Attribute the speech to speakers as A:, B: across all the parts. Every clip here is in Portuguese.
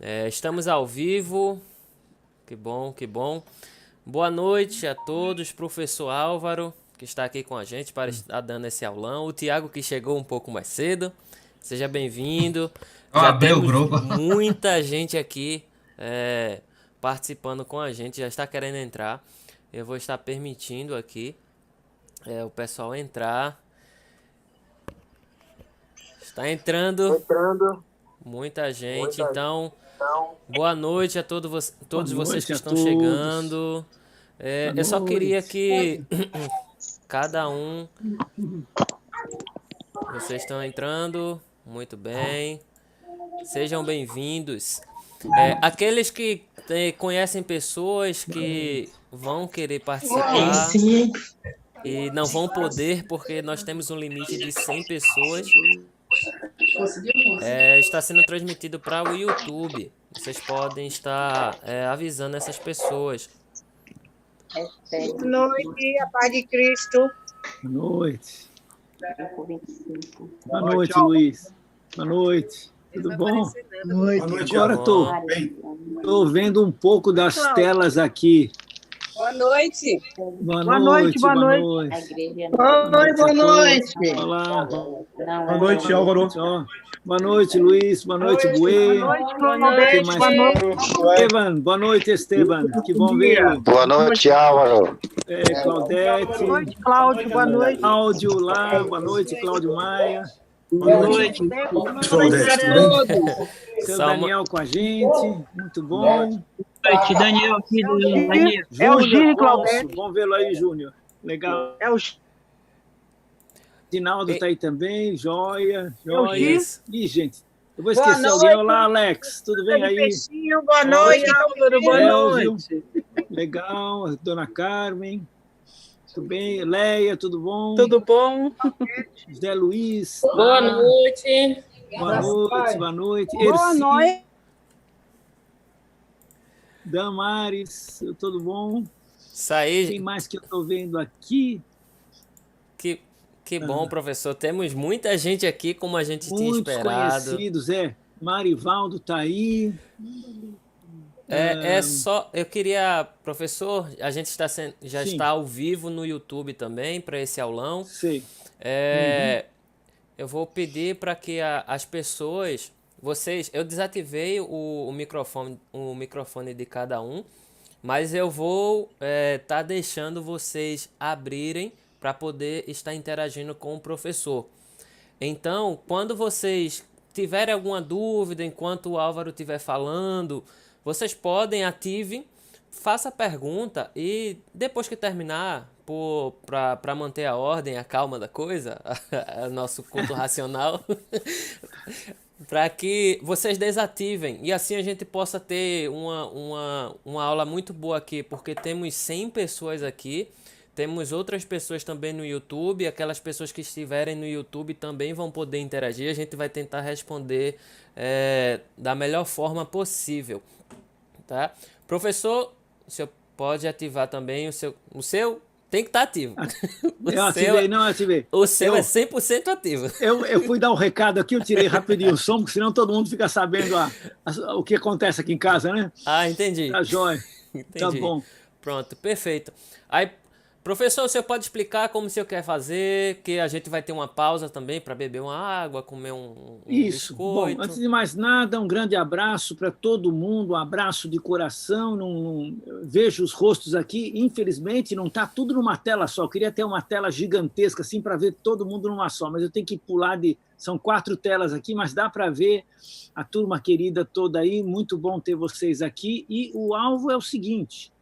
A: Estamos ao vivo. Que bom, que bom. Boa noite a todos, professor Álvaro, que está aqui com a gente para estar dando esse aulão. O Tiago, que chegou um pouco mais cedo. Seja bem-vindo.
B: Eu
A: Já
B: abri o
A: temos
B: grupo.
A: muita gente aqui participando com a gente, já está querendo entrar. Eu vou estar permitindo aqui o pessoal entrar. Está entrando muita gente, então boa noite a
C: Boa
A: todos vocês que
C: noite a
A: estão
C: todos.
A: chegando.
C: Boa
A: Eu só queria
C: noite.
A: que cada um. Vocês estão entrando, muito bem. Sejam bem-vindos. Aqueles que conhecem pessoas que vão querer participar e não vão poder porque nós temos um limite de 100 pessoas. Está sendo transmitido para o YouTube. Vocês podem estar avisando essas pessoas.
D: Boa noite, a paz de Cristo.
C: Boa noite. Boa noite, Luiz. Boa noite. Tudo bom?
B: Boa noite,
C: Agora estou vendo um pouco das telas aqui.
D: Boa noite.
C: Boa noite, boa noite.
D: Boa noite.
C: Olá.
B: Boa noite, Álvaro.
C: Boa noite, Luiz. Boa noite, Buê.
D: Boa noite.
C: Esteban, boa noite, Esteban. Que bom vê-lo.
E: Boa noite, Álvaro.
C: Claudete.
D: Boa noite, Cláudio. Boa noite.
C: Cláudio lá. Boa noite, Cláudio Maia.
D: Boa noite.
C: Seu Daniel com a gente. Muito bom.
F: Boa noite, Daniel aqui do Daniel.
D: É o Gini,
C: Afonso,
D: Claudete.
C: vamos vê-lo aí, Júnior. Legal.
D: É o
C: Dinaldo está aí também, joia.
D: o Gil.
C: Ih, gente, eu vou
D: Boa
C: esquecer
D: noite.
C: alguém. Olá, Alex, tudo bem aí?
D: Peixinho. Boa noite, Álvaro. Boa
C: Elvio,
D: noite.
C: legal. Dona Carmen, tudo bem? Leia, tudo bom?
D: Tudo bom?
C: José Luiz.
D: Boa noite.
C: Boa noite, boa noite.
D: Boa
C: Erci,
D: noite.
C: Damares, tudo bom?
A: Isso aí.
C: Quem mais que eu estou vendo aqui?
A: Que bom, professor. Temos muita gente aqui, como a gente tinha
C: Muitos
A: esperado.
C: conhecidos, Marivaldo está aí.
A: Eu queria, professor, a gente já
C: Sim.
A: está ao vivo no YouTube também para esse aulão.
C: Sei.
A: Eu vou pedir para que as pessoas, eu desativei o microfone de cada um, mas eu vou estar deixando vocês abrirem para poder estar interagindo com o professor. Então, quando vocês tiverem alguma dúvida enquanto o Álvaro estiver falando, vocês podem, ativem, faça a pergunta e depois que terminar, para manter a ordem, a calma da coisa, nosso culto racional, para que vocês desativem e assim a gente possa ter uma aula muito boa aqui, porque temos 100 pessoas aqui. Temos outras pessoas também no YouTube. Aquelas pessoas que estiverem no YouTube também vão poder interagir. A gente vai tentar responder da melhor forma possível. Tá? Professor, o senhor pode ativar também o seu tem que estar ativo.
C: Eu ativei.
A: O seu é 100% ativo.
C: Eu fui dar um recado aqui, eu tirei rapidinho o som, porque senão todo mundo fica sabendo o que acontece aqui em casa, né?
A: Ah, entendi.
C: Tá jóia.
A: Entendi.
C: Tá bom.
A: Pronto, perfeito. Aí, professor, o senhor pode explicar como o senhor quer fazer, que a gente vai ter uma pausa também para beber uma água, comer um
C: Isso.
A: biscoito.
C: Bom, antes de mais nada, um grande abraço para todo mundo, um abraço de coração. Vejo os rostos aqui, infelizmente não está tudo numa tela só. Eu queria ter uma tela gigantesca assim para ver todo mundo numa só, mas eu tenho que pular são 4 telas aqui, mas dá para ver a turma querida toda aí. Muito bom ter vocês aqui. E o alvo é o seguinte: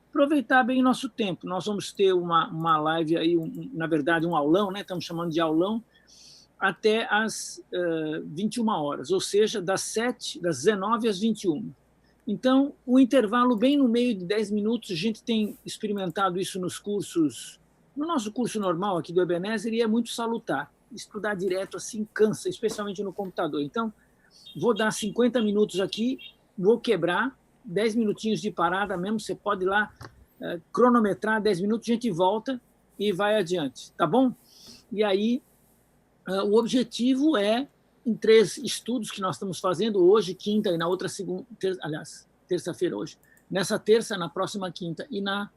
C: aproveitar bem nosso tempo. Nós vamos ter uma live aí, na verdade, um aulão, né? Estamos chamando de aulão, até às 21 horas, ou seja, das 19 às 21. Então, o intervalo bem no meio de 10 minutos, a gente tem experimentado isso nos cursos, no nosso curso normal aqui do Ebenezer, e é muito salutar. Estudar direto assim cansa, especialmente no computador. Então, vou dar 50 minutos aqui, vou quebrar, 10 minutinhos de parada mesmo, você pode ir lá cronometrar 10 minutos, a gente volta e vai adiante, tá bom? E aí, o objetivo é em 3 estudos que nós estamos fazendo hoje, quinta, e na outra segunda, terça-feira hoje. Nessa terça, na próxima quinta, e na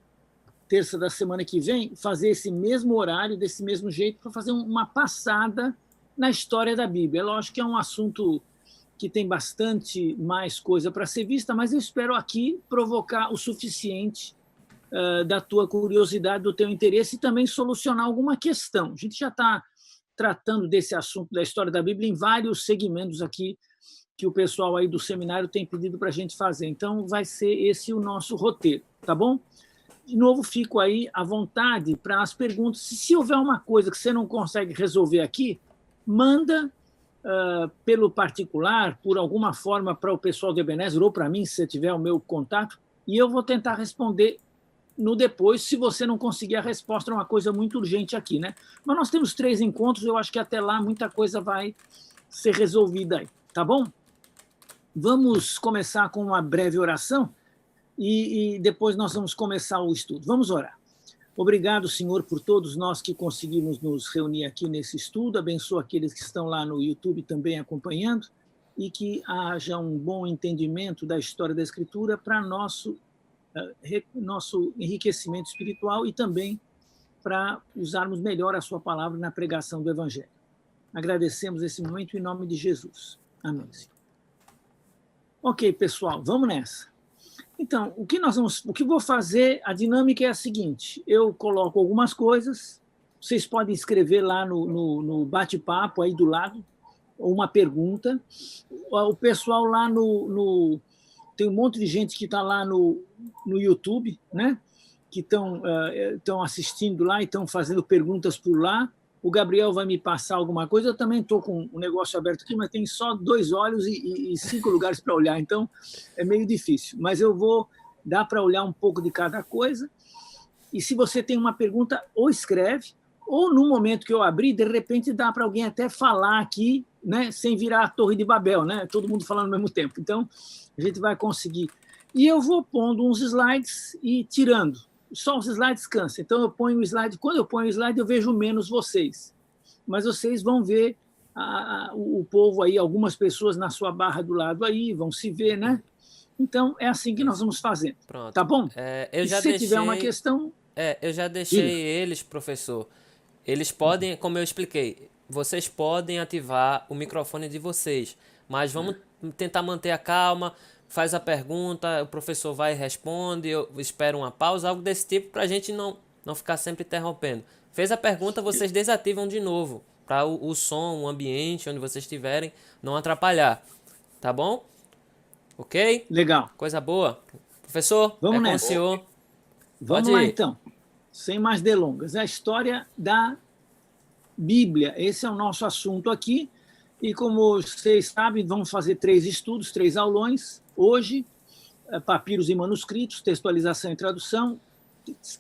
C: terça da semana que vem, fazer esse mesmo horário, desse mesmo jeito, para fazer uma passada na história da Bíblia. É lógico que é um assunto que tem bastante mais coisa para ser vista, mas eu espero aqui provocar o suficiente da tua curiosidade, do teu interesse e também solucionar alguma questão. A gente já está tratando desse assunto da história da Bíblia em vários segmentos aqui que o pessoal aí do seminário tem pedido para a gente fazer. Então, vai ser esse o nosso roteiro, tá bom? De novo, fico aí à vontade para as perguntas. Se houver uma coisa que você não consegue resolver aqui, manda pelo particular, por alguma forma, para o pessoal do Ebenezer ou para mim, se você tiver o meu contato, e eu vou tentar responder no depois, se você não conseguir a resposta, é uma coisa muito urgente aqui, né? Mas nós temos 3 encontros, eu acho que até lá muita coisa vai ser resolvida aí, tá bom? Vamos começar com uma breve oração e depois nós vamos começar o estudo. Vamos orar. Obrigado, Senhor, por todos nós que conseguimos nos reunir aqui nesse estudo. Abençoa aqueles que estão lá no YouTube também acompanhando e que haja um bom entendimento da história da Escritura para nosso enriquecimento espiritual e também para usarmos melhor a sua palavra na pregação do Evangelho. Agradecemos esse momento em nome de Jesus. Amém, Senhor. Ok, pessoal, vamos nessa. Então, o que vou fazer, a dinâmica é a seguinte, eu coloco algumas coisas, vocês podem escrever lá no bate-papo aí do lado, uma pergunta, o pessoal lá tem um monte de gente que está lá no YouTube, né? Que estão assistindo lá e estão fazendo perguntas por lá. O Gabriel vai me passar alguma coisa. Eu também estou com um negócio aberto aqui, mas tem só 2 olhos e 5 lugares para olhar, então é meio difícil. Mas eu vou dar para olhar um pouco de cada coisa. E se você tem uma pergunta, ou escreve, ou no momento que eu abrir, de repente dá para alguém até falar aqui, né, sem virar a Torre de Babel, né? Todo mundo falando ao mesmo tempo. Então, a gente vai conseguir. E eu vou pondo uns slides e tirando. Só os slides cansam. Então, eu ponho o slide. Quando eu ponho o slide, eu vejo menos vocês. Mas vocês vão ver o povo aí, algumas pessoas na sua barra do lado aí, vão se ver, né? Então, é assim que nós vamos fazendo. Pronto. Tá bom? Se você tiver uma questão...
A: eu já deixei eles, professor. Eles podem, como eu expliquei, vocês podem ativar o microfone de vocês. Mas vamos tentar manter a calma. Faz a pergunta, o professor vai e responde, eu espero uma pausa, algo desse tipo, para a gente não ficar sempre interrompendo. Fez a pergunta, vocês desativam de novo, para o som, o ambiente, onde vocês estiverem, não atrapalhar. Tá bom? Ok?
C: Legal.
A: Coisa boa. Professor,
C: vamos
A: com o
C: nessa.
A: senhor.
C: Vamos lá, então. Sem mais delongas. A história da Bíblia. Esse é o nosso assunto aqui. E como vocês sabem, vamos fazer 3 estudos, 3 aulões. Hoje, papiros e manuscritos, textualização e tradução.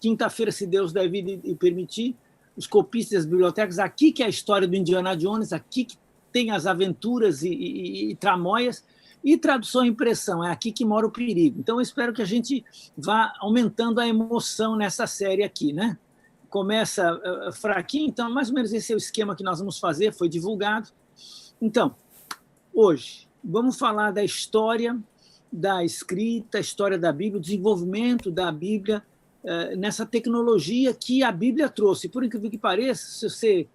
C: Quinta-feira, se Deus der vida e permitir, os copistas das bibliotecas. Aqui que é a história do Indiana Jones, aqui que tem as aventuras e tramóias. E tradução e impressão, é aqui que mora o perigo. Então, eu espero que a gente vá aumentando a emoção nessa série aqui, né? Começa fraquinho, então, mais ou menos esse é o esquema que nós vamos fazer, foi divulgado. Então, hoje, vamos falar da história da escrita, a história da Bíblia, o desenvolvimento da Bíblia nessa tecnologia que a Bíblia trouxe. Por incrível que pareça, se você...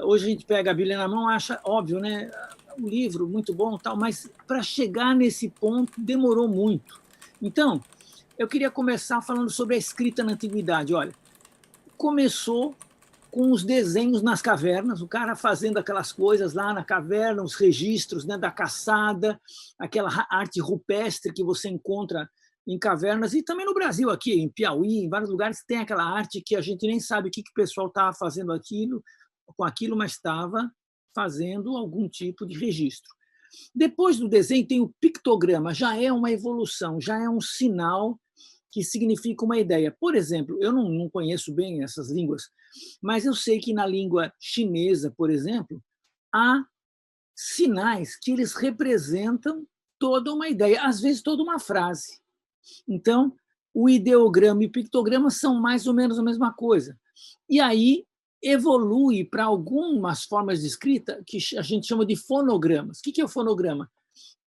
C: Hoje a gente pega a Bíblia na mão, acha óbvio, né? Um livro muito bom, tal, mas para chegar nesse ponto demorou muito. Então, eu queria começar falando sobre a escrita na Antiguidade. Olha, começou com os desenhos nas cavernas, o cara fazendo aquelas coisas lá na caverna, os registros, né, da caçada, aquela arte rupestre que você encontra em cavernas, e também no Brasil, aqui em Piauí, em vários lugares, tem aquela arte que a gente nem sabe o que o pessoal estava fazendo com aquilo, mas estava fazendo algum tipo de registro. Depois do desenho tem o pictograma, já é uma evolução, já é um sinal que significa uma ideia. Por exemplo, eu não conheço bem essas línguas, mas eu sei que na língua chinesa, por exemplo, há sinais que eles representam toda uma ideia, às vezes toda uma frase. Então, o ideograma e o pictograma são mais ou menos a mesma coisa. E aí evolui para algumas formas de escrita que a gente chama de fonogramas. O que é o fonograma?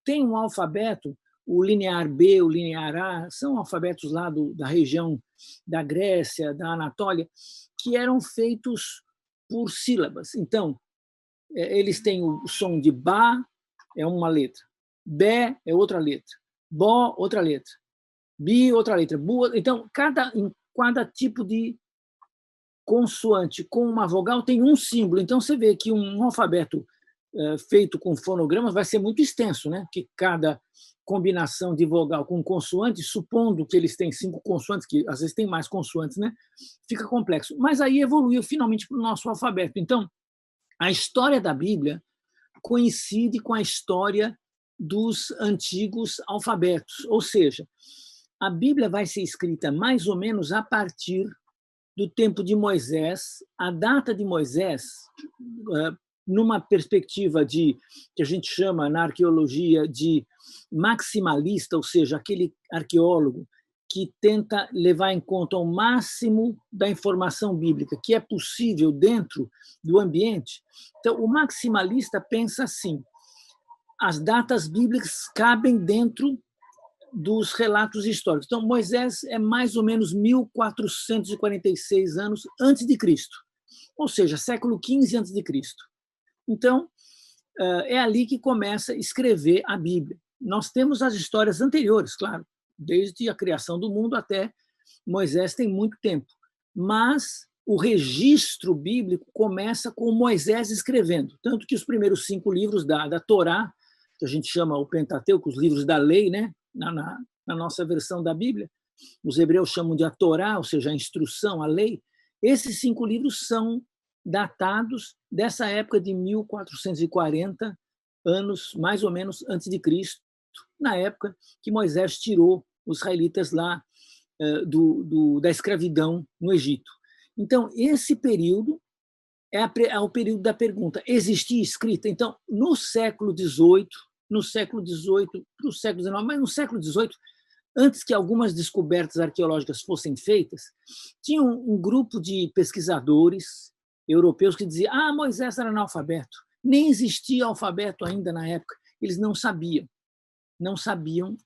C: Tem um alfabeto, o linear B, o linear A, são alfabetos lá da região da Grécia, da Anatólia, que eram feitos por sílabas. Então, eles têm o som de Bá, é uma letra, Bé é outra letra, Bó, outra letra, Bi, outra letra, Bu. Então, cada tipo de consoante com uma vogal tem um símbolo. Então, você vê que um alfabeto feito com fonogramas vai ser muito extenso, né? Que cada combinação de vogal com consoante, supondo que eles têm 5 consoantes, que às vezes tem mais consoantes, né? Fica complexo. Mas aí evoluiu finalmente para o nosso alfabeto. Então, a história da Bíblia coincide com a história dos antigos alfabetos, ou seja, a Bíblia vai ser escrita mais ou menos a partir do tempo de Moisés. A data de Moisés, numa perspectiva que a gente chama na arqueologia de maximalista, ou seja, aquele arqueólogo que tenta levar em conta o máximo da informação bíblica que é possível dentro do ambiente. Então, o maximalista pensa assim: as datas bíblicas cabem dentro dos relatos históricos. Então, Moisés é mais ou menos 1446 anos antes de Cristo, ou seja, século XV antes de Cristo. Então, é ali que começa a escrever a Bíblia. Nós temos as histórias anteriores, claro, desde a criação do mundo até Moisés tem muito tempo, mas o registro bíblico começa com Moisés escrevendo, tanto que os primeiros 5 livros da Torá, que a gente chama o Pentateuco, os livros da lei, né? Na nossa versão da Bíblia, os hebreus chamam de a Torá, ou seja, a instrução, a lei. Esses 5 livros são datados dessa época de 1440 anos, mais ou menos, antes de Cristo, na época que Moisés tirou os israelitas lá da escravidão no Egito. Então, esse período é o período da pergunta: existia escrita? Então, no século XVIII para o século XIX, mas no século XVIII, antes que algumas descobertas arqueológicas fossem feitas, tinha um grupo de pesquisadores europeus que diziam: Moisés era analfabeto, nem existia alfabeto ainda na época. Eles não sabiam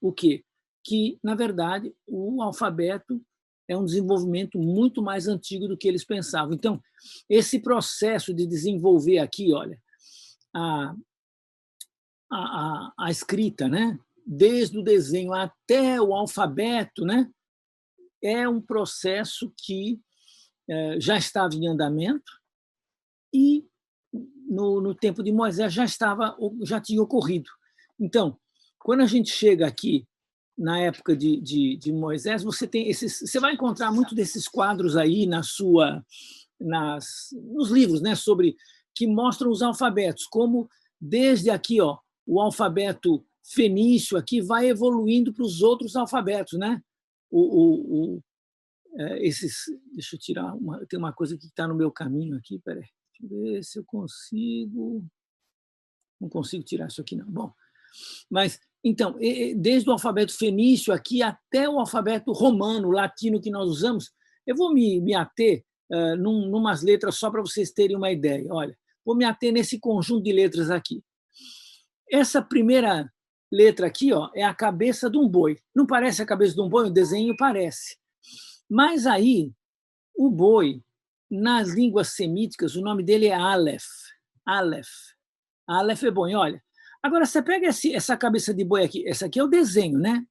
C: o quê? Que, na verdade, o alfabeto é um desenvolvimento muito mais antigo do que eles pensavam. Então, esse processo de desenvolver aqui, olha, a escrita, né? Desde o desenho até o alfabeto, né? É um processo que já estava em andamento e no tempo de Moisés já tinha ocorrido. Então, quando a gente chega aqui na época de Moisés, você vai encontrar muito desses quadros aí nos livros, né? Que mostram os alfabetos, como desde aqui, ó, o alfabeto fenício aqui vai evoluindo para os outros alfabetos, né? Deixa eu tirar tem uma coisa que está no meu caminho aqui, peraí, deixa eu ver se eu consigo. Não consigo tirar isso aqui, não. Bom, mas então, desde o alfabeto fenício aqui até o alfabeto romano, latino que nós usamos, eu vou me ater numas letras só para vocês terem uma ideia. Olha, vou me ater nesse conjunto de letras aqui. Essa primeira letra aqui, ó, é a cabeça de um boi. Não parece a cabeça de um boi? O desenho parece. Mas aí, o boi, nas línguas semíticas, o nome dele é Aleph. Aleph. Aleph é boi, olha. Agora, você pega essa cabeça de boi aqui. Essa aqui é o desenho, né?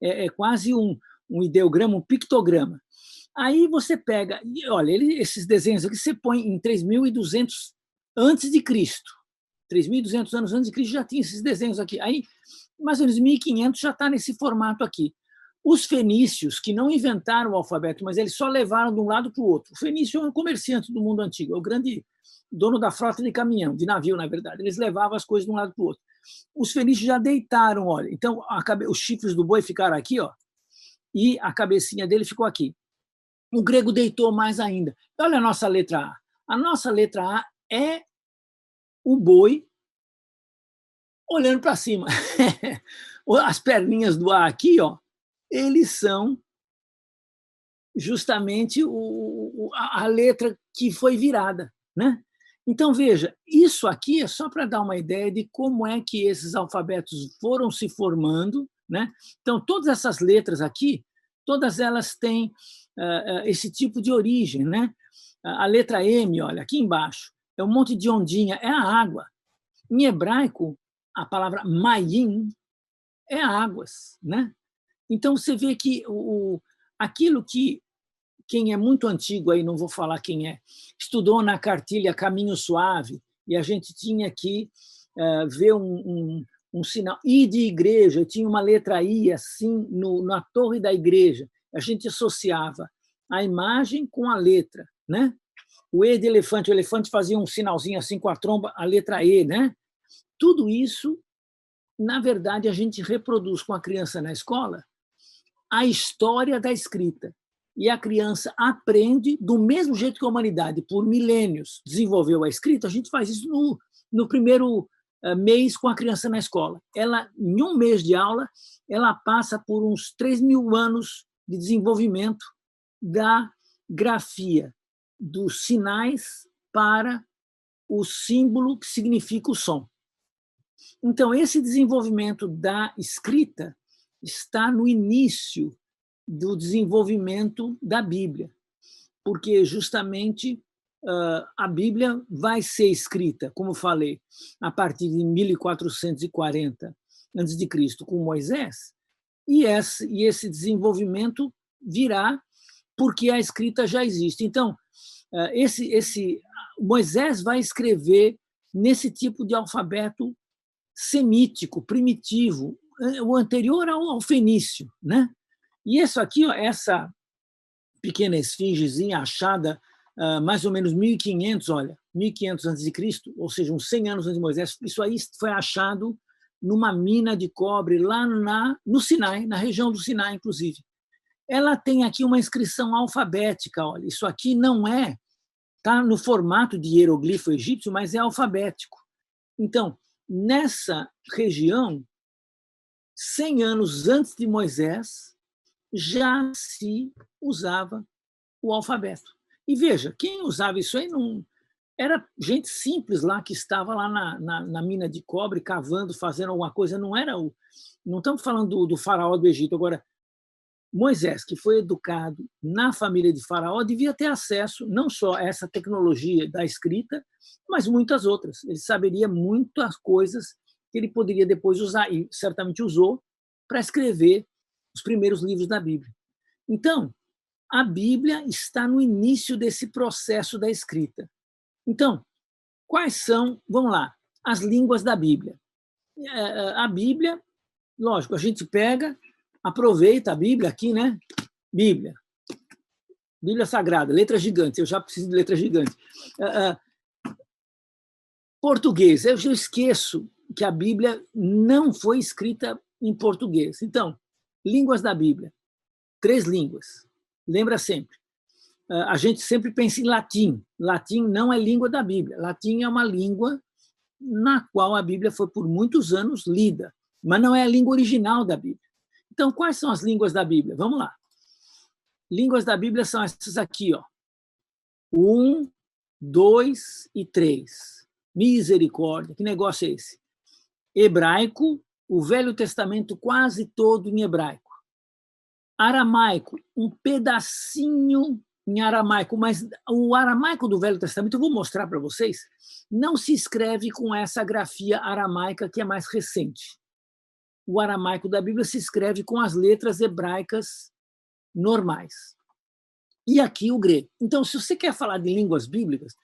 C: É quase um ideograma, um pictograma. Aí você pega, olha, esses desenhos aqui você põe em 3.200 antes de Cristo. 3.200 anos antes de Cristo já tinha esses desenhos aqui. Aí, mais ou menos 1.500 já está nesse formato aqui. Os fenícios, que não inventaram o alfabeto, mas eles só levaram de um lado para o outro. O fenício é um comerciante do mundo antigo, é o grande dono da frota de caminhão, de navio, na verdade. Eles levavam as coisas de um lado para o outro. Os fenícios já deitaram, olha. Então, os chifres do boi ficaram aqui, ó, e a cabecinha dele ficou aqui. O grego deitou mais ainda. Olha a nossa letra A. A nossa letra A é o boi olhando para cima. As perninhas do A aqui, ó, eles são justamente a letra que foi virada, né? Então, veja, isso aqui é só para dar uma ideia de como é que esses alfabetos foram se formando, né? Então, todas essas letras aqui, todas elas têm esse tipo de origem, né? A letra M, olha, aqui embaixo, é um monte de ondinha, é a água. Em hebraico, a palavra mayim é águas, né? Então, você vê que aquilo que quem é muito antigo, aí não vou falar quem é, estudou na cartilha Caminho Suave, e a gente tinha que ver um sinal, I de igreja, tinha uma letra I assim na torre da igreja, a gente associava a imagem com a letra, né? O E de elefante, o elefante fazia um sinalzinho assim com a tromba, a letra E, né? Tudo isso, na verdade, a gente reproduz com a criança na escola a história da escrita. E a criança aprende do mesmo jeito que a humanidade, por milênios, desenvolveu a escrita. A gente faz isso no primeiro mês com a criança na escola. Ela, em um mês de aula, ela passa por uns 3.000 anos de desenvolvimento da grafia, dos sinais para o símbolo que significa o som. Então, esse desenvolvimento da escrita está no início do desenvolvimento da Bíblia, porque justamente a Bíblia vai ser escrita, como falei, a partir de 1440 a.C., com Moisés, e esse desenvolvimento virá porque a escrita já existe. Então, Moisés vai escrever nesse tipo de alfabeto semítico, primitivo, o anterior ao fenício, né? E isso aqui, ó, essa pequena esfingezinha achada mais ou menos 1500, olha, 1500 a.C., ou seja, uns 100 anos antes de Moisés, isso aí foi achado numa mina de cobre lá no Sinai, na região do Sinai, inclusive. Ela tem aqui uma inscrição alfabética, olha, isso aqui não está no formato de hieroglifo egípcio, mas é alfabético. Então, nessa região, 100 anos antes de Moisés, já se usava o alfabeto. E veja, quem usava isso aí não era gente simples lá que estava lá na mina de cobre, cavando, fazendo alguma coisa. Não estamos falando do faraó do Egito. Agora, Moisés, que foi educado na família de Faraó, devia ter acesso não só a essa tecnologia da escrita, mas muitas outras. Ele saberia muitas coisas que ele poderia depois usar, e certamente usou, para escrever os primeiros livros da Bíblia. Então, a Bíblia está no início desse processo da escrita. Então, quais são, vamos lá, as línguas da Bíblia? A Bíblia, lógico, a gente pega, aproveita a Bíblia aqui, né? Bíblia Sagrada, letra gigante, eu já preciso de letra gigante. Português, eu já esqueço que a Bíblia não foi escrita em português. Então, línguas da Bíblia, 3 línguas, lembra sempre. A gente sempre pensa em latim. Latim não é língua da Bíblia. Latim é uma língua na qual a Bíblia foi por muitos anos lida, mas não é a língua original da Bíblia. Então, quais são as línguas da Bíblia? Vamos lá. Línguas da Bíblia são essas aqui, ó. 1, 2 e 3. Misericórdia, que negócio é esse? Hebraico, o Velho Testamento quase todo em hebraico. Aramaico, um pedacinho em aramaico, mas o aramaico do Velho Testamento, eu vou mostrar para vocês, não se escreve com essa grafia aramaica que é mais recente. O aramaico da Bíblia se escreve com as letras hebraicas normais. E aqui o grego. Então, se você quer falar de línguas bíblicas,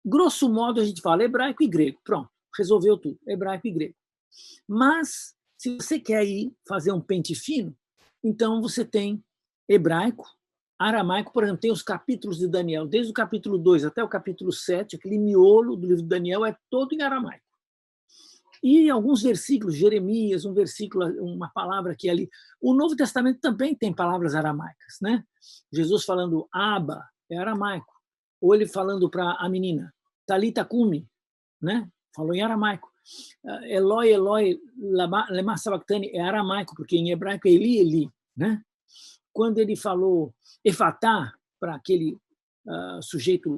C: grosso modo a gente fala hebraico e grego. Pronto, resolveu tudo, hebraico e grego. Mas, se você quer ir fazer um pente fino, então você tem hebraico, aramaico, por exemplo, tem os capítulos de Daniel, desde o capítulo 2 até o capítulo 7, aquele miolo do livro de Daniel é todo em aramaico. E alguns versículos, Jeremias, um versículo, uma palavra aqui e ali. O Novo Testamento também tem palavras aramaicas, né? Jesus falando Abba, é aramaico. Ou ele falando para a menina, Talita Cumi, né? Falou em aramaico. Eloi, Eloi, lema sabachthani, é aramaico, porque em hebraico é Eli, Eli, né? quando ele falou efatá, para aquele sujeito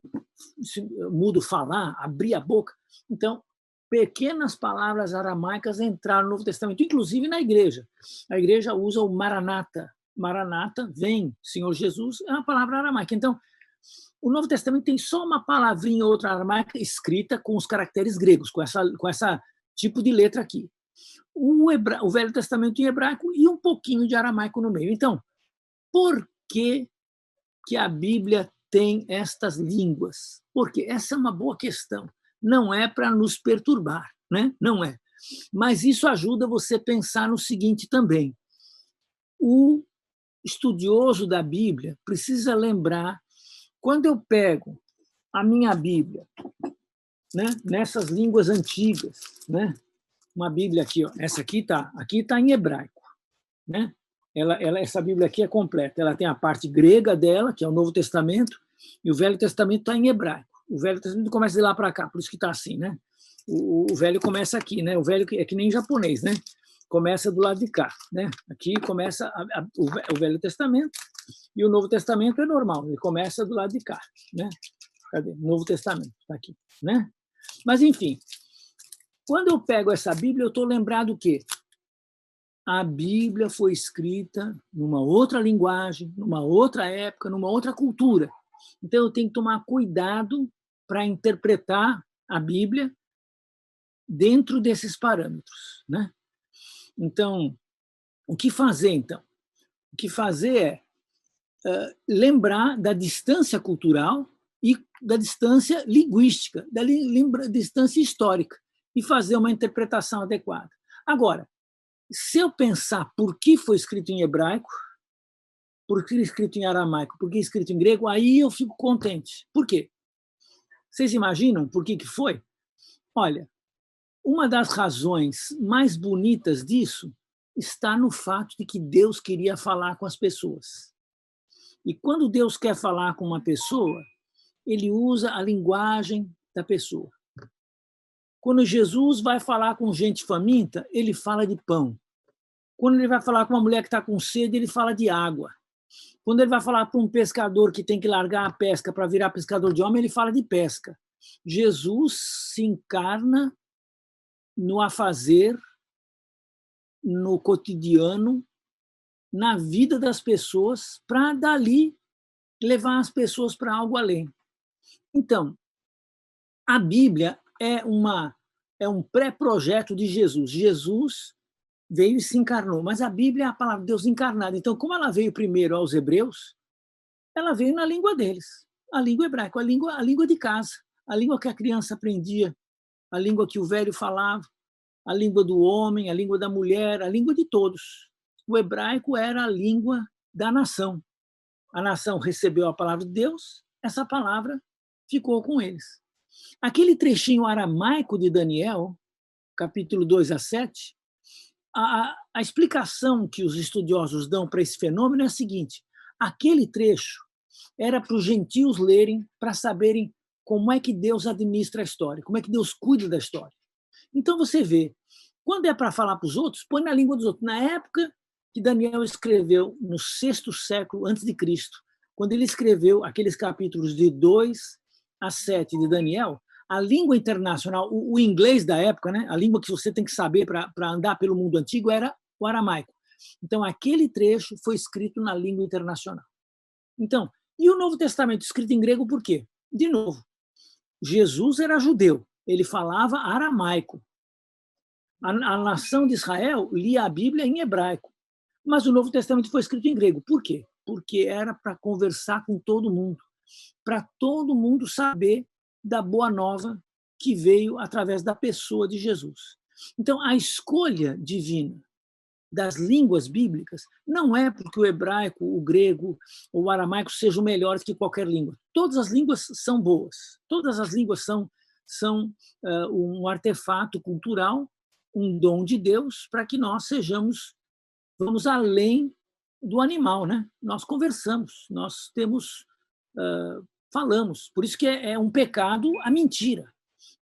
C: mudo falar, abrir a boca. Então, pequenas palavras aramaicas entraram no Novo Testamento, inclusive na igreja. A igreja usa o maranata. Maranata, vem, Senhor Jesus, é uma palavra aramaica. Então, o Novo Testamento tem só uma palavrinha ou outra aramaica escrita com os caracteres gregos, com essa tipo de letra aqui. O Velho Testamento em hebraico e um pouquinho de aramaico no meio. Então, por que a Bíblia tem estas línguas? Porque essa é uma boa questão. Não é para nos perturbar, né? Não é. Mas isso ajuda você a pensar no seguinte também. O estudioso da Bíblia precisa lembrar, quando eu pego a minha Bíblia, né, nessas línguas antigas, né, uma Bíblia aqui, ó, essa aqui tá em hebraico, né? Essa Bíblia aqui é completa. Ela tem a parte grega dela, que é o Novo Testamento, e o Velho Testamento está em hebraico. O Velho Testamento começa de lá para cá, por isso que está assim, né? O Velho começa aqui, né? O Velho é que nem japonês, né? Começa do lado de cá, né? Aqui começa o Velho Testamento e o Novo Testamento é normal, ele começa do lado de cá, né? Cadê? O Novo Testamento está aqui, né? Mas enfim, quando eu pego essa Bíblia, eu estou lembrado que a Bíblia foi escrita numa outra linguagem, numa outra época, numa outra cultura. Então, eu tenho que tomar cuidado para interpretar a Bíblia dentro desses parâmetros, né? Então, o que fazer, então? O que fazer é lembrar da distância cultural e da distância linguística, da distância histórica, e fazer uma interpretação adequada. Agora, se eu pensar por que foi escrito em hebraico, por que escrito em aramaico, por que escrito em grego, aí eu fico contente. Por quê? Vocês imaginam por que foi? Olha, uma das razões mais bonitas disso está no fato de que Deus queria falar com as pessoas. E quando Deus quer falar com uma pessoa, ele usa a linguagem da pessoa. Quando Jesus vai falar com gente faminta, ele fala de pão. Quando ele vai falar com uma mulher que está com sede, ele fala de água. Quando ele vai falar para um pescador que tem que largar a pesca para virar pescador de homem, ele fala de pesca. Jesus se encarna no afazer, no cotidiano, na vida das pessoas, para dali levar as pessoas para algo além. Então, a Bíblia é um pré-projeto de Jesus. Jesus veio e se encarnou, mas a Bíblia é a palavra de Deus encarnada. Então, como ela veio primeiro aos hebreus, ela veio na língua deles, a língua hebraica, a língua de casa, a língua que a criança aprendia, a língua que o velho falava, a língua do homem, a língua da mulher, a língua de todos. O hebraico era a língua da nação. A nação recebeu a palavra de Deus, essa palavra ficou com eles. Aquele trechinho aramaico de Daniel, capítulo 2-7, a explicação que os estudiosos dão para esse fenômeno é a seguinte: aquele trecho era para os gentios lerem, para saberem como é que Deus administra a história, como é que Deus cuida da história. Então você vê, quando é para falar para os outros, põe na língua dos outros. Na época que Daniel escreveu, no 6º século antes de Cristo, quando ele escreveu aqueles capítulos de 2-7 de Daniel, a língua internacional, o inglês da época, né, a língua que você tem que saber para andar pelo mundo antigo, era o aramaico. Então, aquele trecho foi escrito na língua internacional. Então, e o Novo Testamento escrito em grego por quê? De novo, Jesus era judeu, ele falava aramaico. A nação de Israel lia a Bíblia em hebraico, mas o Novo Testamento foi escrito em grego. Por quê? Porque era para conversar com todo mundo, para todo mundo saber da boa nova que veio através da pessoa de Jesus. Então, a escolha divina das línguas bíblicas não é porque o hebraico, o grego ou o aramaico sejam melhores que qualquer língua. Todas as línguas são boas. Todas as línguas são um artefato cultural, um dom de Deus para que nós vamos além do animal, né? Nós conversamos, nós falamos. Por isso que é um pecado a mentira.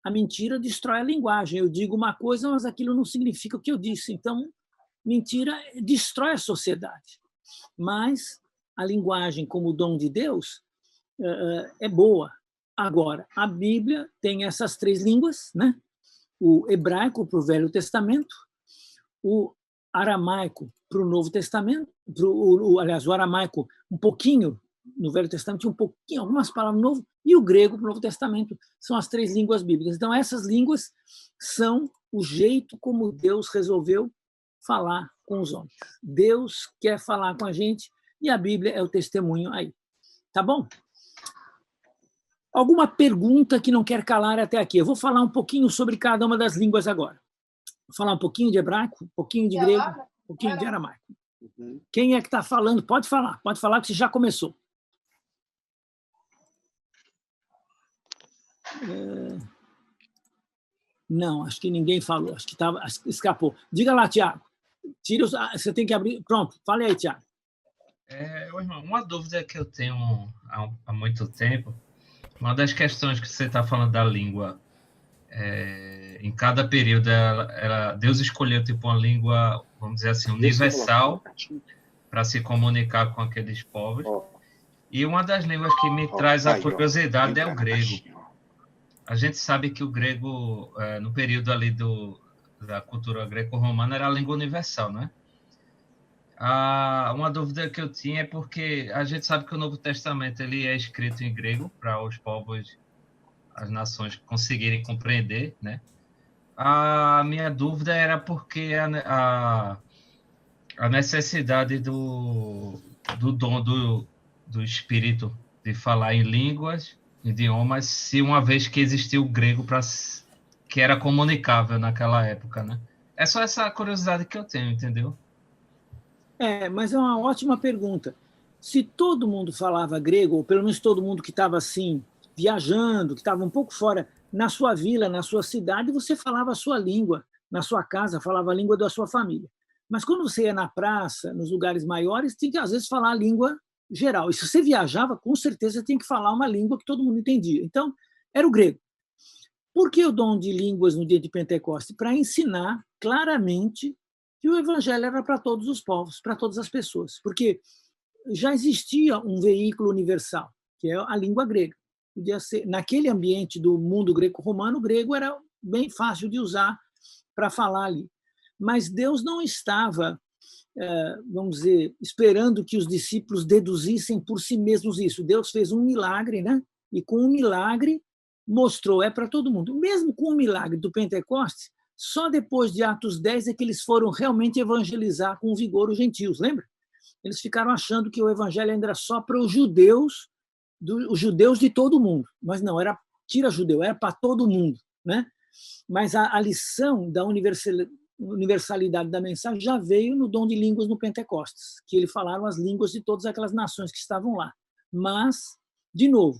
C: A mentira destrói a linguagem. Eu digo uma coisa, mas aquilo não significa o que eu disse. Então, mentira destrói a sociedade. Mas a linguagem como dom de Deus é boa. Agora, a Bíblia tem essas 3 línguas, né? O hebraico para o Velho Testamento, o aramaico para o Novo Testamento, aliás, o aramaico um pouquinho no Velho Testamento, um pouquinho, algumas palavras no Novo, e o grego para o Novo Testamento. São as 3 línguas bíblicas. Então, essas línguas são o jeito como Deus resolveu falar com os homens. Deus quer falar com a gente e a Bíblia é o testemunho aí. Tá bom? Alguma pergunta que não quer calar até aqui? Eu vou falar um pouquinho sobre cada uma das línguas agora. Vou falar um pouquinho de hebraico, um pouquinho de grego, um pouquinho de aramaico. Quem é que está falando? Pode falar que você já começou. Não, acho que ninguém falou, acho que escapou. Diga lá, Tiago. Você tem que abrir. Pronto, fale aí, Tiago.
E: Irmão, uma dúvida que eu tenho há muito tempo, uma das questões que você está falando da língua, em cada período, Deus escolheu tipo uma língua, vamos dizer assim, universal para se comunicar com aqueles povos. E uma das línguas que me traz a curiosidade é o grego. A gente sabe que o grego, no período ali da cultura greco-romana, era a língua universal, né? Uma dúvida que eu tinha é porque a gente sabe que o Novo Testamento ele é escrito em grego para os povos, as nações conseguirem compreender, né? A minha dúvida era porque a necessidade do dom do Espírito de falar em línguas, idiomas, se uma vez que existiu o grego que era comunicável naquela época, né? É só essa curiosidade que eu tenho, entendeu?
C: Mas é uma ótima pergunta. Se todo mundo falava grego, ou pelo menos todo mundo que estava assim, viajando, que estava um pouco fora, na sua vila, na sua cidade, você falava a sua língua, na sua casa, falava a língua da sua família. Mas quando você ia na praça, nos lugares maiores, tinha que, às vezes, falar a língua geral. E se você viajava, com certeza tinha que falar uma língua que todo mundo entendia. Então, era o grego. Por que o dom de línguas no dia de Pentecostes? Para ensinar claramente que o evangelho era para todos os povos, para todas as pessoas. Porque já existia um veículo universal, que é a língua grega. Podia ser, naquele ambiente do mundo greco-romano, o grego era bem fácil de usar para falar ali. Mas Deus não estava, vamos dizer, esperando que os discípulos deduzissem por si mesmos isso. Deus fez um milagre, né? E com o milagre mostrou, para todo mundo. Mesmo com o milagre do Pentecostes, só depois de Atos 10 é que eles foram realmente evangelizar com vigor os gentios, lembra? Eles ficaram achando que o evangelho ainda era só para os judeus de todo mundo. Mas não, era tira judeu, era para todo mundo, né? Mas a lição da universalidade da mensagem já veio no dom de línguas no Pentecostes, que ele falaram as línguas de todas aquelas nações que estavam lá. Mas, de novo,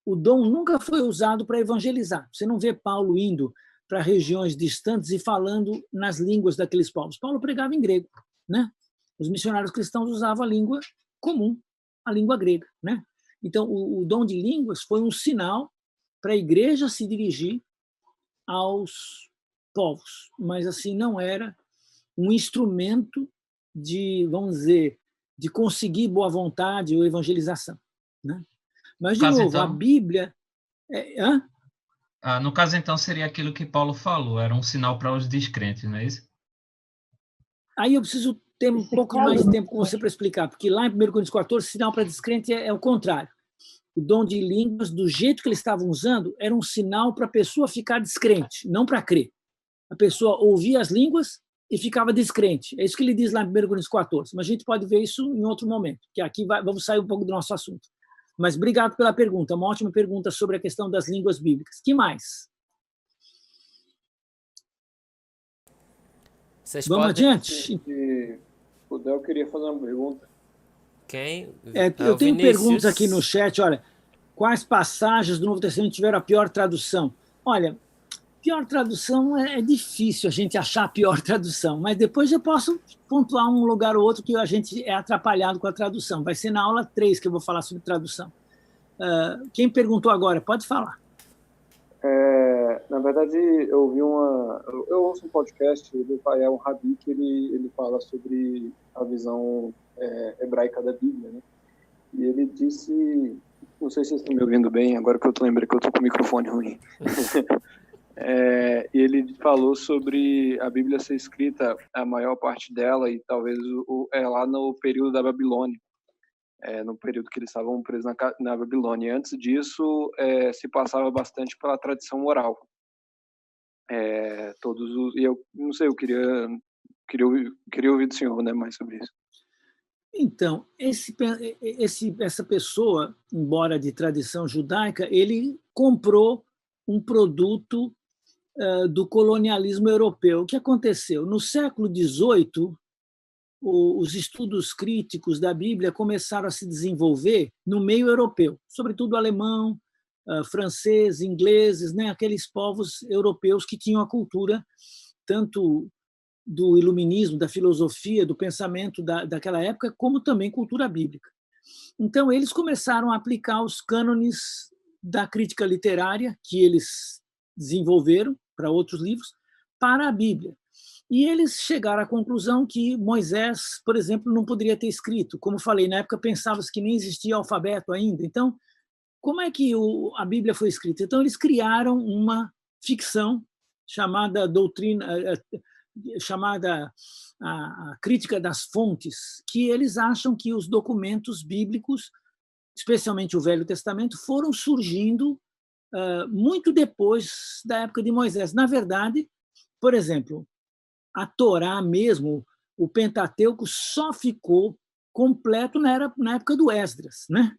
C: o dom nunca foi usado para evangelizar. Você não vê Paulo indo para regiões distantes e falando nas línguas daqueles povos. Paulo pregava em grego, né? Os missionários cristãos usavam a língua comum, a língua grega, né? Então, o dom de línguas foi um sinal para a igreja se dirigir aos povos, mas assim não era um instrumento de, vamos dizer, de conseguir boa vontade ou evangelização, né? Mas, de novo, então, a Bíblia...
E: no caso, então, seria aquilo que Paulo falou, era um sinal para os descrentes, não é isso?
C: Aí eu preciso ter um pouco mais de tempo com você para explicar, porque lá em 1 Coríntios 14, sinal para descrente é o contrário. O dom de línguas, do jeito que eles estavam usando, era um sinal para a pessoa ficar descrente, não para crer. A pessoa ouvia as línguas e ficava descrente. É isso que ele diz lá em 1 Coríntios 14. Mas a gente pode ver isso em outro momento, que aqui vamos sair um pouco do nosso assunto. Mas obrigado pela pergunta, uma ótima pergunta sobre a questão das línguas bíblicas. Que mais? Vamos adiante?
B: Se puder, eu queria fazer uma pergunta.
A: Quem?
C: Eu tenho perguntas aqui no chat. Olha, quais passagens do Novo Testamento tiveram a pior tradução? Olha, pior tradução é difícil a gente achar a pior tradução, mas depois eu posso pontuar um lugar ou outro que a gente é atrapalhado com a tradução. Vai ser na aula 3 que eu vou falar sobre tradução. Quem perguntou agora, pode falar.
B: Na verdade, eu ouço um podcast do Fael Rabi, que ele fala sobre a visão hebraica da Bíblia, né? E ele disse, não sei se vocês estão me ouvindo bem, agora que eu lembrei que eu estou com o microfone ruim. E ele falou sobre a Bíblia ser escrita, a maior parte dela, e talvez lá no período da Babilônia, no período que eles estavam presos na Babilônia. E antes disso, se passava bastante pela tradição oral. E eu não sei, eu queria ouvir do senhor, né, mais sobre isso.
C: Então, essa pessoa, embora de tradição judaica, ele comprou um produto do colonialismo europeu. O que aconteceu? No século XVIII, os estudos críticos da Bíblia começaram a se desenvolver no meio europeu, sobretudo alemão, francês, ingleses, né? Aqueles povos europeus que tinham a cultura tanto do iluminismo, da filosofia, do pensamento daquela época, como também cultura bíblica. Então, eles começaram a aplicar os cânones da crítica literária que eles desenvolveram para outros livros, para a Bíblia. E eles chegaram à conclusão que Moisés, por exemplo, não poderia ter escrito. Como falei, na época pensava-se que nem existia alfabeto ainda. Então, como é que a Bíblia foi escrita? Então, eles criaram uma ficção chamada chamada a crítica das fontes, que eles acham que os documentos bíblicos, especialmente o Velho Testamento, foram surgindo muito depois da época de Moisés. Na verdade, por exemplo, a Torá mesmo, o Pentateuco, só ficou completo na época do Esdras, né?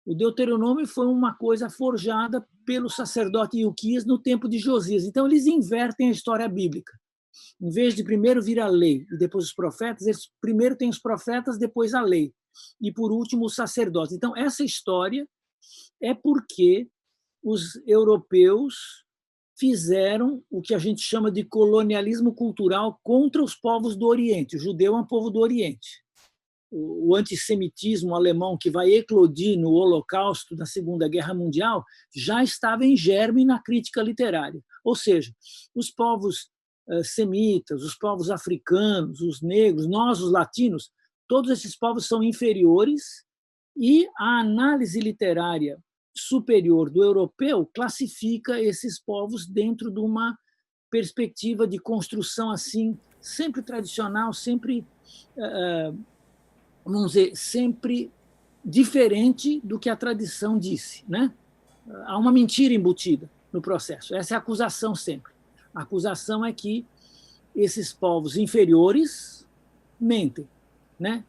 C: O Deuteronômio foi uma coisa forjada pelo sacerdote Ilquias no tempo de Josias. Então, eles invertem a história bíblica. Em vez de primeiro vir a lei e depois os profetas, eles primeiro têm os profetas, depois a lei. E, por último, os sacerdotes. Então, essa história é porque os europeus fizeram o que a gente chama de colonialismo cultural contra os povos do Oriente. O judeu é um povo do Oriente. O antissemitismo alemão que vai eclodir no Holocausto da Segunda Guerra Mundial já estava em germe na crítica literária. Ou seja, os povos semitas, os povos africanos, os negros, nós, os latinos, todos esses povos são inferiores e a análise literária superior do europeu classifica esses povos dentro de uma perspectiva de construção assim, sempre tradicional, sempre, vamos dizer, sempre diferente do que a tradição disse, né? Há uma mentira embutida no processo. Essa é a acusação sempre. A acusação é que esses povos inferiores mentem, né?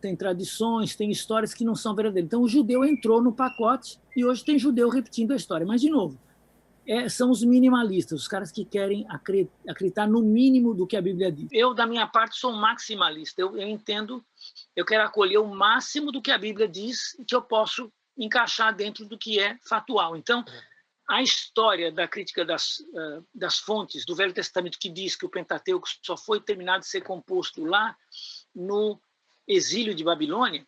C: Tem tradições, tem histórias que não são verdadeiras. Então, o judeu entrou no pacote e hoje tem judeu repetindo a história. Mas, de novo, são os minimalistas, os caras que querem acreditar no mínimo do que a Bíblia diz. Eu, da minha parte, sou um maximalista. Eu entendo, eu quero acolher o máximo do que a Bíblia diz e que eu posso encaixar dentro do que é fatual. Então, a história da crítica das fontes do Velho Testamento, que diz que o Pentateuco só foi terminado de ser composto lá no exílio de Babilônia,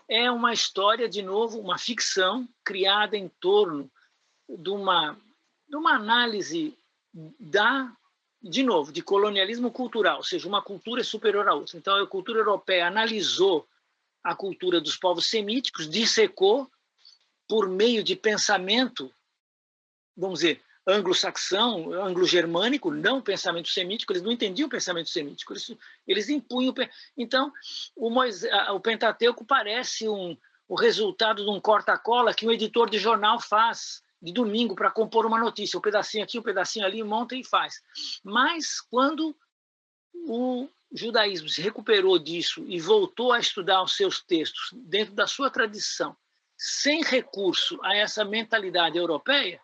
C: é uma história, de novo, uma ficção criada em torno de uma análise de novo, de colonialismo cultural, ou seja, uma cultura é superior à outra. Então, a cultura europeia analisou a cultura dos povos semíticos, dissecou por meio de pensamento, vamos dizer, anglo-saxão, anglo-germânico, não pensamento semítico, eles não entendiam o pensamento semítico, eles impunham. Então, o Pentateuco parece o resultado de um corta-cola que um editor de jornal faz de domingo para compor uma notícia, um pedacinho aqui, um pedacinho ali, monta e faz. Mas, quando o judaísmo se recuperou disso e voltou a estudar os seus textos dentro da sua tradição, sem recurso a essa mentalidade europeia,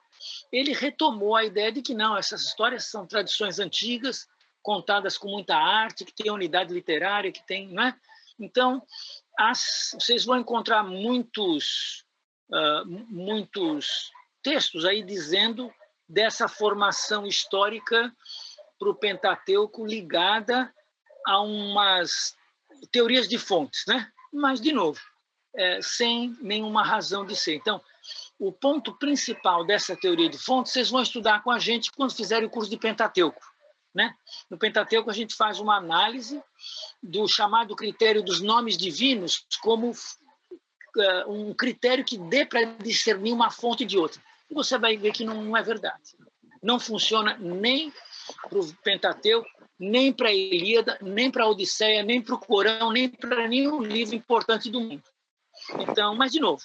C: ele retomou a ideia de que não, essas histórias são tradições antigas, contadas com muita arte, que tem unidade literária, que tem, né? Então, vocês vão encontrar muitos textos aí dizendo dessa formação histórica para o Pentateuco ligada a umas teorias de fontes, né? Mas, de novo, sem nenhuma razão de ser. Então, o ponto principal dessa teoria de fontes, vocês vão estudar com a gente quando fizerem o curso de Pentateuco, né? No Pentateuco, a gente faz uma análise do chamado critério dos nomes divinos como um critério que dê para discernir uma fonte de outra. E você vai ver que não é verdade. Não funciona nem para o Pentateuco, nem para a Ilíada, nem para a Odisseia, nem para o Corão, nem para nenhum livro importante do mundo. Então, mas, de novo,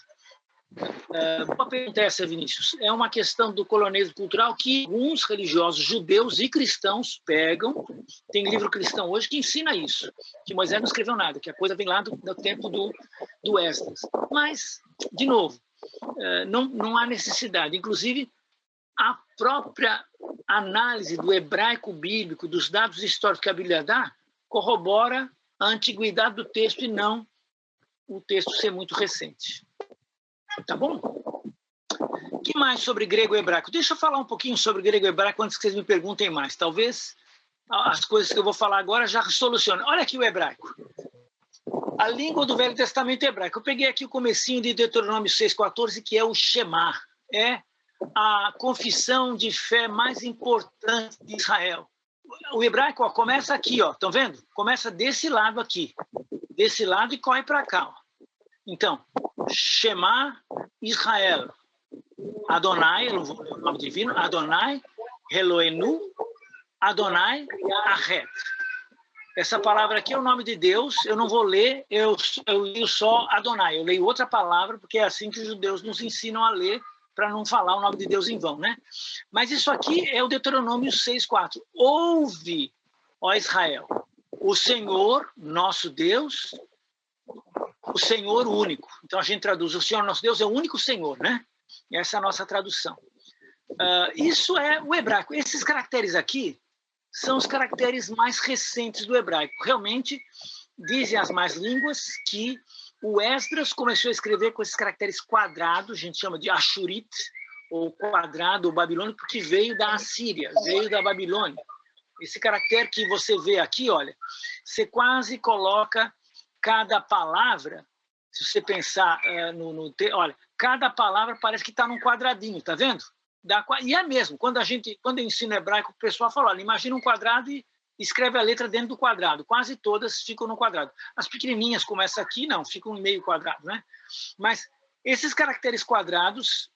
C: boa pergunta essa, Vinícius. É uma questão do colonialismo cultural que alguns religiosos judeus e cristãos pegam. Tem livro cristão hoje que ensina isso, que Moisés não escreveu nada, que a coisa vem lá do tempo do Esdras. Mas, de novo, não há necessidade. Inclusive, a própria análise do hebraico bíblico, dos dados históricos que a Bíblia dá, corrobora a antiguidade do texto e não o texto ser muito recente. Tá bom? O que mais sobre grego e hebraico? Deixa eu falar um pouquinho sobre grego e hebraico antes que vocês me perguntem mais. Talvez as coisas que eu vou falar agora já solucionem. Olha aqui o hebraico. A língua do Velho Testamento hebraico. Eu peguei aqui o comecinho de Deuteronômio 6,14, que é o Shema. É a confissão de fé mais importante de Israel. O hebraico começa aqui, estão vendo? Começa desse lado aqui. Desse lado e corre para cá. Ó. Então, Shema Israel, Adonai, o nome divino, Adonai, Eloenu, Adonai, Ahet. Essa palavra aqui é o nome de Deus, eu não vou ler, eu leio só Adonai, eu leio outra palavra, porque é assim que os judeus nos ensinam a ler, para não falar o nome de Deus em vão, né? Mas isso aqui é o Deuteronômio 6,4. Ouve, ó Israel, o Senhor, nosso Deus, o Senhor único. Então a gente traduz, o Senhor nosso Deus é o único Senhor, né? Essa é a nossa tradução. Isso é o hebraico. Esses caracteres aqui são os caracteres mais recentes do hebraico. Realmente, dizem as más línguas que o Esdras começou a escrever com esses caracteres quadrados, a gente chama de Ashurit, ou quadrado, ou babilônico, porque veio da Assíria, veio da Babilônia. Esse caractere que você vê aqui, olha, você coloca cada palavra, se você pensar olha, cada palavra parece que está num quadradinho, tá vendo? E é mesmo, quando eu ensino hebraico, o pessoal fala, olha, imagina um quadrado e escreve a letra dentro do quadrado. Quase todas ficam no quadrado. As pequenininhas, como essa aqui, não, ficam em meio quadrado, né? Mas esses caracteres quadrados,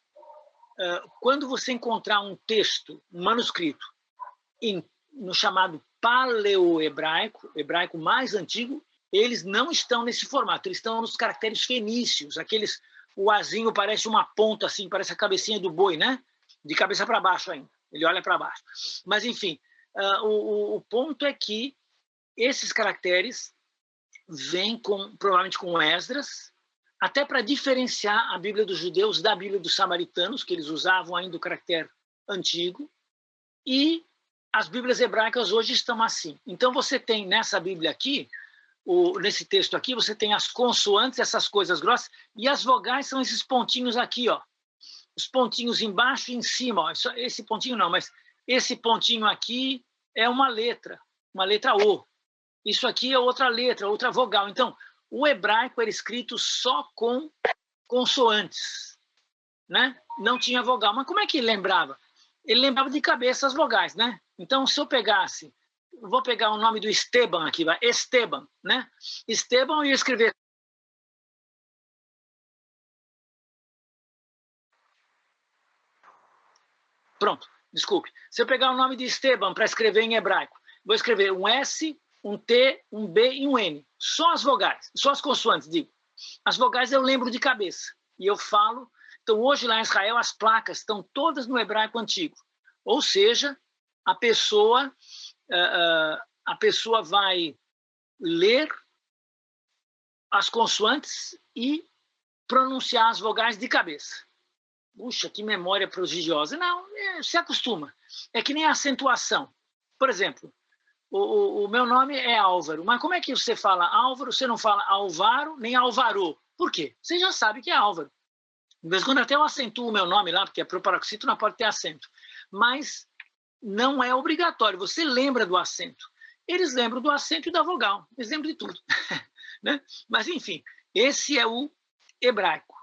C: quando você encontrar um texto, um manuscrito, no chamado paleo-hebraico, hebraico mais antigo, eles não estão nesse formato, eles estão nos caracteres fenícios, o azinho parece uma ponta assim, parece a cabecinha do boi, né? De cabeça para baixo ainda, ele olha para baixo. Mas, enfim, o ponto é que esses caracteres vêm provavelmente com Esdras, até para diferenciar a Bíblia dos judeus da Bíblia dos samaritanos, que eles usavam ainda o caractere antigo, e as Bíblias hebraicas hoje estão assim. Então, você tem nessa Bíblia aqui, nesse texto aqui, você tem as consoantes, essas coisas grossas, e as vogais são esses pontinhos aqui, ó. Os pontinhos embaixo e em cima. Ó. Esse pontinho não, mas esse pontinho aqui é uma letra O. Isso aqui é outra letra, outra vogal. Então, o hebraico era escrito só com consoantes, né? Não tinha vogal. Mas como é que ele lembrava? Ele lembrava de cabeça as vogais, né? Então, se eu pegasse, vou pegar o nome do Esteban aqui, vai, Esteban, né? Esteban, eu ia escrever pronto, desculpe. Se eu pegar o nome de Esteban para escrever em hebraico, vou escrever um S, um T, um B e um N. Só as vogais, só as consoantes, digo. As vogais eu lembro de cabeça. E eu falo... Então, hoje lá em Israel, as placas estão todas no hebraico antigo. Ou seja, a pessoa vai ler as consoantes e pronunciar as vogais de cabeça. Puxa, que memória prodigiosa. Não, se acostuma. É que nem a acentuação. Por exemplo, o meu nome é Álvaro, mas como é que você fala Álvaro? Você não fala Álvaro nem Álvaro. Por quê? Você já sabe que é Álvaro. De vez em quando até eu acentuo o meu nome lá, porque a proparoxítona não pode ter acento. Mas não é obrigatório. Você lembra do acento. Eles lembram do acento e da vogal. Eles lembram de tudo. Né? Mas, enfim, esse é o hebraico.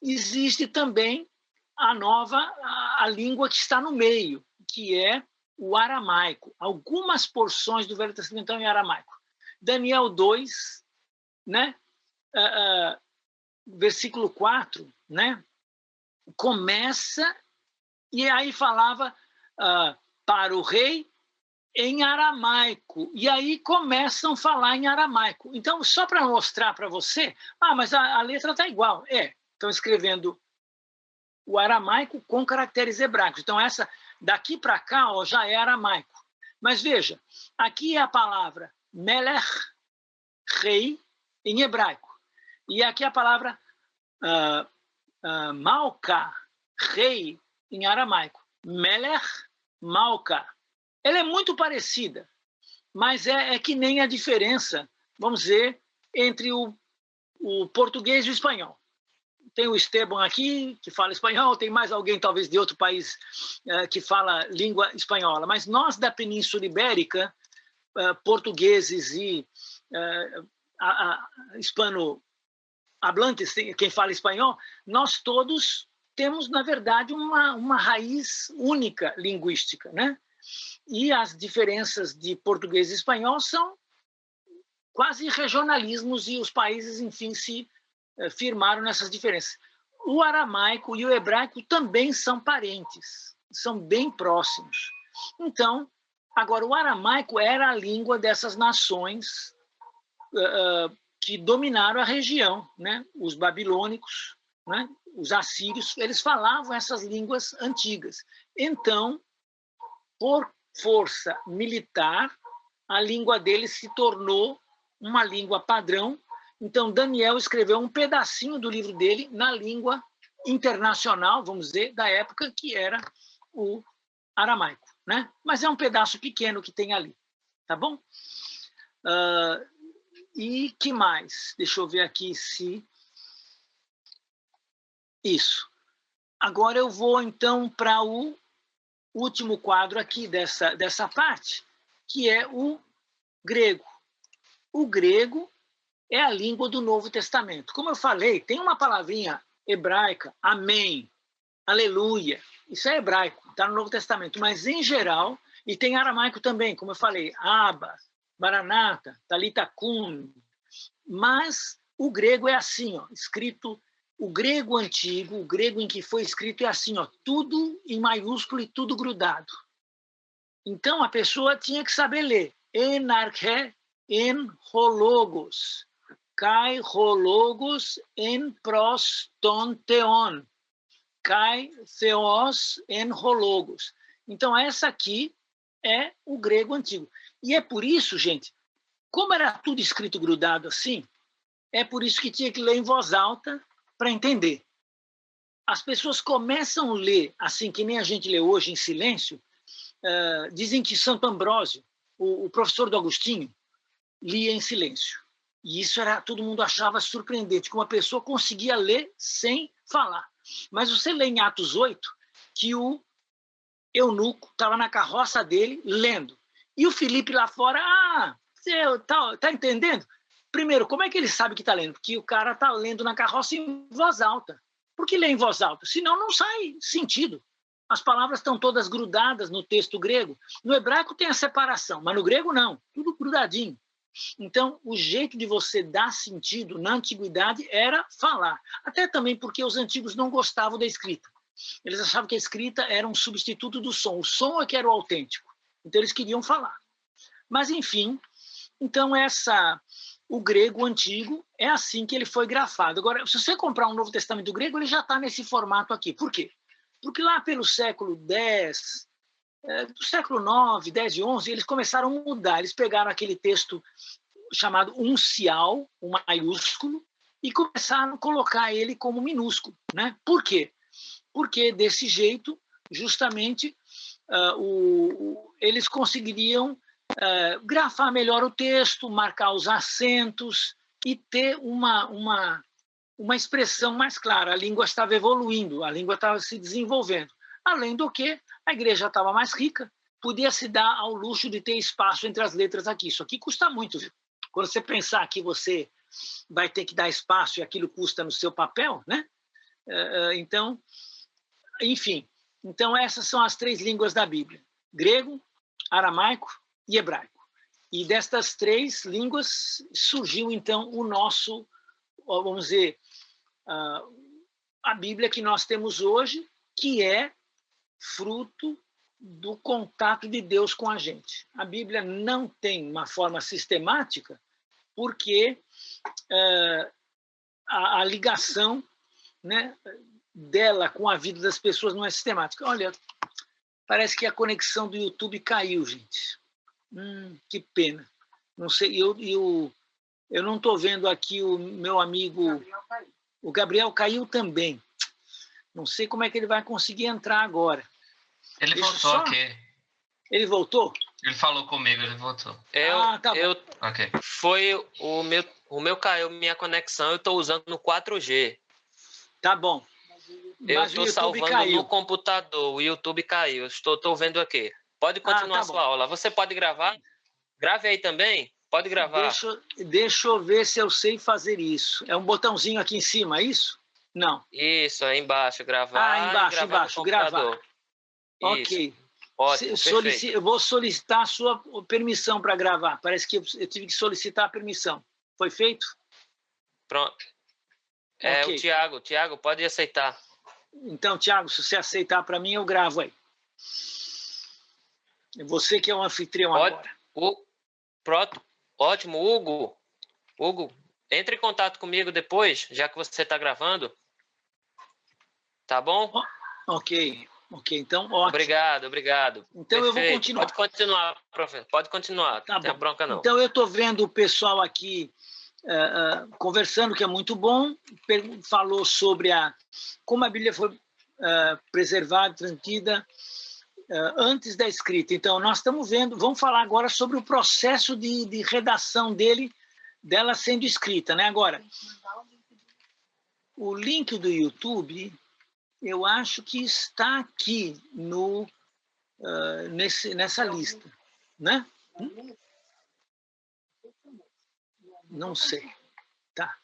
C: Existe também a língua que está no meio, que é o aramaico. Algumas porções do Velho Testamento estão em aramaico. Daniel 2, né? versículo 4, né? Começa, e aí falava para o rei em aramaico, e aí começam a falar em aramaico. Então, só para mostrar para você, mas a letra está igual. Estão escrevendo o aramaico com caracteres hebraicos. Então, essa daqui para cá já é aramaico. Mas veja, aqui é a palavra melech, rei, em hebraico. E aqui é a palavra malca, rei, em aramaico. Melech, malca. Ela é muito parecida, mas é que nem a diferença, vamos dizer, entre o português e o espanhol. Tem o Esteban aqui, que fala espanhol, tem mais alguém, talvez, de outro país que fala língua espanhola. Mas nós, da Península Ibérica, portugueses e hispano-hablantes, quem fala espanhol, nós todos temos, na verdade, uma raiz única linguística, né? E as diferenças de português e espanhol são quase regionalismos, e os países, enfim, se firmaram nessas diferenças. O aramaico e o hebraico também são parentes, são bem próximos. Então, agora, o aramaico era a língua dessas nações que dominaram a região, né? Os babilônicos, né? Os assírios, eles falavam essas línguas antigas. Então, por força militar, a língua deles se tornou uma língua padrão. Então, Daniel escreveu um pedacinho do livro dele na língua internacional, vamos dizer, da época, que era o aramaico, né? Mas é um pedaço pequeno que tem ali, tá bom? E que mais? Deixa eu ver aqui se... Isso. Agora eu vou, então, para o último quadro aqui dessa parte, que é o grego. O grego é a língua do Novo Testamento. Como eu falei, tem uma palavrinha hebraica, amém, aleluia, isso é hebraico, está no Novo Testamento, mas em geral, e tem aramaico também, como eu falei, Abba, Maranata, Talita Kum, mas o grego é assim, escrito, o grego antigo, o grego em que foi escrito é assim, tudo em maiúsculo e tudo grudado. Então a pessoa tinha que saber ler, enarché, en hologos, kai hologos en prostonteon, kai theos en hologos. Então essa aqui é o grego antigo. E é por isso, gente, como era tudo escrito grudado assim, é por isso que tinha que ler em voz alta para entender. As pessoas começam a ler assim, que nem a gente lê hoje em silêncio. Dizem que Santo Ambrósio, o professor do Agostinho, lia em silêncio. E isso todo mundo achava surpreendente, que uma pessoa conseguia ler sem falar. Mas você lê em Atos 8 que o eunuco estava na carroça dele lendo. E o Filipe lá fora, você tá entendendo? Primeiro, como é que ele sabe que está lendo? Porque o cara está lendo na carroça em voz alta. Por que lê em voz alta? Senão não sai sentido. As palavras estão todas grudadas no texto grego. No hebraico tem a separação, mas no grego não. Tudo grudadinho. Então, o jeito de você dar sentido na antiguidade era falar. Até também porque os antigos não gostavam da escrita. Eles achavam que a escrita era um substituto do som. O som é que era o autêntico. Então, eles queriam falar. Mas, enfim, então o grego antigo é assim que ele foi grafado. Agora, se você comprar um Novo Testamento grego, ele já está nesse formato aqui. Por quê? Porque lá pelo século X, do século IX, X e XI, eles começaram a mudar. Eles pegaram aquele texto chamado uncial, um maiúsculo, e começaram a colocar ele como minúsculo, né? Por quê? Porque desse jeito, justamente, eles conseguiriam grafar melhor o texto, marcar os acentos e ter uma expressão mais clara. A língua estava evoluindo, a língua estava se desenvolvendo. Além do que, a igreja estava mais rica, podia se dar ao luxo de ter espaço entre as letras aqui. Isso aqui custa muito, viu? Quando você pensar que você vai ter que dar espaço e aquilo custa no seu papel, né? Então, enfim. Então, essas são as 3 línguas da Bíblia: grego, aramaico e hebraico. E destas 3 línguas surgiu, então, o nosso, vamos dizer, a Bíblia que nós temos hoje, que é fruto do contato de Deus com a gente. A Bíblia não tem uma forma sistemática, porque a ligação, né, dela com a vida das pessoas não é sistemática. Olha, parece que a conexão do YouTube caiu, gente. Que pena. Não sei, eu não estou vendo aqui o meu amigo... O Gabriel caiu também. Não sei como é que ele vai conseguir entrar agora.
E: Ele voltou aqui.
C: Ele voltou?
E: Ele falou comigo, ele voltou.
C: Tá bom.
E: Ok.
A: Foi o meu caiu minha conexão, eu estou usando no 4G.
C: Tá bom.
A: Eu estou salvando
C: caiu
A: no computador, o YouTube caiu. Estou vendo aqui. Pode continuar a sua aula. Você pode gravar? Grave aí também? Pode gravar.
C: Deixa eu ver se eu sei fazer isso. É um botãozinho aqui em cima, é isso? Não.
A: Isso, aí embaixo, gravar.
C: Embaixo, gravar. Ok.
A: Isso. Ótimo, perfeito.
C: Eu vou solicitar a sua permissão para gravar. Parece que eu tive que solicitar a permissão. Foi feito?
A: Pronto.
C: Okay.
A: O Tiago. Tiago, pode aceitar.
C: Então, Tiago, se você aceitar para mim, eu gravo aí. Você que é o anfitrião agora.
A: Pronto. Ótimo, Hugo. Hugo, entre em contato comigo depois, já que você está gravando. Tá bom?
C: Ok, então ótimo.
A: Obrigado.
C: Então perfeito. Eu vou continuar.
A: Pode continuar, professor. Pode continuar.
C: Tá
A: não tem bronca não.
C: Então eu estou vendo o pessoal aqui conversando, que é muito bom. Falou sobre como a Bíblia foi preservada, transmitida antes da escrita. Então, nós estamos vendo, vamos falar agora sobre o processo de redação dela sendo escrita, né? Agora, o link do YouTube, eu acho que está aqui nessa lista, né? Não sei. Tá.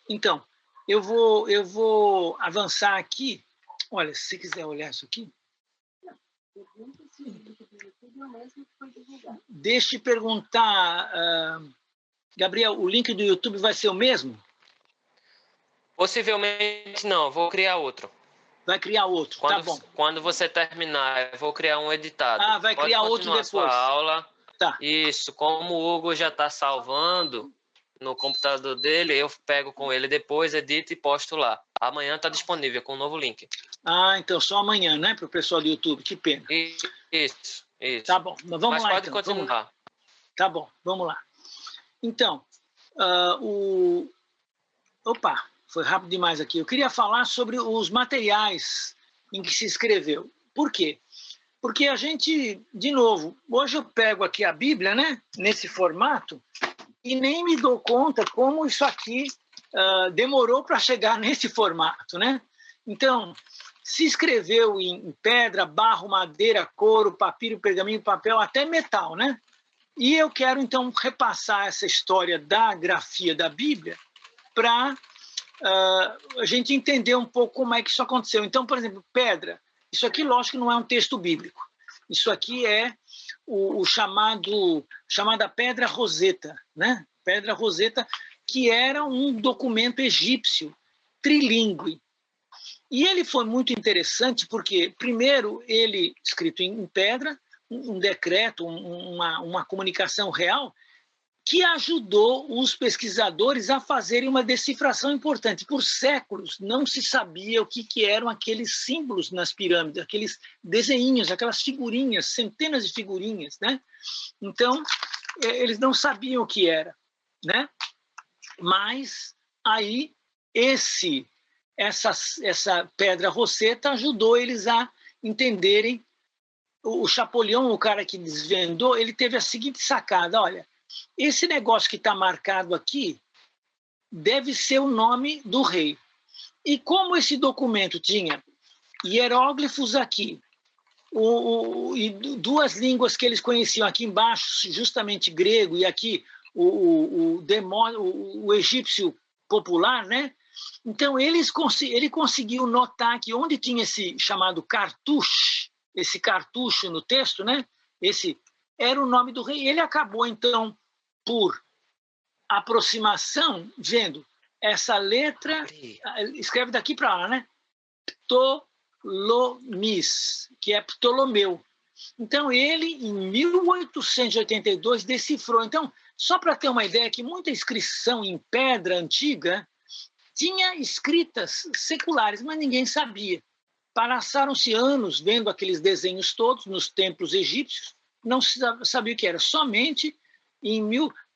C: Então, eu vou avançar aqui. Olha, se você quiser olhar isso aqui. Deixa eu perguntar, Gabriel, o link do YouTube vai ser o mesmo?
A: Possivelmente não, vou criar outro.
C: Vai criar outro, tá bom.
A: Quando você terminar, eu vou criar um editado.
C: Vai criar outro depois.
A: Sua aula.
C: Tá.
A: Isso, como o Hugo já está salvando no computador dele, eu pego com ele depois, edito e posto lá. Amanhã está disponível com um novo link.
C: Então só amanhã, né, para o pessoal do YouTube, que pena.
A: Isso.
C: Tá bom, mas vamos lá.
A: Pode continuar.
C: Tá bom, vamos lá. Então, Opa, foi rápido demais aqui. Eu queria falar sobre os materiais em que se escreveu. Por quê? Porque a gente, de novo, hoje eu pego aqui a Bíblia, né, nesse formato, e nem me dou conta como isso aqui demorou para chegar nesse formato, né? Então, se escreveu em pedra, barro, madeira, couro, papiro, pergaminho, papel, até metal, né? E eu quero, então, repassar essa história da grafia da Bíblia para a gente entender um pouco como é que isso aconteceu. Então, por exemplo, pedra. Isso aqui, lógico, não é um texto bíblico. Isso aqui é chamada Pedra Roseta, né? Pedra Roseta, que era um documento egípcio, trilíngue. E ele foi muito interessante porque, primeiro, ele, escrito em pedra, um decreto, uma comunicação real, que ajudou os pesquisadores a fazerem uma decifração importante. Por séculos não se sabia o que eram aqueles símbolos nas pirâmides, aqueles desenhinhos, aquelas figurinhas, centenas de figurinhas, né? Então, eles não sabiam o que era, né? Mas aí essa pedra Roseta ajudou eles a entenderem. O Chapolin, o cara que desvendou, ele teve a seguinte sacada: olha, esse negócio que está marcado aqui deve ser o nome do rei. E como esse documento tinha hieróglifos aqui, e duas línguas que eles conheciam aqui embaixo, justamente grego, e aqui o egípcio popular, né? Então ele conseguiu notar que onde tinha esse chamado cartucho, esse cartucho no texto, né? Esse era o nome do rei. Ele acabou, então, por aproximação, vendo essa letra, escreve daqui para lá, né? Ptolomis, que é Ptolomeu. Então, ele, em 1882, decifrou. Então, só para ter uma ideia, que muita inscrição em pedra antiga tinha escritas seculares, mas ninguém sabia. Passaram-se anos vendo aqueles desenhos todos nos templos egípcios, não se sabia o que era. Somente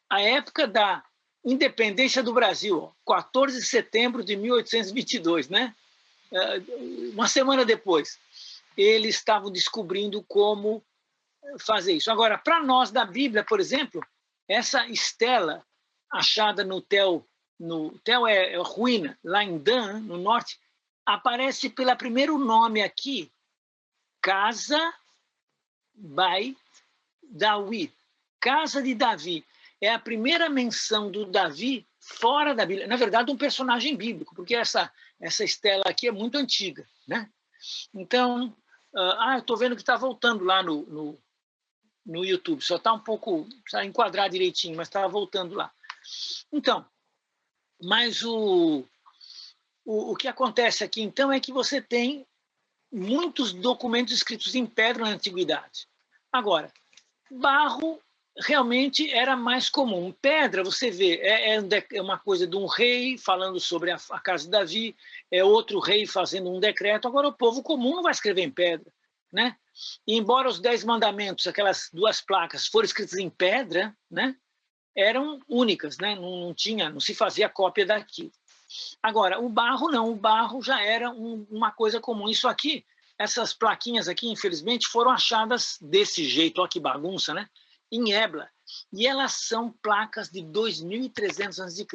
C: a época da independência do Brasil, 14 de setembro de 1822, né? Uma semana depois, eles estavam descobrindo como fazer isso. Agora, para nós da Bíblia, por exemplo, essa estela achada no Tel é ruína, lá em Dan, no norte, aparece pelo primeiro nome aqui, Casa Beit David, Casa de Davi. É a primeira menção do Davi fora da Bíblia. Na verdade, um personagem bíblico, porque essa estela aqui é muito antiga, né? Então, eu estou vendo que está voltando lá no YouTube. Só está um pouco, precisa enquadrar direitinho, mas está voltando lá. Então, mas o que acontece aqui, então, é que você tem muitos documentos escritos em pedra na antiguidade. Agora, barro realmente era mais comum. Pedra, você vê, é uma coisa de um rei falando sobre a casa de Davi, é outro rei fazendo um decreto. Agora, o povo comum não vai escrever em pedra, né? E embora os 10 mandamentos, aquelas 2 placas, foram escritas em pedra, né? Eram únicas, né? Não se fazia cópia daqui. Agora, o barro não, o barro já era uma coisa comum. Isso aqui, essas plaquinhas aqui, infelizmente, foram achadas desse jeito, olha que bagunça, né? Em Ebla, e elas são placas de 2.300 a.C.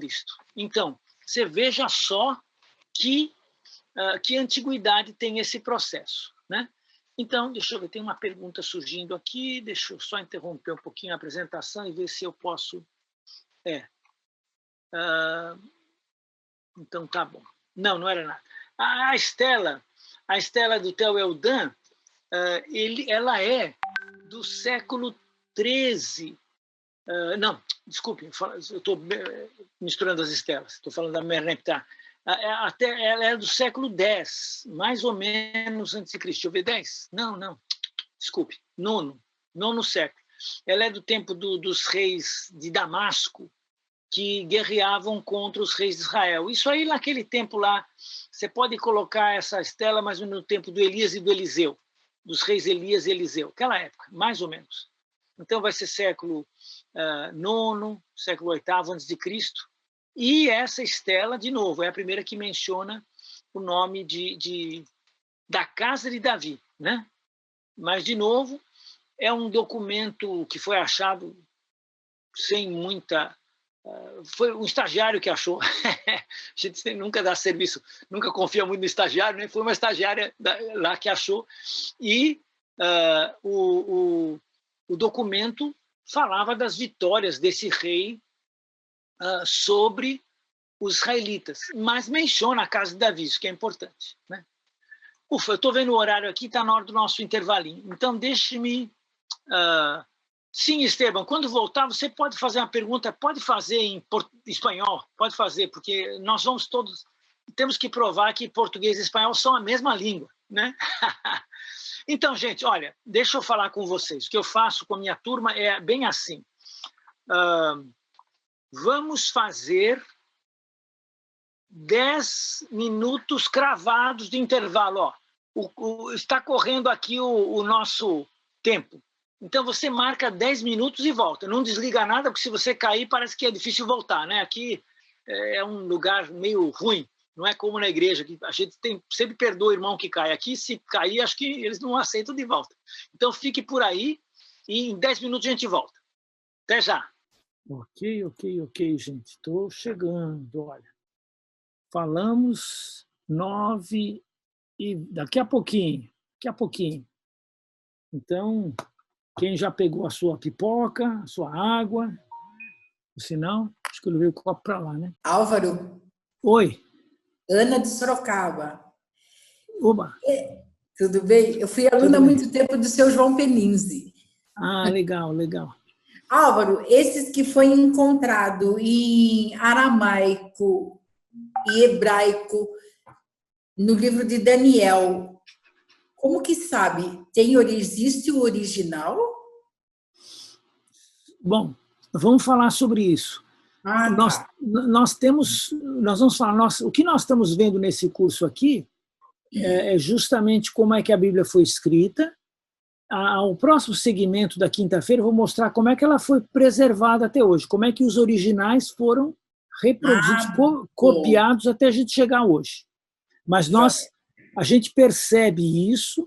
C: Então, você veja só que antiguidade tem esse processo, né? Então, deixa eu ver, tem uma pergunta surgindo aqui, deixa eu só interromper um pouquinho a apresentação e ver se eu posso... então, tá bom. Não era nada. A estela do Tel Eldan, ela é do século 13. Não, desculpe, eu estou misturando as estelas, estou falando da Merneptah. Ela é do século X, mais ou menos antes de Cristo. Deixa eu ver, 10? Não, desculpe, nono século. Ela é do tempo dos reis de Damasco, que guerreavam contra os reis de Israel. Isso aí, naquele tempo lá, você pode colocar essa estela, mas no tempo do Elias e do Eliseu, dos reis Elias e Eliseu, aquela época, mais ou menos. Então, vai ser século IX, século VIII a.C. E essa estela, de novo, é a primeira que menciona o nome da casa de Davi, né? Mas, de novo, é um documento que foi achado sem muita... foi um estagiário que achou. A gente nunca dá serviço, nunca confia muito no estagiário, né? Foi uma estagiária lá que achou. E o documento falava das vitórias desse rei sobre os israelitas, mas menciona a casa de Davi, isso que é importante, né? Ufa, eu estou vendo o horário aqui, está na hora do nosso intervalinho. Então, deixe-me... Sim, Esteban, quando voltar, você pode fazer uma pergunta, pode fazer em espanhol, pode fazer, porque nós vamos todos... Temos que provar que português e espanhol são a mesma língua, né? Então, gente, olha, deixa eu falar com vocês. O que eu faço com a minha turma é bem assim. Vamos fazer 10 minutos cravados de intervalo. Ó. Está correndo aqui o nosso tempo. Então, você marca 10 minutos e volta. Não desliga nada, porque se você cair, parece que é difícil voltar, né? Aqui é um lugar meio ruim. Não é como na igreja, que a gente sempre perdoa o irmão que cai. Aqui, se cair, acho que eles não aceitam de volta. Então, fique por aí e em 10 minutos a gente volta. Até já. Ok, gente. Estou chegando, olha. Falamos 9 e daqui a pouquinho. Então, quem já pegou a sua pipoca, a sua água, se não, acho que eu levei o copo para lá, né?
G: Álvaro.
C: Oi.
G: Ana de Sorocaba.
C: Oba.
G: Tudo bem? Eu fui aluna há muito tempo do seu João Peninzi.
C: Ah, legal.
G: Álvaro, esses que foi encontrado em aramaico, e hebraico no livro de Daniel. Como que sabe? Existe o original?
C: Bom, vamos falar sobre isso.
G: Tá.
C: Nós vamos falar, o que nós estamos vendo nesse curso aqui é justamente como é que a Bíblia foi escrita. O próximo segmento da quinta-feira eu vou mostrar como é que ela foi preservada até hoje, como é que os originais foram reproduzidos, copiados até a gente chegar hoje. Mas a gente percebe isso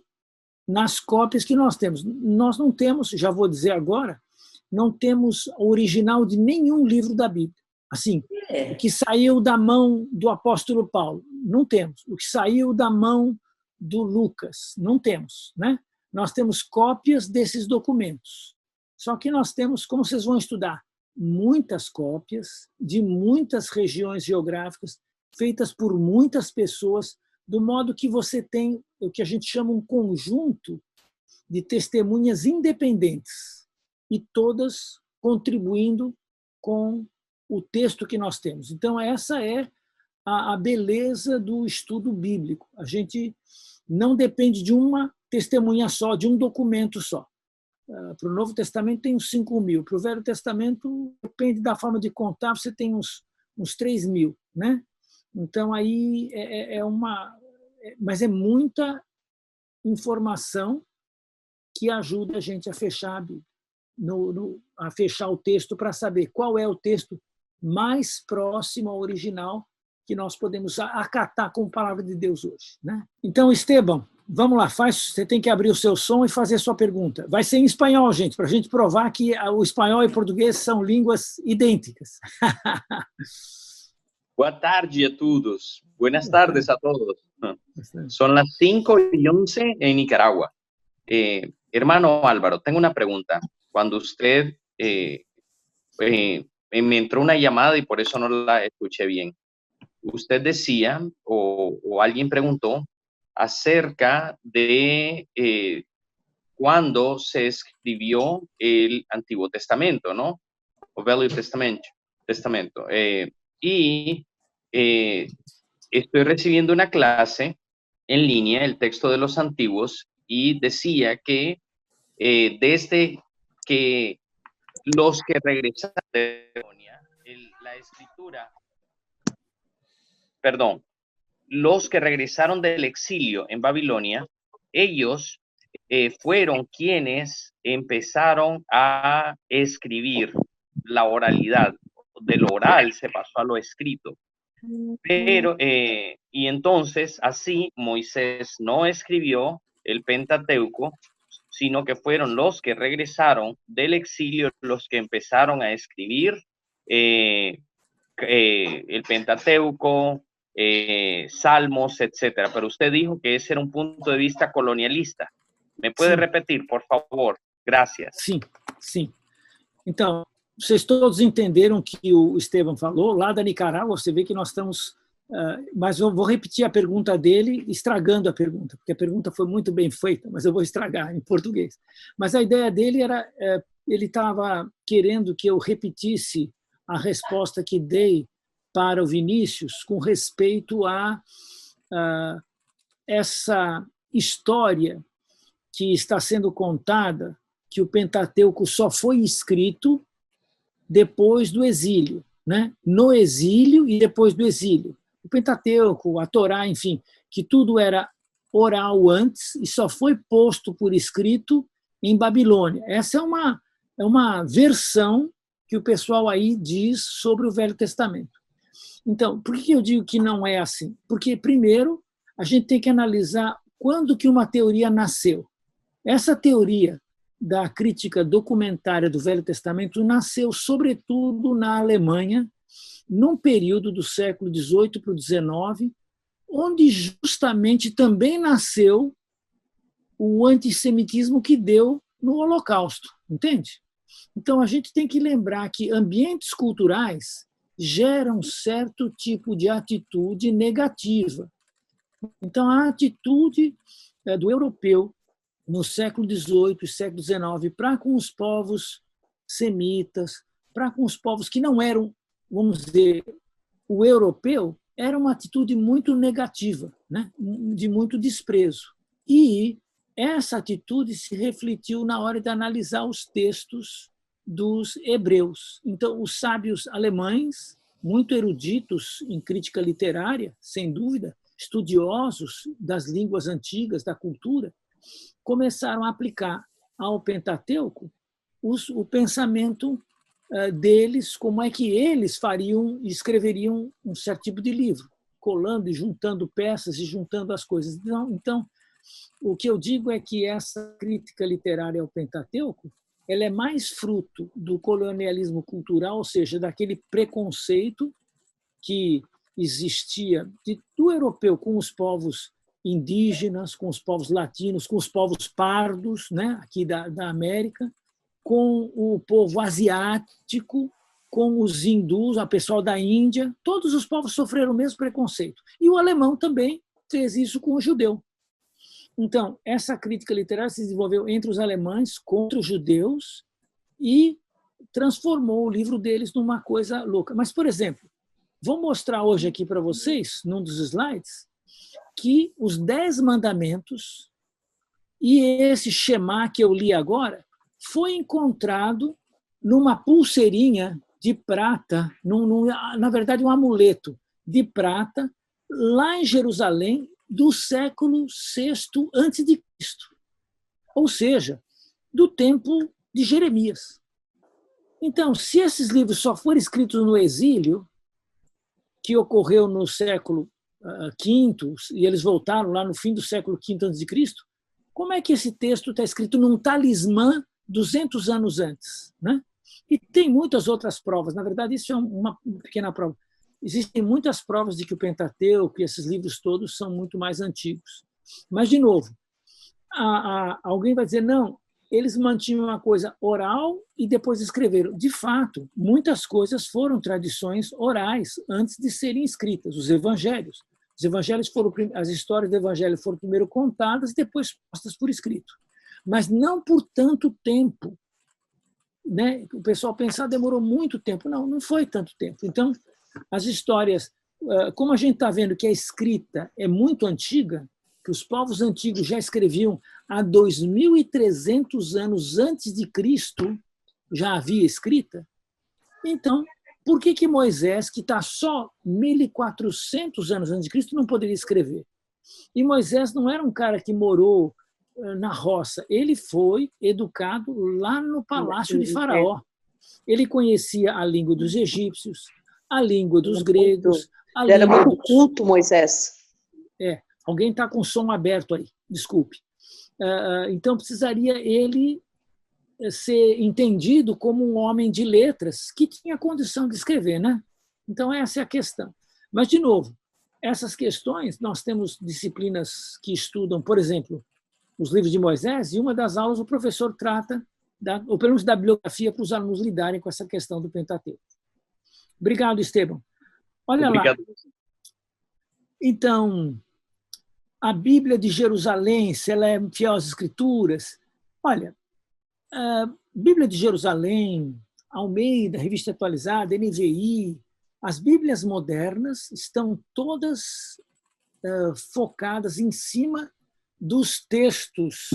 C: nas cópias que nós temos. Nós não temos, já vou dizer agora, não temos o original de nenhum livro da Bíblia. Assim, o que saiu da mão do apóstolo Paulo, não temos. O que saiu da mão do Lucas, não temos, né? Nós temos cópias desses documentos. Só que nós temos, como vocês vão estudar, muitas cópias de muitas regiões geográficas, feitas por muitas pessoas, do modo que você tem o que a gente chama um conjunto de testemunhas independentes, e todas contribuindo com o texto que nós temos. Então, essa é a beleza do estudo bíblico. A gente não depende de uma testemunha só, de um documento só. Para o Novo Testamento tem uns 5.000, para o Velho Testamento, depende da forma de contar, você tem uns 3.000, né? Então, aí mas é muita informação que ajuda a gente a fechar a Bíblia, a fechar o texto para saber qual é o texto mais próximo ao original que nós podemos acatar como palavra de Deus hoje, né? Então, Esteban, vamos lá, você tem que abrir o seu som e fazer sua pergunta. Vai ser em espanhol, gente, para a gente provar que o espanhol e o português são línguas idênticas.
H: Boa tarde a todos. Buenas tardes a todos. Son las 5:11 en Nicaragua. Hermano Álvaro, tengo una pregunta. Cuando usted me entró una llamada y por eso no la escuché bien. Usted decía, o alguien preguntó, acerca de cuándo se escribió el Antiguo Testamento, ¿no? O Velho Testamento. Estoy recibiendo una clase en línea, el texto de los antiguos, y decía que desde que los que regresaron de Babilonia, la escritura, perdón, los que regresaron del exilio en Babilonia, ellos fueron quienes empezaron a escribir la oralidad. De lo oral se pasó a lo escrito. Pero, y entonces, así, Moisés no escribió el Pentateuco, sino que fueron los que regresaron del exilio los que empezaron a escribir el Pentateuco, Salmos, etcétera. Pero usted dijo que ese era un punto de vista colonialista. ¿Me puede repetir, por favor? Gracias.
C: Sim, sim. Então, vocês todos entenderam o que o Esteban falou. Lá da Nicarágua, você vê que nós estamos... mas eu vou repetir a pergunta dele, estragando a pergunta, porque a pergunta foi muito bem feita, mas eu vou estragar em português. Mas a ideia dele era... ele estava querendo que eu repetisse a resposta que dei para o Vinícius com respeito a essa história que está sendo contada, que o Pentateuco só foi escrito depois do exílio, né? No exílio e depois do exílio. O Pentateuco, a Torá, enfim, que tudo era oral antes e só foi posto por escrito em Babilônia. Essa é uma versão que o pessoal aí diz sobre o Velho Testamento. Então, por que eu digo que não é assim? Porque, primeiro, a gente tem que analisar quando que uma teoria nasceu. Essa teoria da crítica documentária do Velho Testamento nasceu, sobretudo, na Alemanha, num período do século XVIII para o XIX, onde justamente também nasceu o antissemitismo que deu no Holocausto, entende? Então, a gente tem que lembrar que ambientes culturais geram certo tipo de atitude negativa. Então, a atitude do europeu no século XVIII e século XIX para com os povos semitas, para com os povos que não eram, vamos dizer, o europeu, era uma atitude muito negativa, né? De muito desprezo. E essa atitude se refletiu na hora de analisar os textos dos hebreus. Então, os sábios alemães, muito eruditos em crítica literária, sem dúvida, estudiosos das línguas antigas, da cultura, começaram a aplicar ao Pentateuco o pensamento deles, como é que eles fariam e escreveriam um certo tipo de livro, colando e juntando peças e juntando as coisas. Então, o que eu digo é que essa crítica literária ao Pentateuco ela é mais fruto do colonialismo cultural, ou seja, daquele preconceito que existia do europeu com os povos indígenas, com os povos latinos, com os povos pardos, né, aqui da América, com o povo asiático, com os hindus, o pessoal da Índia. Todos os povos sofreram o mesmo preconceito. E o alemão também fez isso com o judeu. Então, essa crítica literária se desenvolveu entre os alemães contra os judeus e transformou o livro deles numa coisa louca. Mas, por exemplo, vou mostrar hoje aqui para vocês, num dos slides, que os 10 mandamentos e esse Shema que eu li agora foi encontrado numa pulseirinha de prata, na verdade um amuleto de prata, lá em Jerusalém, do século VI a.C., ou seja, do tempo de Jeremias. Então, se esses livros só foram escritos no exílio, que ocorreu no século V, e eles voltaram lá no fim do século V a.C., como é que esse texto está escrito num talismã 200 anos antes? Né? E tem muitas outras provas. Na verdade, isso é uma pequena prova. Existem muitas provas de que o Pentateuco e esses livros todos são muito mais antigos. Mas, de novo, alguém vai dizer, não, eles mantinham uma coisa oral e depois escreveram. De fato, muitas coisas foram tradições orais antes de serem escritas, os evangelhos. Os evangelhos as histórias do evangelho foram primeiro contadas e depois postas por escrito. Mas não por tanto tempo. Né? O pessoal pensa, demorou muito tempo. Não, não foi tanto tempo. Então, as histórias, como a gente está vendo que a escrita é muito antiga, que os povos antigos já escreviam há 2.300 anos antes de Cristo, já havia escrita, então, por que Moisés, que está só 1.400 anos antes de Cristo, não poderia escrever? E Moisés não era um cara que morou na roça, ele foi educado lá no palácio de Faraó. Ele conhecia a língua dos egípcios, a língua dos gregos.
I: Ele era muito culto, Moisés.
C: Alguém está com o som aberto aí, desculpe. Então, precisaria ele ser entendido como um homem de letras que tinha condição de escrever, né? Então, essa é a questão. Mas, de novo, essas questões, nós temos disciplinas que estudam, por exemplo, os livros de Moisés, e uma das aulas o professor trata, ou pelo menos da bibliografia, para os alunos lidarem com essa questão do Pentateuco. Obrigado, Esteban. Olha Obrigado. Lá. Então, a Bíblia de Jerusalém, se ela é fiel às Escrituras, olha, a Bíblia de Jerusalém, Almeida, Revista Atualizada, NVI, as Bíblias modernas estão todas focadas em cima dos textos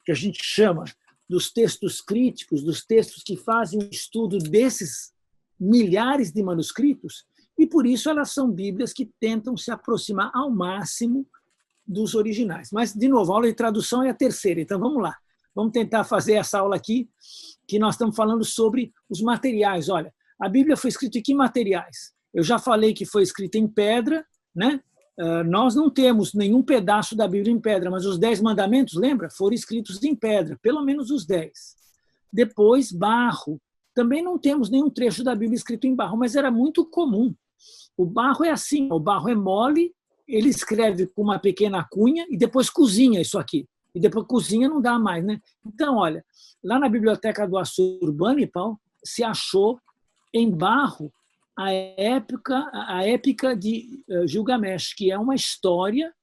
C: que a gente chama, dos textos críticos, dos textos que fazem um estudo desses milhares de manuscritos, e por isso elas são Bíblias que tentam se aproximar ao máximo dos originais. Mas, de novo, a aula de tradução é a terceira, então vamos lá. Vamos tentar fazer essa aula aqui, que nós estamos falando sobre os materiais. Olha, a Bíblia foi escrita em que materiais? Eu já falei que foi escrita em pedra, né? Nós não temos nenhum pedaço da Bíblia em pedra, mas os 10 mandamentos, lembra? Foram escritos em pedra, pelo menos os 10. Depois, barro. Também não temos nenhum trecho da Bíblia escrito em barro, mas era muito comum. O barro é assim, o barro é mole, ele escreve com uma pequena cunha e depois cozinha isso aqui. E depois cozinha não dá mais, né? Então, olha, lá na biblioteca do Assurbanipal se achou em barro a épica de Gilgamesh, que é uma história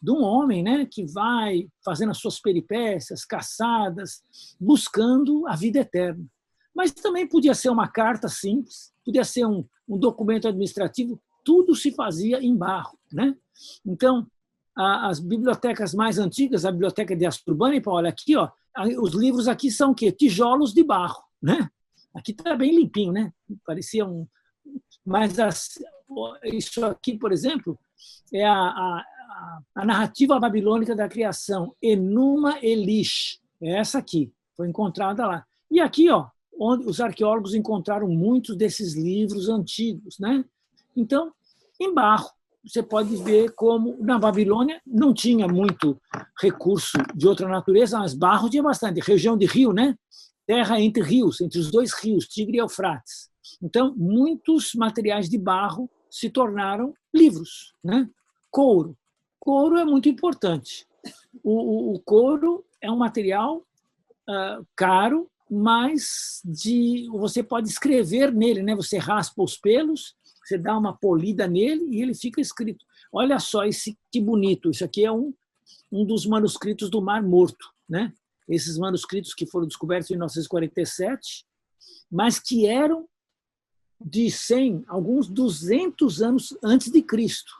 C: de um homem, né, que vai fazendo as suas peripécias, caçadas, buscando a vida eterna. Mas também podia ser uma carta simples, podia ser um documento administrativo. tudo se fazia em barro, né? Então, as bibliotecas mais antigas, a biblioteca de Assurbanipal, olha aqui, ó, os livros aqui são o quê? Tijolos de barro, né? Aqui está bem limpinho, né? Parecia um... Mas isso aqui, por exemplo, é a narrativa babilônica da criação, Enuma Elish, é essa aqui, foi encontrada lá. E aqui, ó, onde os arqueólogos encontraram muitos desses livros antigos, né? Então, em barro, você pode ver como na Babilônia não tinha muito recurso de outra natureza, mas barro tinha bastante. Região de rio, né? Terra entre rios, entre os dois rios, Tigre e Eufrates. Então, muitos materiais de barro se tornaram livros, né? Couro. Couro é muito importante. O couro é um material caro, mas você pode escrever nele, né? Você raspa os pelos, você dá uma polida nele e ele fica escrito. Olha só que bonito. Isso aqui é um dos manuscritos do Mar Morto, né? Esses manuscritos que foram descobertos em 1947, mas que eram de 100, alguns 200 anos antes de Cristo,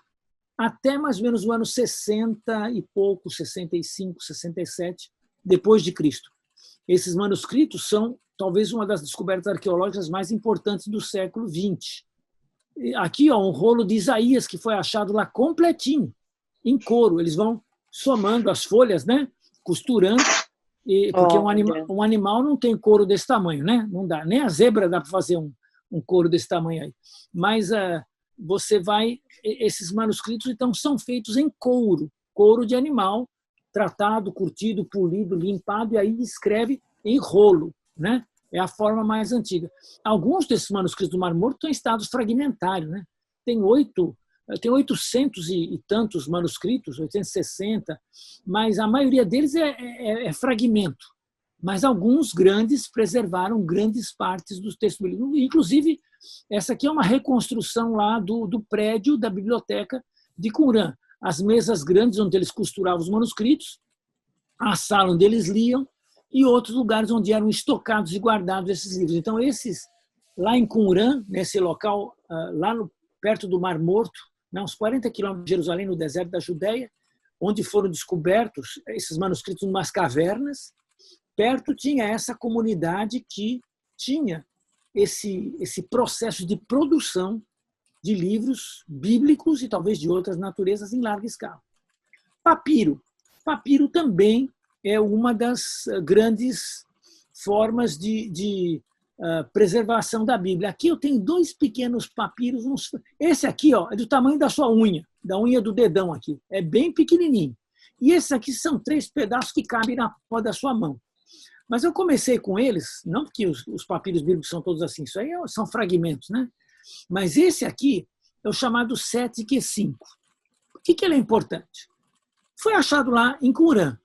C: até mais ou menos o ano 60 e pouco, 65, 67, depois de Cristo. Esses manuscritos são talvez uma das descobertas arqueológicas mais importantes do século XX. Aqui, ó, um rolo de Isaías que foi achado lá completinho, em couro. Eles vão somando as folhas, né? Costurando, porque um animal não tem couro desse tamanho, né? Não dá. Nem a zebra dá para fazer um couro desse tamanho aí. Mas esses manuscritos então são feitos em couro de animal, tratado, curtido, polido, limpado, e aí escreve em rolo, né? É a forma mais antiga. Alguns desses manuscritos do Mar Morto estão em estados fragmentários, né? Tem 800 e tantos manuscritos, 860, mas a maioria deles é fragmento. Mas alguns grandes preservaram grandes partes dos textos bíblicos. Inclusive, essa aqui é uma reconstrução lá do prédio da biblioteca de Qumran. As mesas grandes onde eles costuravam os manuscritos, a sala onde eles liam e outros lugares onde eram estocados e guardados esses livros. Então, esses lá em Qumran, nesse local, lá perto do Mar Morto, uns 40 quilômetros de Jerusalém, no deserto da Judéia, onde foram descobertos esses manuscritos em umas cavernas, perto tinha essa comunidade que tinha esse processo de produção de livros bíblicos e talvez de outras naturezas em larga escala. Papiro. Papiro também é uma das grandes formas de preservação da Bíblia. Aqui eu tenho 2 pequenos papiros. Esse aqui, ó, é do tamanho da sua unha, da unha do dedão aqui. É bem pequenininho. E esses aqui são 3 pedaços que cabem na palma da sua mão. Mas eu comecei com eles, não porque os papiros bíblicos são todos assim, isso aí são fragmentos, né? Mas esse aqui é o chamado 7Q5. Por que ele é importante? Foi achado lá em Qumran.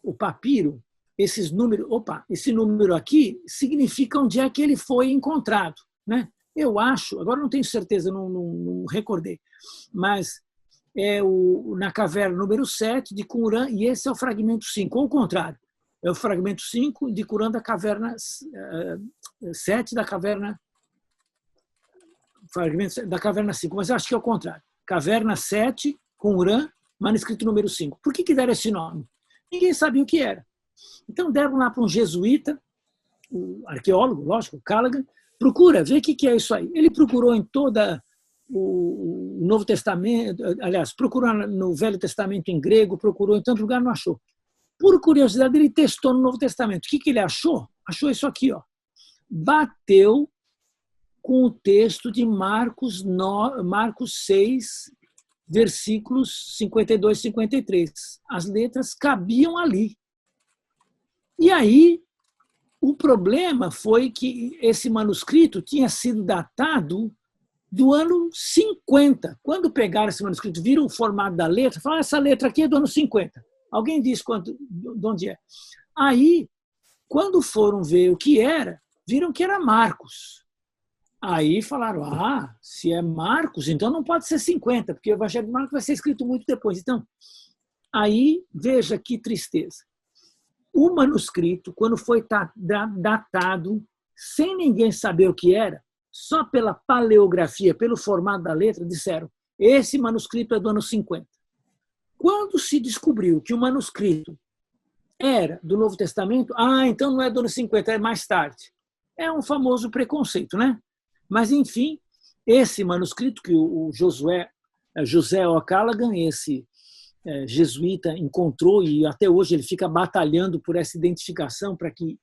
C: O papiro, esse número aqui significa onde é que ele foi encontrado, né? Eu acho, agora não tenho certeza, não recordei, mas na caverna número 7 de Qumran, e esse é o fragmento 5, ou o contrário. É o fragmento 5 de Qumran da caverna 7 da caverna... Fragmento da caverna 5, mas eu acho que é o contrário. Caverna 7, Qumran, manuscrito número 5. Por que deram esse nome? Ninguém sabia o que era. Então deram lá para um jesuíta, o arqueólogo, lógico, o Callaghan, procura ver o que é isso aí. Ele procurou em toda o Novo Testamento, aliás, procurou no Velho Testamento em grego, procurou em tanto lugar, não achou. Por curiosidade, ele testou no Novo Testamento. O que ele achou? Achou isso aqui, ó. Bateu com o texto de Marcos 6, versículos 52 e 53. As letras cabiam ali. E aí, o problema foi que esse manuscrito tinha sido datado do ano 50. Quando pegaram esse manuscrito, viram o formato da letra, falaram, essa letra aqui é do ano 50. Alguém disse de onde é. Aí, quando foram ver o que era, viram que era Marcos. Aí falaram, se é Marcos, então não pode ser 50, porque o Evangelho de Marcos vai ser escrito muito depois. Então, aí, veja que tristeza. O manuscrito, quando foi datado, sem ninguém saber o que era, só pela paleografia, pelo formato da letra, disseram: esse manuscrito é do ano 50. Quando se descobriu que o manuscrito era do Novo Testamento, então não é do ano 50, é mais tarde. É um famoso preconceito, né? Mas, enfim, esse manuscrito que o José O'Callaghan, esse jesuíta, encontrou, e até hoje ele fica batalhando por essa identificação para que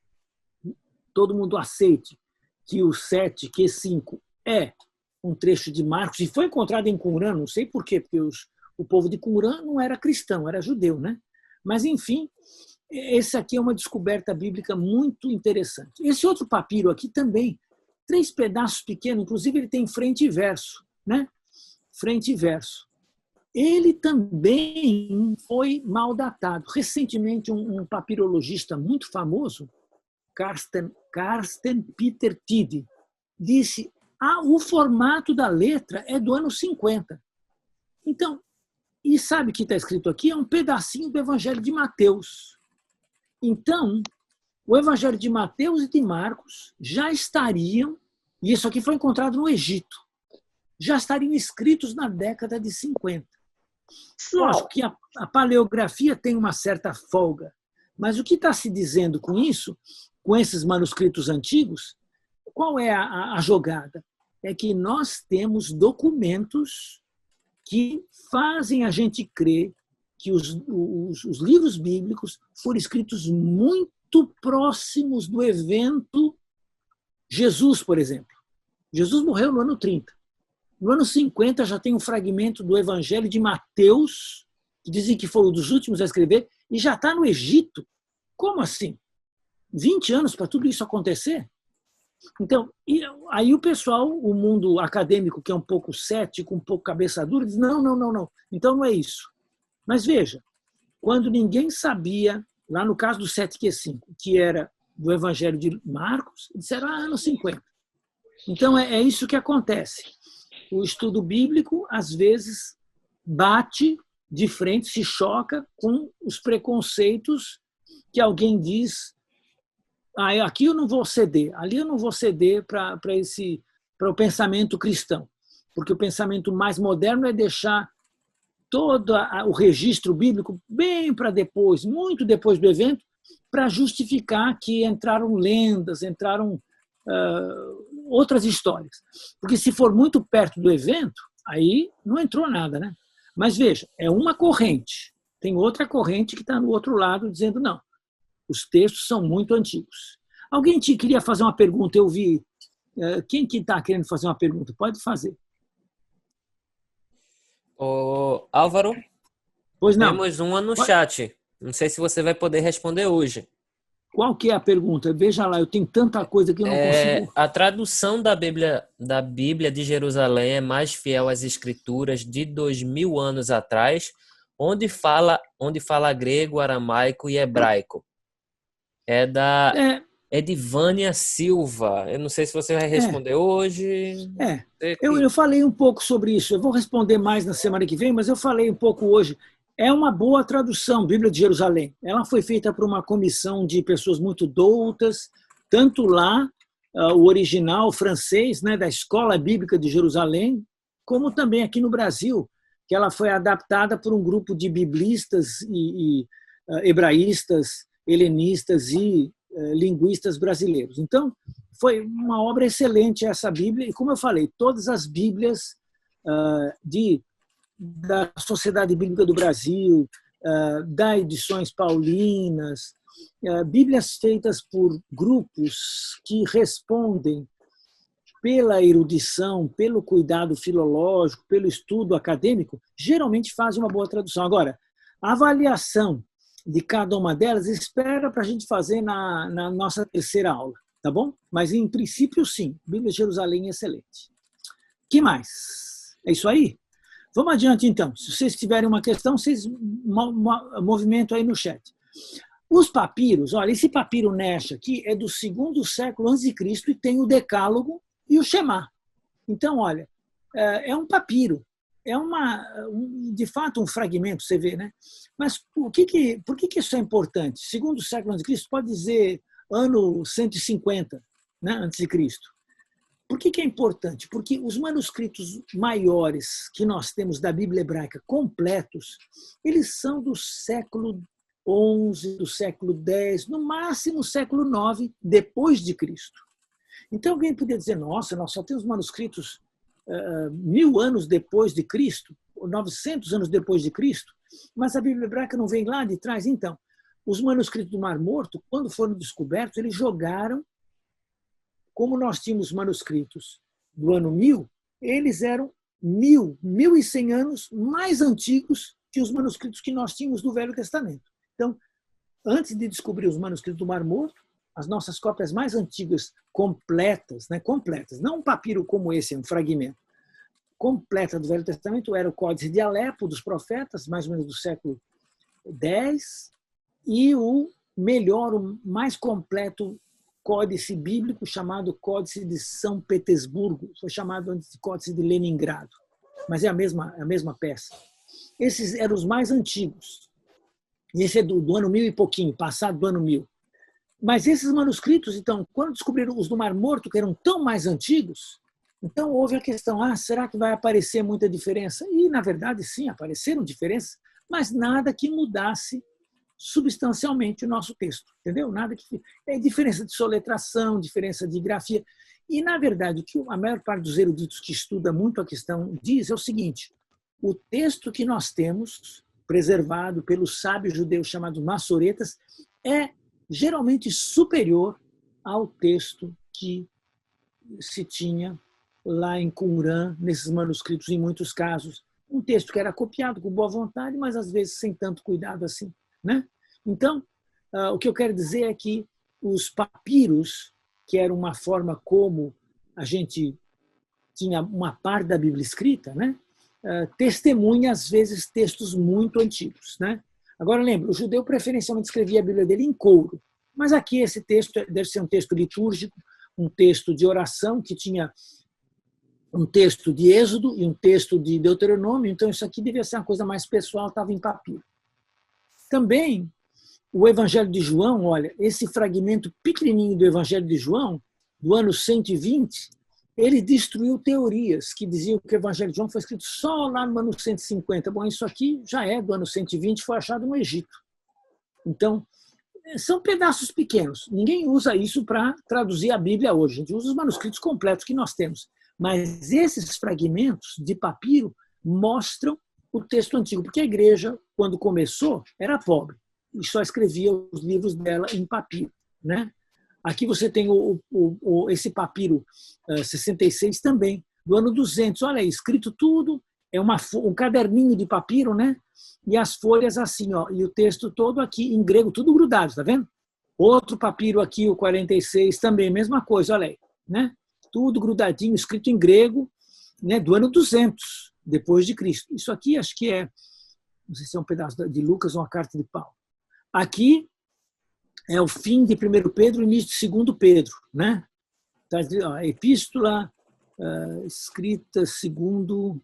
C: todo mundo aceite que o 7, Q5, é um trecho de Marcos, e foi encontrado em Qumran, não sei por quê, porque o povo de Qumran não era cristão, era judeu, né? Mas, enfim, esse aqui é uma descoberta bíblica muito interessante. Esse outro papiro aqui também, 3 pedaços pequenos, inclusive ele tem frente e verso, né? Frente e verso. Ele também foi mal datado. Recentemente, um papirologista muito famoso, Carsten Peter Tiede, disse: o formato da letra é do ano 50. Então, e sabe o que está escrito aqui? É um pedacinho do Evangelho de Mateus. Então, o Evangelho de Mateus e de Marcos já estariam, e isso aqui foi encontrado no Egito, já estariam escritos na década de 50. Lógico que a paleografia tem uma certa folga, mas o que está se dizendo com isso, com esses manuscritos antigos, qual é a jogada? É que nós temos documentos que fazem a gente crer que os livros bíblicos foram escritos muito próximos do evento Jesus, por exemplo. Jesus morreu no ano 30. No ano 50 já tem um fragmento do Evangelho de Mateus, que dizem que foi um dos últimos a escrever, e já está no Egito. Como assim? 20 anos para tudo isso acontecer? Então, aí o pessoal, o mundo acadêmico, que é um pouco cético, um pouco cabeça dura, diz: não. Então não é isso. Mas veja, quando ninguém sabia, lá no caso do 7Q5, que era do Evangelho de Marcos, disseram anos 50. Então é isso que acontece. O estudo bíblico, às vezes, bate de frente, se choca com os preconceitos que alguém diz: aqui eu não vou ceder, ali eu não vou ceder para o pensamento cristão. Porque o pensamento mais moderno é deixar todo o registro bíblico bem para depois, muito depois do evento, para justificar que entraram lendas, entraram outras histórias. Porque se for muito perto do evento, aí não entrou nada, né? Mas veja, é uma corrente. Tem outra corrente que está no outro lado dizendo: não, os textos são muito antigos. Alguém queria fazer uma pergunta? Eu vi. Quem que está querendo fazer uma pergunta? Pode fazer.
A: Álvaro,
C: pois não.
A: Temos uma no chat. Não sei se você vai poder responder hoje.
C: Qual que é a pergunta? Veja lá, eu tenho tanta coisa que eu não consigo.
A: A tradução da Bíblia de Jerusalém é mais fiel às escrituras de 2000 anos atrás, onde fala grego, aramaico e hebraico. É da Edivânia Silva. Eu não sei se você vai responder hoje.
C: Eu falei um pouco sobre isso. Eu vou responder mais na semana que vem, mas eu falei um pouco hoje. É uma boa tradução, Bíblia de Jerusalém. Ela foi feita por uma comissão de pessoas muito doutas, tanto lá, o original francês, né, da Escola Bíblica de Jerusalém, como também aqui no Brasil, que ela foi adaptada por um grupo de biblistas e hebraístas, helenistas e linguistas brasileiros. Então, foi uma obra excelente essa Bíblia, e como eu falei, todas as Bíblias da Sociedade Bíblica do Brasil, da Edições Paulinas, Bíblias feitas por grupos que respondem pela erudição, pelo cuidado filológico, pelo estudo acadêmico, geralmente fazem uma boa tradução. Agora, a avaliação de cada uma delas espera para a gente fazer na nossa terceira aula, tá bom? Mas, em princípio, sim, Bíblia de Jerusalém é excelente. O que mais? É isso aí? Vamos adiante, então. Se vocês tiverem uma questão, vocês movimentam aí no chat. Os papiros, olha, esse papiro Nesh aqui é do 2º século a.C. e tem o Decálogo e o Shema. Então, olha, é um papiro. É de fato um fragmento, você vê, né? Mas por que isso é importante? 2º século a.C. pode dizer ano 150, né, antes de Cristo. Por que é importante? Porque os manuscritos maiores que nós temos da Bíblia hebraica completos, eles são do século XI, do século X, no máximo século IX depois de Cristo. Então alguém poderia dizer, nossa, nós só temos manuscritos 1000 anos depois de Cristo, ou 900 anos depois de Cristo, mas a Bíblia hebraica não vem lá de trás. Então, os manuscritos do Mar Morto, quando foram descobertos, eles jogaram, como nós tínhamos manuscritos do ano 1000, eles eram 1100 anos mais antigos que os manuscritos que nós tínhamos do Velho Testamento. Então, antes de descobrir os manuscritos do Mar Morto, as nossas cópias mais antigas, completas, né, completas, não um papiro como esse, um fragmento, completa do Velho Testamento, era o Códice de Alepo, dos profetas, mais ou menos do século X, e o melhor, o mais completo códice bíblico, chamado Códice de São Petersburgo, foi chamado antes de Códice de Leningrado, mas é a mesma peça. Esses eram os mais antigos. Esse é do ano 1000 e pouquinho, passado do ano 1000. Mas esses manuscritos, então, quando descobriram os do Mar Morto, que eram tão mais antigos, então houve a questão, será que vai aparecer muita diferença? E, na verdade, sim, apareceram diferenças, mas nada que mudasse substancialmente o nosso texto, entendeu? Nada que... É diferença de soletração, diferença de grafia. E, na verdade, o que a maior parte dos eruditos que estuda muito a questão diz é o seguinte, o texto que nós temos, preservado pelos sábios judeus chamados massoretas, é geralmente superior ao texto que se tinha lá em Qumran, nesses manuscritos, em muitos casos. Um texto que era copiado com boa vontade, mas às vezes sem tanto cuidado assim, né? Então, o que eu quero dizer é que os papiros, que era uma forma como a gente tinha uma parte da Bíblia escrita, né? Testemunha, às vezes, textos muito antigos, né? Agora, lembra, o judeu preferencialmente escrevia a Bíblia dele em couro, mas aqui esse texto deve ser um texto litúrgico, um texto de oração, que tinha um texto de Êxodo e um texto de Deuteronômio, então isso aqui devia ser uma coisa mais pessoal, estava em papiro. Também, o Evangelho de João, olha, esse fragmento pequenininho do Evangelho de João, do ano 120, ele destruiu teorias que diziam que o Evangelho de João foi escrito só lá no ano 150. Bom, isso aqui já é do ano 120, foi achado no Egito. Então, são pedaços pequenos. Ninguém usa isso para traduzir a Bíblia hoje. A gente usa os manuscritos completos que nós temos. Mas esses fragmentos de papiro mostram o texto antigo, porque a igreja, quando começou, era pobre e só escrevia os livros dela em papiro, né? Aqui você tem esse papiro 66 também, do ano 200. Olha aí, escrito tudo, é um caderninho de papiro, né? E as folhas assim, ó, e o texto todo aqui em grego, tudo grudado, tá vendo? Outro papiro aqui, o 46, também, mesma coisa, olha aí, né? Tudo grudadinho, escrito em grego, né? Do ano 200 depois de Cristo. Isso aqui acho que é, não sei se é um pedaço de Lucas ou uma carta de Paulo. Aqui é o fim de 1 Pedro e início de 2 Pedro, né? Tá, a epístola escrita segundo...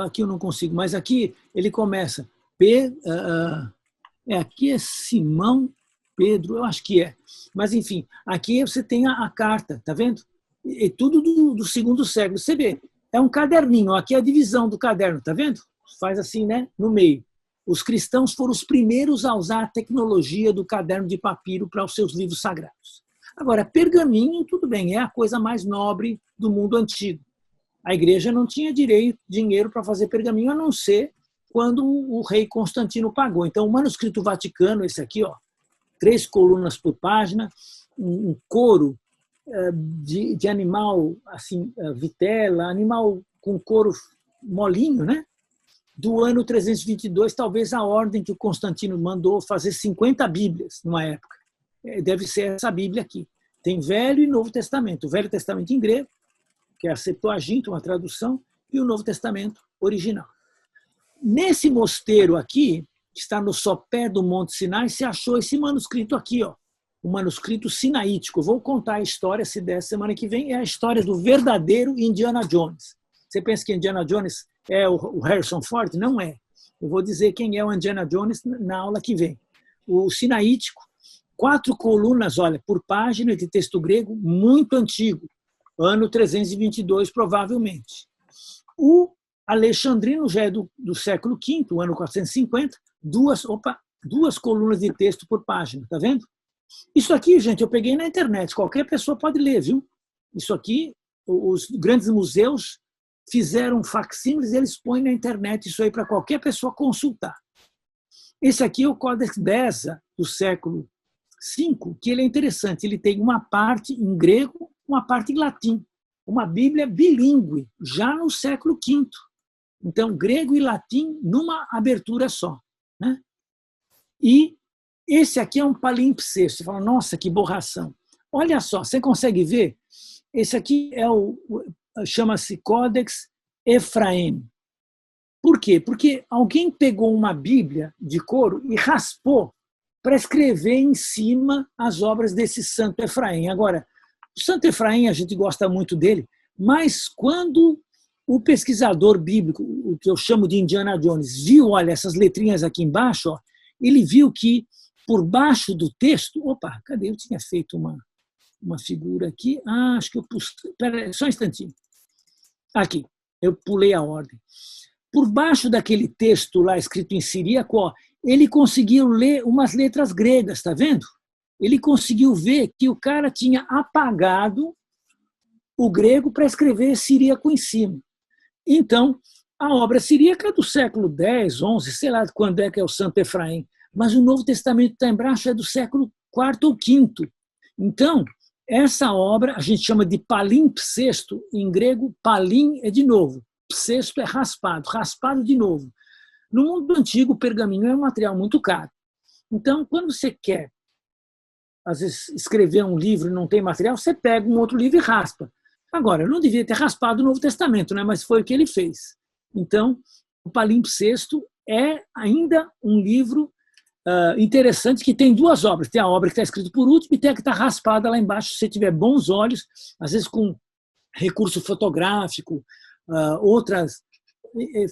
C: aqui eu não consigo, mas aqui ele começa. Aqui é Simão Pedro, eu acho que é. Mas, enfim, aqui você tem a carta, tá vendo? E tudo do segundo século. Você vê, é um caderninho, aqui é a divisão do caderno, tá vendo? Faz assim, né? No meio. Os cristãos foram os primeiros a usar a tecnologia do caderno de papiro para os seus livros sagrados. Agora, pergaminho, tudo bem, é a coisa mais nobre do mundo antigo. A igreja não tinha dinheiro para fazer pergaminho, a não ser quando o rei Constantino pagou. Então, o manuscrito Vaticano, esse aqui, ó, 3 colunas por página, um couro de animal, assim, vitela, animal com couro molinho, né? Do ano 322, talvez a ordem que o Constantino mandou fazer 50 Bíblias numa época. Deve ser essa Bíblia aqui. Tem Velho e Novo Testamento. O Velho Testamento em grego, que é a Septuaginta, uma tradução, e o Novo Testamento original. Nesse mosteiro aqui, que está no sopé do Monte Sinai, se achou esse manuscrito aqui, ó, o manuscrito sinaítico. Vou contar a história, se der semana que vem, é a história do verdadeiro Indiana Jones. Você pensa que Indiana Jones é o Harrison Ford? Não é. Eu vou dizer quem é o Indiana Jones na aula que vem. O sinaítico 4 colunas, olha, por página de texto grego muito antigo, ano 322, provavelmente. O alexandrino já é do século V, ano 450, duas colunas de texto por página, tá vendo? Isso aqui, gente, eu peguei na internet, qualquer pessoa pode ler, viu? Isso aqui, os grandes museus fizeram facsímiles, eles põem na internet isso aí para qualquer pessoa consultar. Esse aqui é o Codex Beza, do século V, que ele é interessante, ele tem uma parte em grego, uma parte em latim, uma Bíblia bilíngue, já no século V. Então, grego e latim numa abertura só, né? E esse aqui é um palimpsesto. Você fala, nossa, que borração. Olha só, você consegue ver? Esse aqui chama-se Codex Efraim. Por quê? Porque alguém pegou uma Bíblia de couro e raspou para escrever em cima as obras desse Santo Efraim. Agora, o Santo Efraim, a gente gosta muito dele, mas quando o pesquisador bíblico, o que eu chamo de Indiana Jones, viu, olha, essas letrinhas aqui embaixo, ó, ele viu que por baixo do texto, opa, cadê? Eu tinha feito uma figura aqui, acho que eu pus, espera só um instantinho. Aqui, eu pulei a ordem. Por baixo daquele texto lá escrito em siríaco, ó, ele conseguiu ler umas letras gregas, tá vendo? Ele conseguiu ver que o cara tinha apagado o grego para escrever siríaco em cima. Então, a obra siríaca é do século X, XI, sei lá quando é que é o Santo Efraim, mas o Novo Testamento está embaixo é do século IV ou V. Então, essa obra a gente chama de palimpsesto, em grego, palim é de novo, psesto é raspado, raspado de novo. No mundo antigo, o pergaminho é um material muito caro. Então, quando você quer, às vezes, escrever um livro e não tem material, você pega um outro livro e raspa. Agora, eu não devia ter raspado o Novo Testamento, né? Mas foi o que ele fez. Então, o palimpsesto é ainda um livro interessante que tem 2 obras. Tem a obra que está escrita por último e tem a que está raspada lá embaixo. Se você tiver bons olhos, às vezes com recurso fotográfico, outras,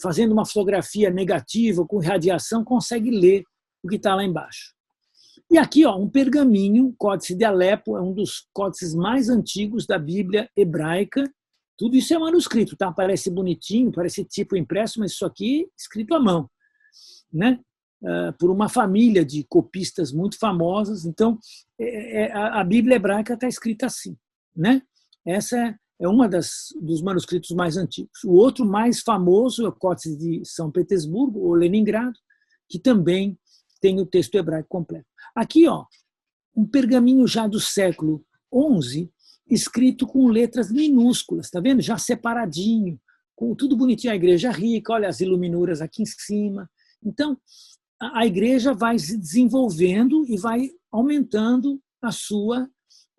C: fazendo uma fotografia negativa, com radiação, consegue ler o que está lá embaixo. E aqui, ó, um pergaminho, Códice de Alepo, é um dos códices mais antigos da Bíblia hebraica. Tudo isso é manuscrito, tá? Parece bonitinho, parece tipo impresso, mas isso aqui é escrito à mão, né? Por uma família de copistas muito famosas. Então, a Bíblia hebraica está escrita assim, né? Essa é uma dos manuscritos mais antigos. O outro mais famoso é o Códice de São Petersburgo, ou Leningrado, que também tem o texto hebraico completo. Aqui, ó, um pergaminho já do século XI, escrito com letras minúsculas, tá vendo? Já separadinho, com tudo bonitinho. A igreja rica, olha as iluminuras aqui em cima. Então, a igreja vai se desenvolvendo e vai aumentando a sua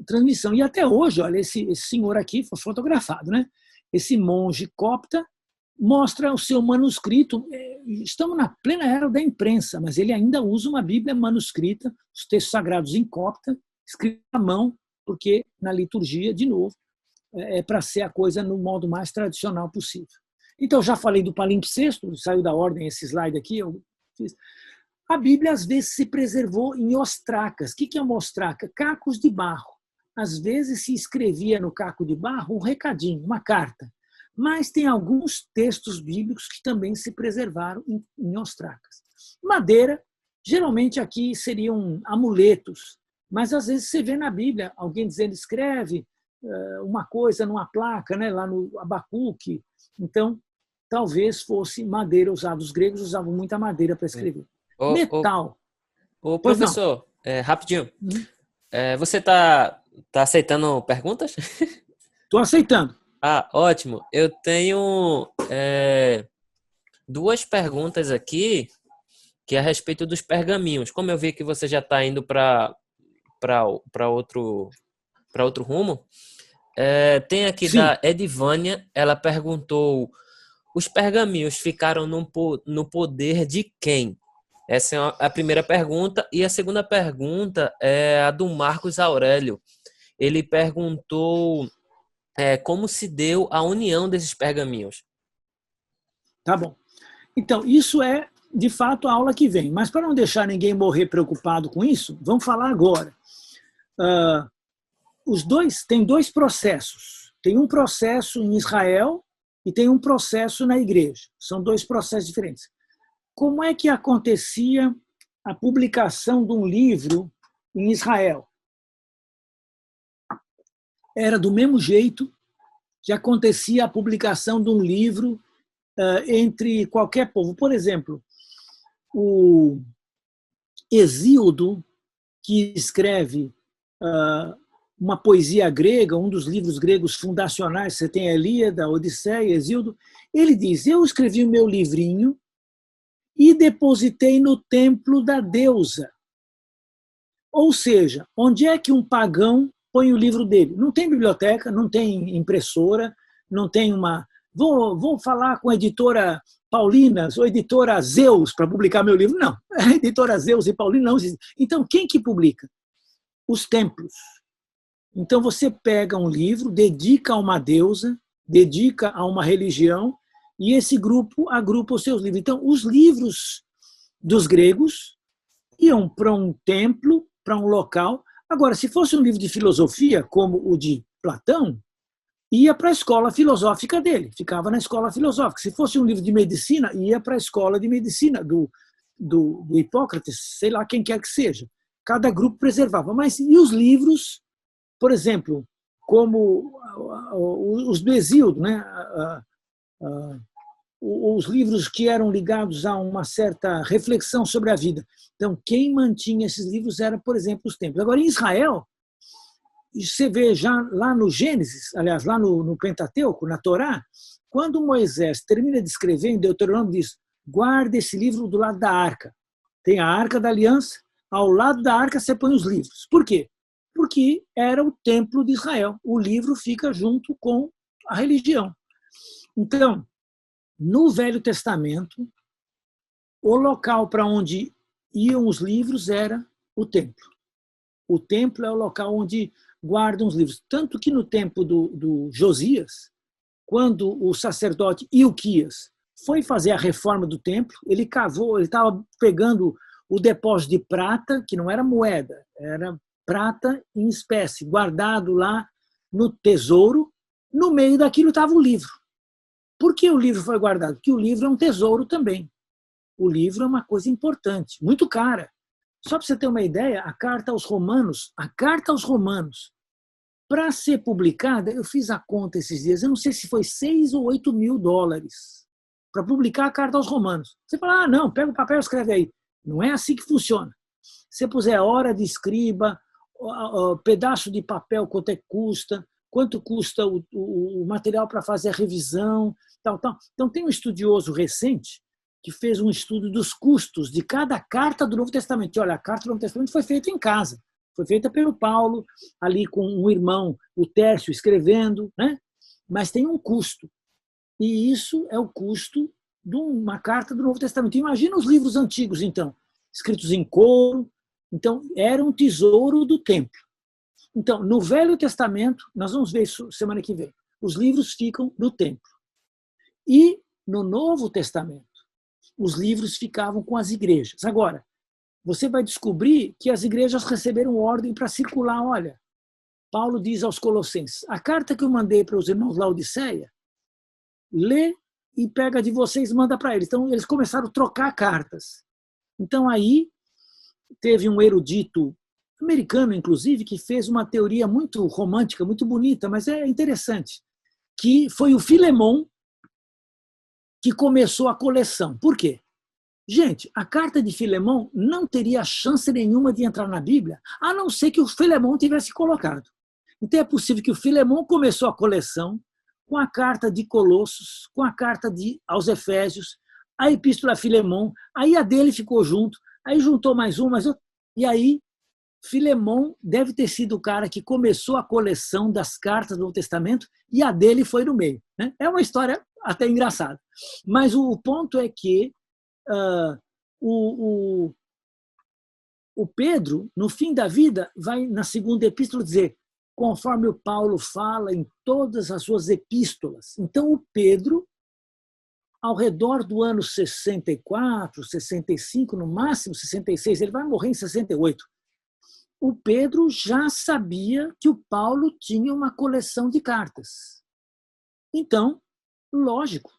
C: transmissão. E até hoje, olha, esse senhor aqui foi fotografado, né? Esse monge copta mostra o seu manuscrito. Estamos na plena era da imprensa, mas ele ainda usa uma Bíblia manuscrita, os textos sagrados em copta, escrito à mão, porque na liturgia, de novo, é para ser a coisa no modo mais tradicional possível. Então, já falei do palimpsesto, saiu da ordem esse slide aqui, eu fiz. A Bíblia, às vezes, se preservou em ostracas. O que é uma ostraca? Cacos de barro. Às vezes se escrevia no caco de barro um recadinho, uma carta. Mas tem alguns textos bíblicos que também se preservaram em ostracas. Madeira, geralmente aqui seriam amuletos, mas às vezes você vê na Bíblia alguém dizendo, escreve uma coisa numa placa, né, lá no Abacuque. Então, talvez fosse madeira usada. Os gregos usavam muita madeira para escrever. Metal.
A: Ô, professor, rapidinho. Você tá aceitando perguntas?
C: Estou aceitando.
A: Ah, ótimo. Eu tenho 2 perguntas aqui, que é a respeito dos pergaminhos. Como eu vi que você já está indo para outro rumo, tem aqui Sim. Da Edivânia, ela perguntou, os pergaminhos ficaram no poder de quem? Essa é a primeira pergunta. E a segunda pergunta é a do Marcos Aurélio. Ele perguntou como se deu a união desses pergaminhos.
C: Tá bom. Então, isso é de fato, a aula que vem. Mas para não deixar ninguém morrer preocupado com isso, vamos falar agora. Os dois têm dois processos. Tem um processo em Israel e tem um processo na igreja. São dois processos diferentes. Como é que acontecia a publicação de um livro em Israel? Era do mesmo jeito que acontecia a publicação de um livro entre qualquer povo. Por exemplo, o Hesíodo, que escreve uma poesia grega, um dos livros gregos fundacionais, você tem a Ilíada, a Odisseia, Hesíodo, ele diz, eu escrevi o meu livrinho e depositei no templo da deusa. Ou seja, onde é que um pagão põe o livro dele? Não tem biblioteca, não tem impressora, não tem uma... Vou falar com a editora Paulinas ou a editora Zeus para publicar meu livro. Não, a editora Zeus e Paulina não existe. Então, quem que publica? Os templos. Então, você pega um livro, dedica a uma deusa, dedica a uma religião, e esse grupo agrupa os seus livros. Então, os livros dos gregos iam para um templo, para um local. Agora, se fosse um livro de filosofia, como o de Platão, ia para a escola filosófica dele, ficava na escola filosófica. Se fosse um livro de medicina, ia para a escola de medicina do Hipócrates, sei lá quem quer que seja. Cada grupo preservava. Mas e os livros, por exemplo, como os do Hesíodo, né? Os livros que eram ligados a uma certa reflexão sobre a vida. Então, quem mantinha esses livros era, por exemplo, os templos. Agora, em Israel, você vê já lá no Gênesis, aliás, lá no Pentateuco, na Torá, quando Moisés termina de escrever, em Deuteronômio diz, guarda esse livro do lado da arca. Tem a Arca da Aliança, ao lado da arca você põe os livros. Por quê? Porque era o templo de Israel. O livro fica junto com a religião. Então, no Velho Testamento, o local para onde iam os livros era o templo. O templo é o local onde guardam os livros. Tanto que no tempo do Josias, quando o sacerdote Ilquias foi fazer a reforma do templo, ele cavou, ele estava pegando o depósito de prata, que não era moeda, era prata em espécie, guardado lá no tesouro, no meio daquilo estava o livro. Por que o livro foi guardado? Porque o livro é um tesouro também. O livro é uma coisa importante, muito cara. Só para você ter uma ideia, a carta aos Romanos, para ser publicada, eu fiz a conta esses dias, eu não sei se foi 6 ou 8 mil dólares para publicar a carta aos Romanos. Você fala, não, pega o papel e escreve aí. Não é assim que funciona. Se você puser hora de escriba, pedaço de papel, quanto custa o material para fazer a revisão, tal. Então, tem um estudioso recente que fez um estudo dos custos de cada carta do Novo Testamento. E, olha, a carta do Novo Testamento foi feita em casa. Foi feita pelo Paulo, ali com um irmão, o Tércio, escrevendo, né? Mas tem um custo. E isso é o custo de uma carta do Novo Testamento. Imagina os livros antigos, então, escritos em couro. Então, era um tesouro do templo. Então, no Velho Testamento, nós vamos ver isso semana que vem, os livros ficam no templo. E no Novo Testamento, os livros ficavam com as igrejas. Agora, você vai descobrir que as igrejas receberam ordem para circular. Olha, Paulo diz aos Colossenses, a carta que eu mandei para os irmãos Laodiceia, lê e pega de vocês e manda para eles. Então, eles começaram a trocar cartas. Então, aí, teve um erudito americano, inclusive, que fez uma teoria muito romântica, muito bonita, mas é interessante, que foi o Filemon que começou a coleção. Por quê? Gente, a carta de Filemon não teria chance nenhuma de entrar na Bíblia, a não ser que o Filemon tivesse colocado. Então é possível que o Filemon começou a coleção com a carta de Colossos, com a carta aos Efésios, a epístola a Filemon, aí a dele ficou junto, aí juntou mais um, e aí Filemon deve ter sido o cara que começou a coleção das cartas do Novo Testamento e a dele foi no meio, né? É uma história até engraçada. Mas o ponto é que o Pedro, no fim da vida, vai na segunda epístola dizer, conforme o Paulo fala em todas as suas epístolas. Então, o Pedro ao redor do ano 64, 65, no máximo 66, ele vai morrer em 68. O Pedro já sabia que o Paulo tinha uma coleção de cartas. Então, lógico,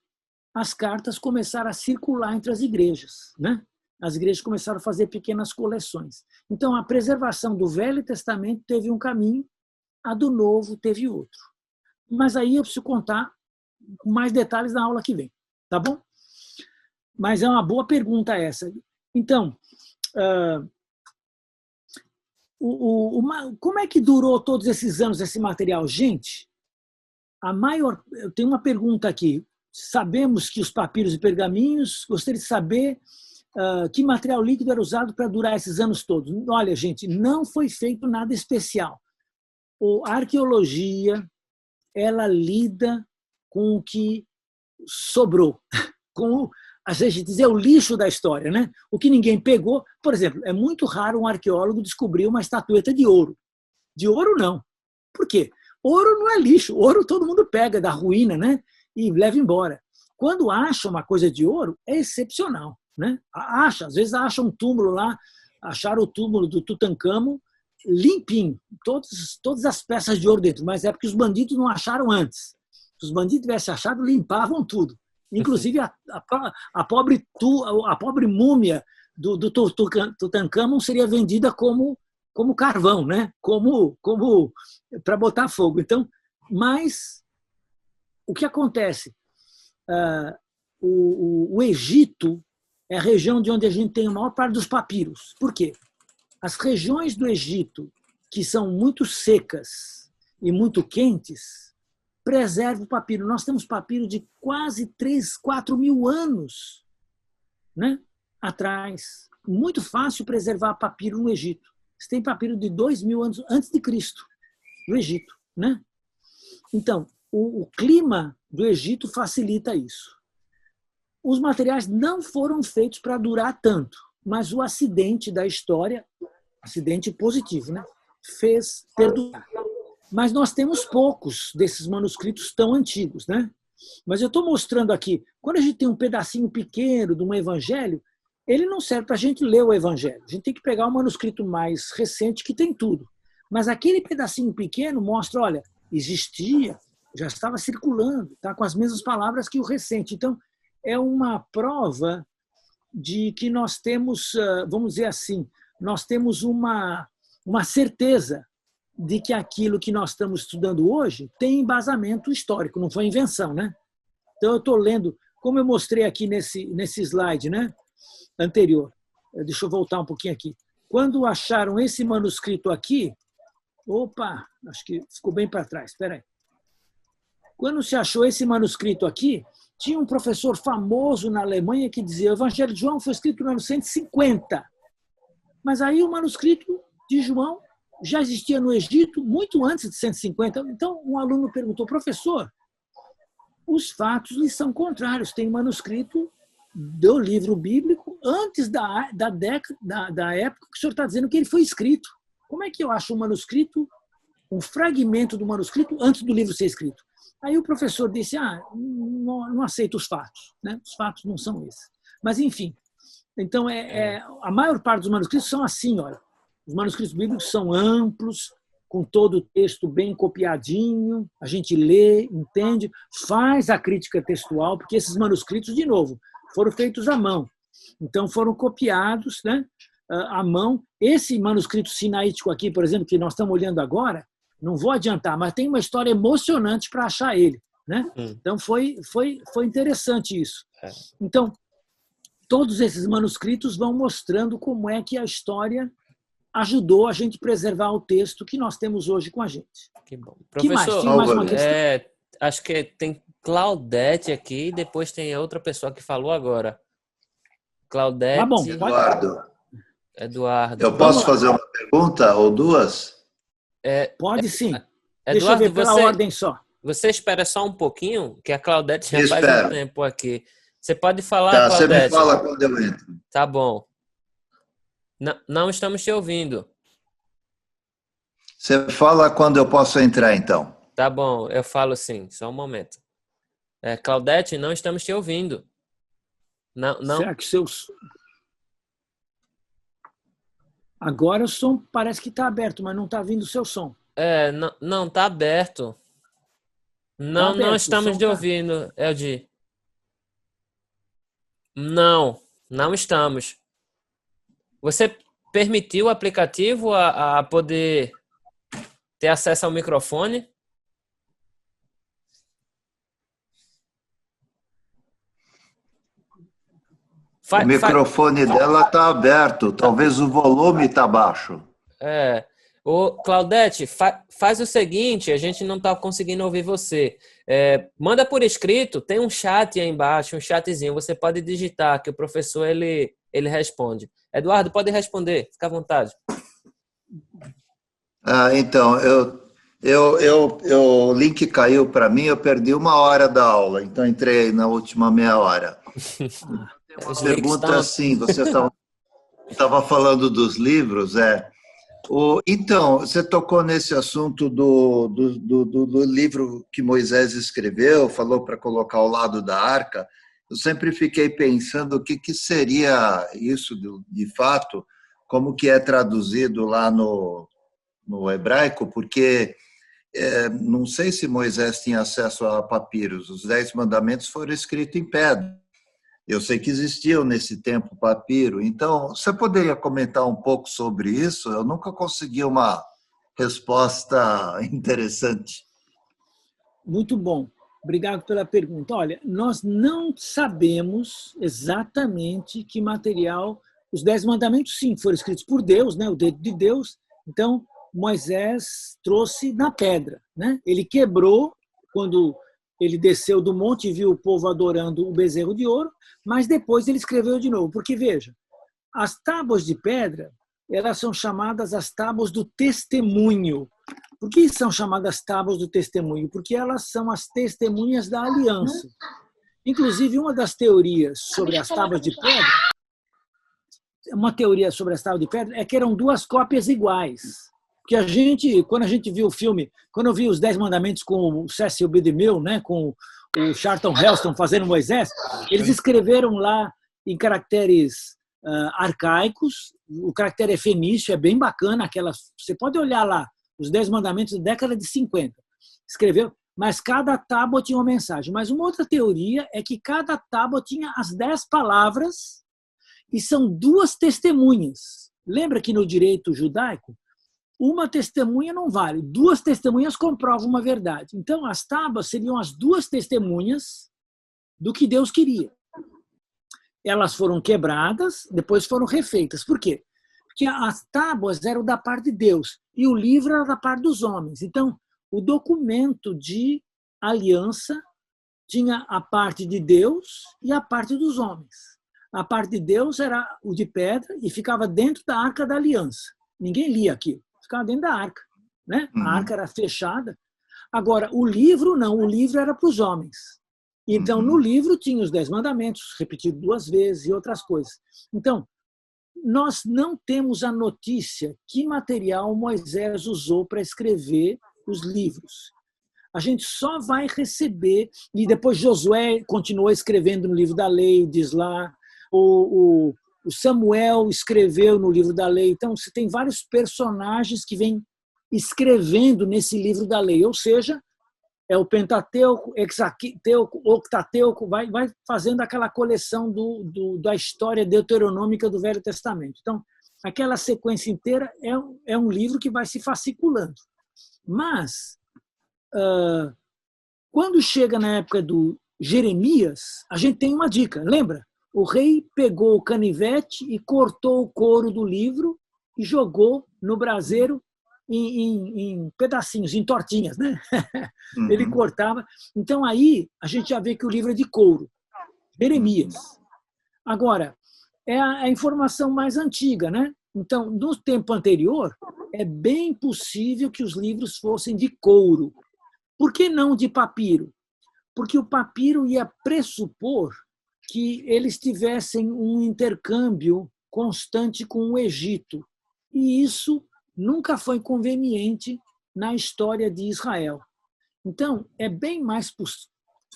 C: as cartas começaram a circular entre as igrejas, né? As igrejas começaram a fazer pequenas coleções. Então, a preservação do Velho Testamento teve um caminho, a do Novo teve outro. Mas aí eu preciso contar com mais detalhes na aula que vem, tá bom? Mas é uma boa pergunta essa. Então, como é que durou todos esses anos esse material? Gente, eu tenho uma pergunta aqui. Sabemos que os papiros e pergaminhos, gostaria de saber que material líquido era usado para durar esses anos todos. Olha, gente, não foi feito nada especial. A arqueologia, ela lida com o que sobrou, com, a gente dizer, o lixo da história, né? O que ninguém pegou. Por exemplo, é muito raro um arqueólogo descobrir uma estatueta de ouro. De ouro, não. Por quê? Ouro não é lixo. Ouro todo mundo pega da ruína, né? E leva embora. Quando acha uma coisa de ouro, é excepcional, né? Às vezes acha um túmulo lá, acharam o túmulo do Tutancâmon limpinho, todas as peças de ouro dentro, mas é porque os bandidos não acharam antes. Se os bandidos tivessem achado, limpavam tudo. Inclusive a pobre múmia do Tutancâmon seria vendida como carvão, né? Como para botar fogo. Então, mas o que acontece? O Egito é a região de onde a gente tem a maior parte dos papiros. Por quê? As regiões do Egito, que são muito secas e muito quentes, preservam o papiro. Nós temos papiro de quase 3, 4 mil anos, né, atrás. Muito fácil preservar papiro no Egito. Você tem papiro de 2.000 anos antes de Cristo, no Egito, né? Então, o clima do Egito facilita isso. Os materiais não foram feitos para durar tanto, mas o acidente da história, acidente positivo, né, fez perdurar. Mas nós temos poucos desses manuscritos tão antigos, né? Mas eu estou mostrando aqui, quando a gente tem um pedacinho pequeno de um evangelho, ele não serve para a gente ler o evangelho. A gente tem que pegar um manuscrito mais recente que tem tudo. Mas aquele pedacinho pequeno mostra, olha, existia, já estava circulando, está com as mesmas palavras que o recente. Então, é uma prova de que nós temos, vamos dizer assim, nós temos uma certeza de que aquilo que nós estamos estudando hoje tem embasamento histórico, não foi invenção, né? Então, eu estou lendo, como eu mostrei aqui nesse slide, né, anterior. Deixa eu voltar um pouquinho aqui. Quando acharam esse manuscrito aqui, opa, acho que ficou bem para trás, espera aí. Quando se achou esse manuscrito aqui, tinha um professor famoso na Alemanha que dizia: o Evangelho de João foi escrito no ano 150. Mas aí o manuscrito de João já existia no Egito muito antes de 150. Então, um aluno perguntou: professor, os fatos lhes são contrários. Tem um manuscrito do livro bíblico antes da época que o senhor está dizendo que ele foi escrito. Como é que eu acho um manuscrito, um fragmento do manuscrito antes do livro ser escrito? Aí o professor disse: não aceito os fatos, né? Os fatos não são esses. Mas, enfim, então a maior parte dos manuscritos são assim, olha. Os manuscritos bíblicos são amplos, com todo o texto bem copiadinho, a gente lê, entende, faz a crítica textual, porque esses manuscritos, de novo, foram feitos à mão. Então, foram copiados, né, à mão. Esse manuscrito sinaítico aqui, por exemplo, que nós estamos olhando agora, não vou adiantar, mas tem uma história emocionante para achar ele, né? Então, foi interessante isso. Então, todos esses manuscritos vão mostrando como é que a história ajudou a gente preservar o texto que nós temos hoje com a gente.
A: Que bom.
C: Que mais?
A: Professor,
C: Tem mais uma questão?
A: acho que tem Claudete aqui, e depois tem outra pessoa que falou agora. Claudete.
C: Tá bom,
A: Eduardo.
J: Eu posso fazer uma pergunta ou duas?
C: Pode sim.
A: Eduardo,
C: deixa eu ver pela ordem só.
A: Você espera só um pouquinho, que a Claudete já
J: Espero.
A: faz um tempo aqui. Você pode falar,
J: Tá, você
A: Claudete?
J: me fala quando eu entro.
A: Tá bom. Não estamos te ouvindo.
J: Você fala quando eu posso entrar, então.
A: Tá bom, eu falo sim, só um momento. Claudete, não estamos te ouvindo. Não, não.
C: Será que seus... Agora o som parece que está aberto, mas não está vindo o seu som.
A: Não, está aberto. Não,
C: aberto,
A: não estamos te ouvindo, Eldi. Não, não estamos. Você permitiu o aplicativo a poder ter acesso ao microfone?
J: O microfone dela está aberto, talvez o volume está baixo.
A: Claudete, faz o seguinte, a gente não está conseguindo ouvir você. Manda por escrito, tem um chat aí embaixo, um chatzinho, você pode digitar que o professor ele responde. Eduardo, pode responder, fica à vontade.
J: Então, o link caiu para mim, eu perdi 1 hora da aula, então entrei na última meia hora. Uma pergunta assim, você estava falando dos livros, Então, você tocou nesse assunto do livro que Moisés escreveu, falou para colocar ao lado da arca. Eu sempre fiquei pensando o que seria isso de fato, como que é traduzido lá no hebraico, porque não sei se Moisés tinha acesso a papiros. Os 10 mandamentos foram escritos em pedra. Eu sei que existiam nesse tempo papiro. Então, você poderia comentar um pouco sobre isso? Eu nunca consegui uma resposta interessante.
C: Muito bom. Obrigado pela pergunta. Olha, nós não sabemos exatamente que material... Os 10 mandamentos, sim, foram escritos por Deus, né? O dedo de Deus. Então, Moisés trouxe na pedra, né? Ele quebrou quando ele desceu do monte e viu o povo adorando o bezerro de ouro, mas depois ele escreveu de novo. Porque, veja, as tábuas de pedra, elas são chamadas as tábuas do testemunho. Por que são chamadas tábuas do testemunho? Porque elas são as testemunhas da aliança. Inclusive, uma das teorias sobre as tábuas de pedra, é que eram 2 cópias iguais. Porque quando a gente viu o filme, quando eu vi os 10 mandamentos com o Cecil B. DeMille, né, com o Charlton Heston fazendo Moisés, eles escreveram lá em caracteres arcaicos, o caractere é fenício, é bem bacana, você pode olhar lá, os 10 mandamentos da década de 50, escreveu, mas cada tábua tinha uma mensagem. Mas uma outra teoria é que cada tábua tinha as 10 palavras e são 2 testemunhas. Lembra que no direito judaico, uma testemunha não vale, 2 testemunhas comprovam uma verdade. Então, as tábuas seriam as 2 testemunhas do que Deus queria. Elas foram quebradas, depois foram refeitas. Por quê? Porque as tábuas eram da parte de Deus e o livro era da parte dos homens. Então, o documento de aliança tinha a parte de Deus e a parte dos homens. A parte de Deus era o de pedra e ficava dentro da arca da aliança. Ninguém lia aquilo. Ficava dentro da arca, né? A arca era fechada. Agora, o livro não, o livro era para os homens. Então, no livro tinha os 10 mandamentos, repetido 2 vezes e outras coisas. Então, nós não temos a notícia que material Moisés usou para escrever os livros. A gente só vai receber, e depois Josué continuou escrevendo no livro da lei, diz lá, o Samuel escreveu no livro da lei. Então, você tem vários personagens que vêm escrevendo nesse livro da lei. Ou seja, é o Pentateuco, Hexateuco, Octateuco, vai fazendo aquela coleção da história deuteronômica do Velho Testamento. Então, aquela sequência inteira é um livro que vai se fasciculando. Mas, quando chega na época do Jeremias, a gente tem uma dica, lembra? O rei pegou o canivete e cortou o couro do livro e jogou no braseiro em pedacinhos, em tortinhas, né? Ele cortava. Então, aí, a gente já vê que o livro é de couro. Jeremias. Agora, é a informação mais antiga, né? Então, no tempo anterior, é bem possível que os livros fossem de couro. Por que não de papiro? Porque o papiro ia pressupor que eles tivessem um intercâmbio constante com o Egito. E isso nunca foi conveniente na história de Israel. Então, é bem mais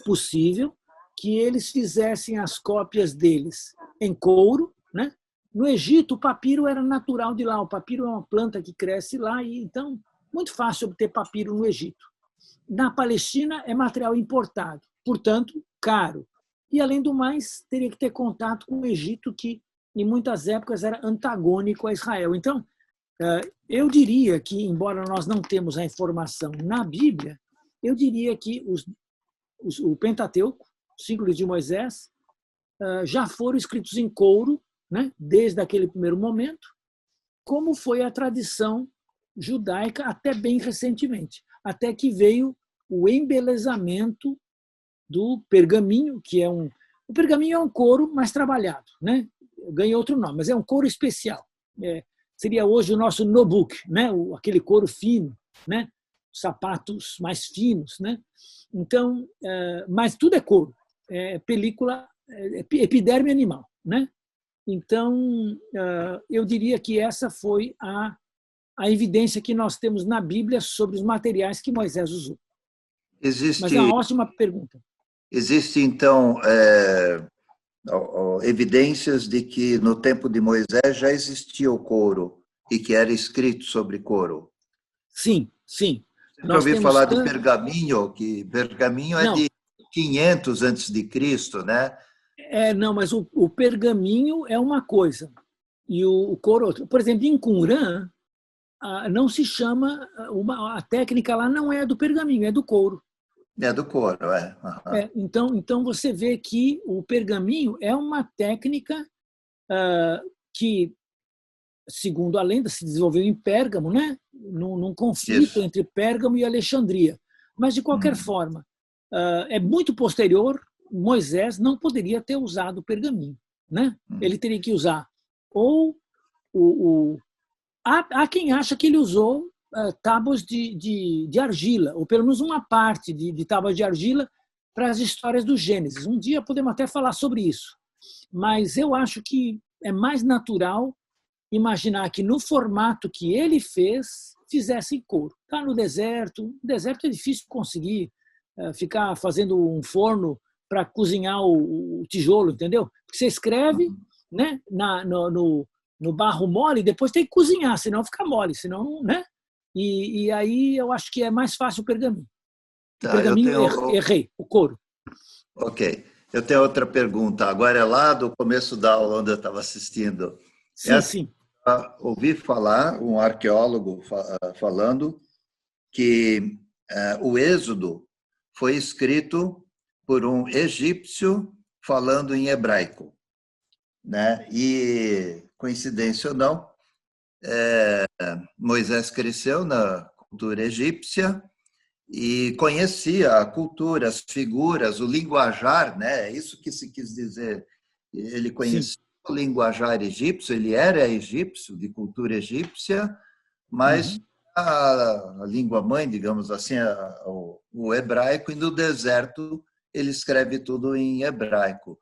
C: possível que eles fizessem as cópias deles em couro, né? No Egito, o papiro era natural de lá. O papiro é uma planta que cresce lá, e então muito fácil obter papiro no Egito. Na Palestina, é material importado, portanto, caro. E, além do mais, teria que ter contato com o Egito, que, em muitas épocas, era antagônico a Israel. Então, eu diria que, embora nós não temos a informação na Bíblia, eu diria que o Pentateuco, os 5 livros de Moisés, já foram escritos em couro, né, desde aquele primeiro momento, como foi a tradição judaica até bem recentemente, até que veio o embelezamento do pergaminho, que é o pergaminho é um couro mais trabalhado, né? Ganha outro nome, mas é um couro especial. Seria hoje o nosso notebook, né? Aquele couro fino, né? Sapatos mais finos, né? Então, mas tudo é couro, película, epiderme animal, né? Então, eu diria que essa foi a evidência que nós temos na Bíblia sobre os materiais que Moisés usou. Mas é uma ótima pergunta.
J: Existe, então, evidências de que no tempo de Moisés já existia o couro e que era escrito sobre couro?
C: Sim, sim.
J: Eu ouvi falar de pergaminho, que pergaminho é de 500 antes de Cristo, né?
C: Não, mas o pergaminho é uma coisa e o couro outra. Por exemplo, em Qumran, não se chama, a técnica lá não é do pergaminho, é do couro.
J: É do couro,
C: Então você vê que o pergaminho é uma técnica que, segundo a lenda, se desenvolveu em Pérgamo, né? Num conflito entre Pérgamo e Alexandria. Mas, de qualquer forma, é muito posterior. Moisés não poderia ter usado o pergaminho, né? Ele teria que usar ou há quem acha que ele usou tábuas de argila, ou pelo menos uma parte de tábuas de argila para as histórias do Gênesis. Um dia podemos até falar sobre isso. Mas eu acho que é mais natural imaginar que no formato que ele fez, fizesse em couro. Está no deserto. No deserto é difícil conseguir ficar fazendo um forno para cozinhar o tijolo, entendeu? Porque você escreve, né, no barro mole e depois tem que cozinhar, senão fica mole, senão, né? E aí eu acho que é mais fácil o pergaminho. O pergaminho, errei, o couro.
J: Ok. Eu tenho outra pergunta. Agora é lá do começo da aula onde eu estava assistindo.
C: Sim.
J: Ouvi falar, um arqueólogo falando, que o Êxodo foi escrito por um egípcio falando em hebraico, né? E, coincidência ou não, Moisés cresceu na cultura egípcia e conhecia a cultura, as figuras, o linguajar, né? É isso que se quis dizer. Ele conhecia o linguajar egípcio, ele era egípcio, de cultura egípcia, mas a língua mãe, digamos assim, o hebraico, e no deserto ele escreve tudo em hebraico.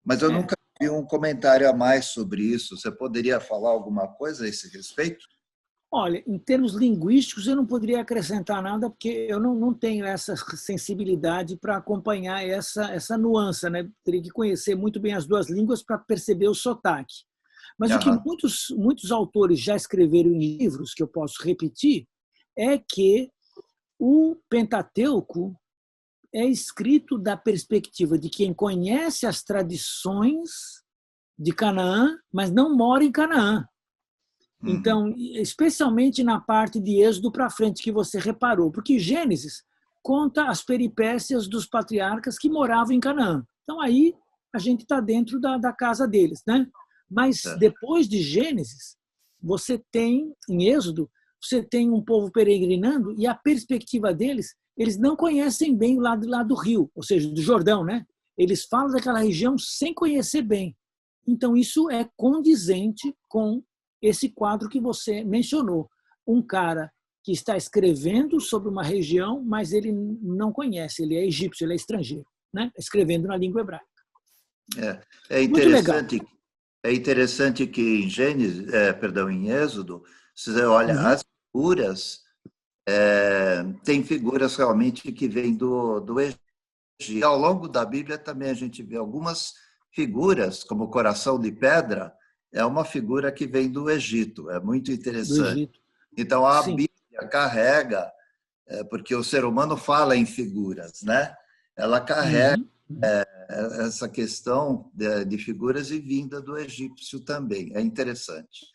J: Mas eu nunca vi um comentário a mais sobre isso. Você poderia falar alguma coisa a esse respeito?
C: Olha, em termos linguísticos, eu não poderia acrescentar nada, porque eu não tenho essa sensibilidade para acompanhar essa nuance, né? Teria que conhecer muito bem as duas línguas para perceber o sotaque. Mas o que muitos autores já escreveram em livros, que eu posso repetir, é que o Pentateuco é escrito da perspectiva de quem conhece as tradições de Canaã, mas não mora em Canaã. Então, especialmente na parte de Êxodo para frente que você reparou, porque Gênesis conta as peripécias dos patriarcas que moravam em Canaã. Então, aí a gente está dentro da casa deles, né? Mas depois de Gênesis, você tem, em Êxodo, você tem um povo peregrinando e a perspectiva deles, eles não conhecem bem o lado lá do rio, ou seja, do Jordão, né? Eles falam daquela região sem conhecer bem. Então, isso é condizente com esse quadro que você mencionou. Um cara que está escrevendo sobre uma região, mas ele não conhece, ele é egípcio, ele é estrangeiro, né? Escrevendo na língua hebraica.
J: É interessante que em Gênesis, em Êxodo, você olha as figuras, tem figuras realmente que vêm do Egito. E ao longo da Bíblia também a gente vê algumas figuras, como o coração de pedra, é uma figura que vem do Egito, é muito
C: Do
J: interessante.
C: Egito.
J: Então a
C: Sim.
J: Bíblia carrega, porque o ser humano fala em figuras, né? Ela carrega essa questão de figuras e vinda do egípcio também. É interessante.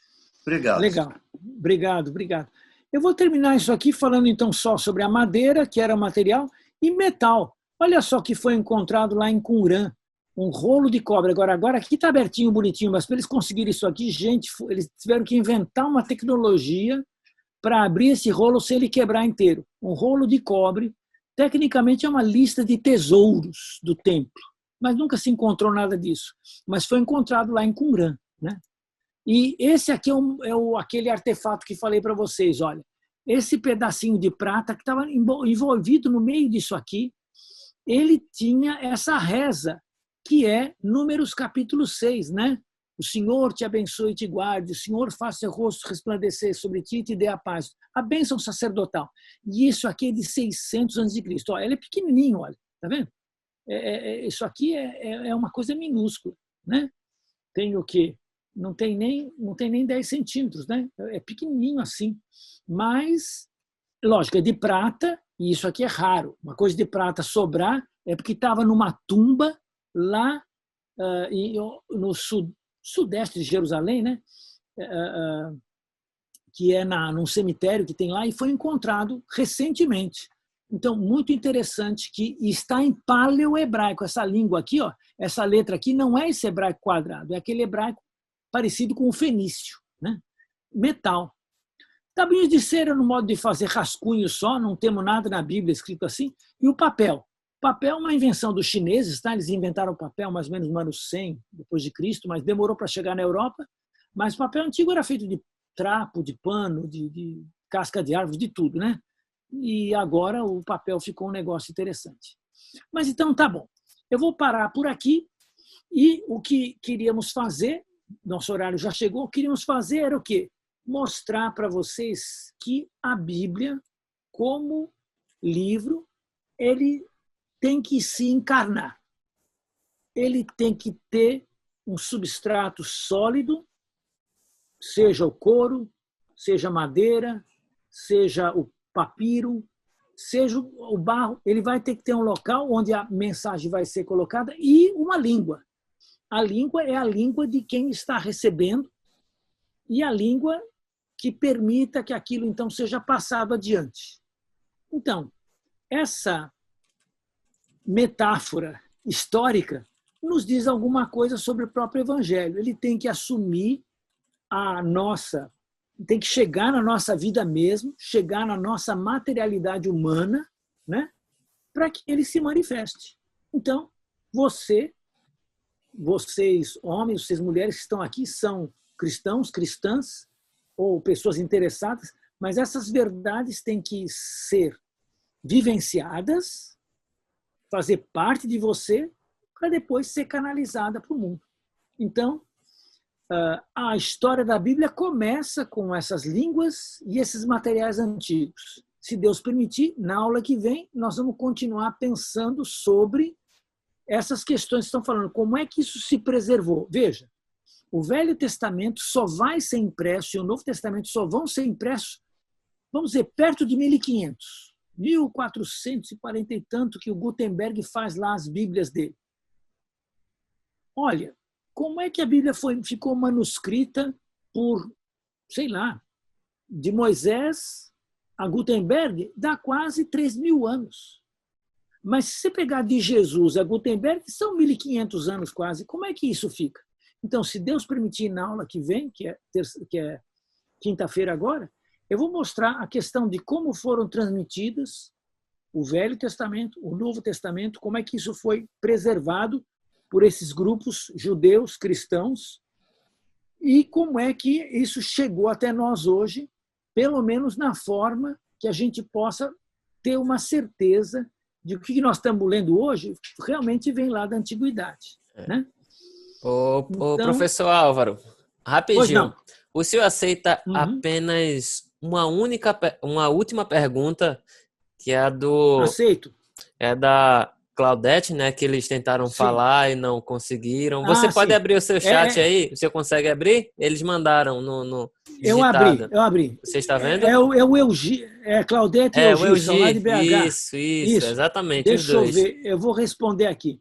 J: Obrigado.
C: Legal. Obrigado. Eu vou terminar isso aqui falando então só sobre a madeira, que era material, e metal. Olha só que foi encontrado lá em Qumran, um rolo de cobre. Agora aqui está abertinho, bonitinho, mas para eles conseguirem isso aqui, gente, eles tiveram que inventar uma tecnologia para abrir esse rolo sem ele quebrar inteiro. Um rolo de cobre, tecnicamente é uma lista de tesouros do templo, mas nunca se encontrou nada disso. Mas foi encontrado lá em Qumran, né? E esse aqui aquele artefato que falei para vocês, olha, esse pedacinho de prata que estava envolvido no meio disso aqui, ele tinha essa reza, que é Números capítulo 6, né? O Senhor te abençoe e te guarde, o Senhor faça seu rosto resplandecer sobre ti e te dê a paz. A bênção sacerdotal. E isso aqui é de 600 a.C. Olha, ele é pequenininho, olha, tá vendo? Isso aqui é uma coisa minúscula, né? Tem o quê? Não tem nem 10 centímetros, né? É pequenininho assim. Mas, lógico, é de prata, e isso aqui é raro. Uma coisa de prata sobrar é porque estava numa tumba lá no sudeste de Jerusalém, né? Que é num cemitério que tem lá, e foi encontrado recentemente. Então, muito interessante, que está em paleohebraico. Essa língua aqui, ó, essa letra aqui não é esse hebraico quadrado, é aquele hebraico parecido com o fenício, né? Metal. Tabuinhos de cera no modo de fazer rascunho só, não temos nada na Bíblia escrito assim. E o papel. O papel é uma invenção dos chineses, tá? Eles inventaram o papel mais ou menos no ano 100 depois de Cristo, mas demorou para chegar na Europa. Mas o papel antigo era feito de trapo, de pano, de casca de árvore, de tudo, né? E agora o papel ficou um negócio interessante. Mas então tá bom. Eu vou parar por aqui, e o que queríamos fazer, nosso horário já chegou, queríamos fazer era o quê? Mostrar para vocês que a Bíblia, como livro, ele tem que se encarnar. Ele tem que ter um substrato sólido, seja o couro, seja a madeira, seja o papiro, seja o barro. Ele vai ter que ter um local onde a mensagem vai ser colocada e uma língua. A língua é a língua de quem está recebendo e a língua que permita que aquilo, então, seja passado adiante. Então, essa metáfora histórica nos diz alguma coisa sobre o próprio Evangelho. Ele tem que assumir tem que chegar na nossa vida mesmo, chegar na nossa materialidade humana, né, para que ele se manifeste. Então, vocês, homens, vocês, mulheres que estão aqui, são cristãos, cristãs, ou pessoas interessadas, mas essas verdades têm que ser vivenciadas, fazer parte de você, para depois ser canalizada para o mundo. Então, a história da Bíblia começa com essas línguas e esses materiais antigos. Se Deus permitir, na aula que vem, nós vamos continuar pensando sobre essas questões que estão falando. Como é que isso se preservou? Veja, o Velho Testamento só vai ser impresso e o Novo Testamento só vão ser impressos, vamos dizer, perto de 1500, 1440 e tanto, que o Gutenberg faz lá as Bíblias dele. Olha, como é que a Bíblia ficou manuscrita por, sei lá, de Moisés a Gutenberg, dá quase 3.000 anos. Mas se você pegar de Jesus a Gutenberg, são 1.500 anos quase. Como é que isso fica? Então, se Deus permitir, na aula que vem, que é quinta-feira agora, eu vou mostrar a questão de como foram transmitidas o Velho Testamento, o Novo Testamento, como é que isso foi preservado por esses grupos judeus, cristãos, e como é que isso chegou até nós hoje, pelo menos na forma que a gente possa ter uma certeza de que o que nós estamos lendo hoje realmente vem lá da antiguidade. Né?
A: Ô, professor Álvaro, rapidinho. O senhor aceita apenas uma última pergunta, que é a do...
C: Aceito.
A: É da Claudete, né? Que eles tentaram
C: Sim.
A: falar e não conseguiram. Você pode
C: sim.
A: abrir o seu chat aí? Você consegue abrir? Eles mandaram no
C: Eu abri.
A: Você está vendo?
C: É o Eugi, Claudete e
A: o
C: Eugi, são lá de
A: Eugi.
C: BH.
A: Isso, exatamente, os
C: Deixa eu
A: dois.
C: ver, eu vou responder aqui.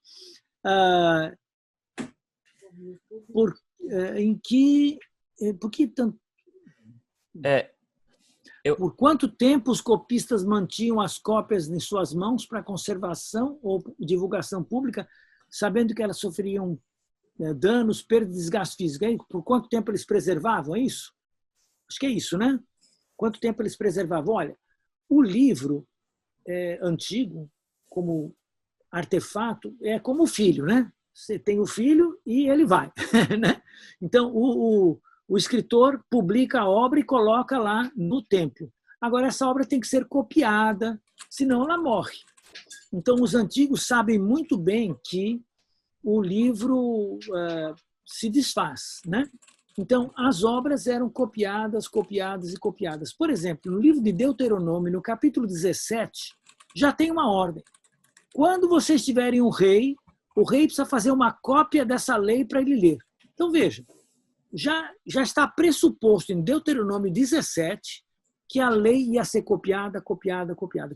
C: Por quanto tempo os copistas mantinham as cópias em suas mãos para conservação ou divulgação pública, sabendo que elas sofriam danos, perda e desgaste físico? Por quanto tempo eles preservavam? É isso? Acho que é isso, né? Quanto tempo eles preservavam? Olha, o livro antigo, como artefato, é como o filho, né? Você tem o filho e ele vai, né? Então, o escritor publica a obra e coloca lá no templo. Agora, essa obra tem que ser copiada, senão ela morre. Então, os antigos sabem muito bem que o livro se desfaz, né? Então, as obras eram copiadas. Por exemplo, no livro de Deuteronômio, no capítulo 17, já tem uma ordem. Quando vocês tiverem um rei, o rei precisa fazer uma cópia dessa lei para ele ler. Então, veja, já está pressuposto em Deuteronômio 17 que a lei ia ser copiada.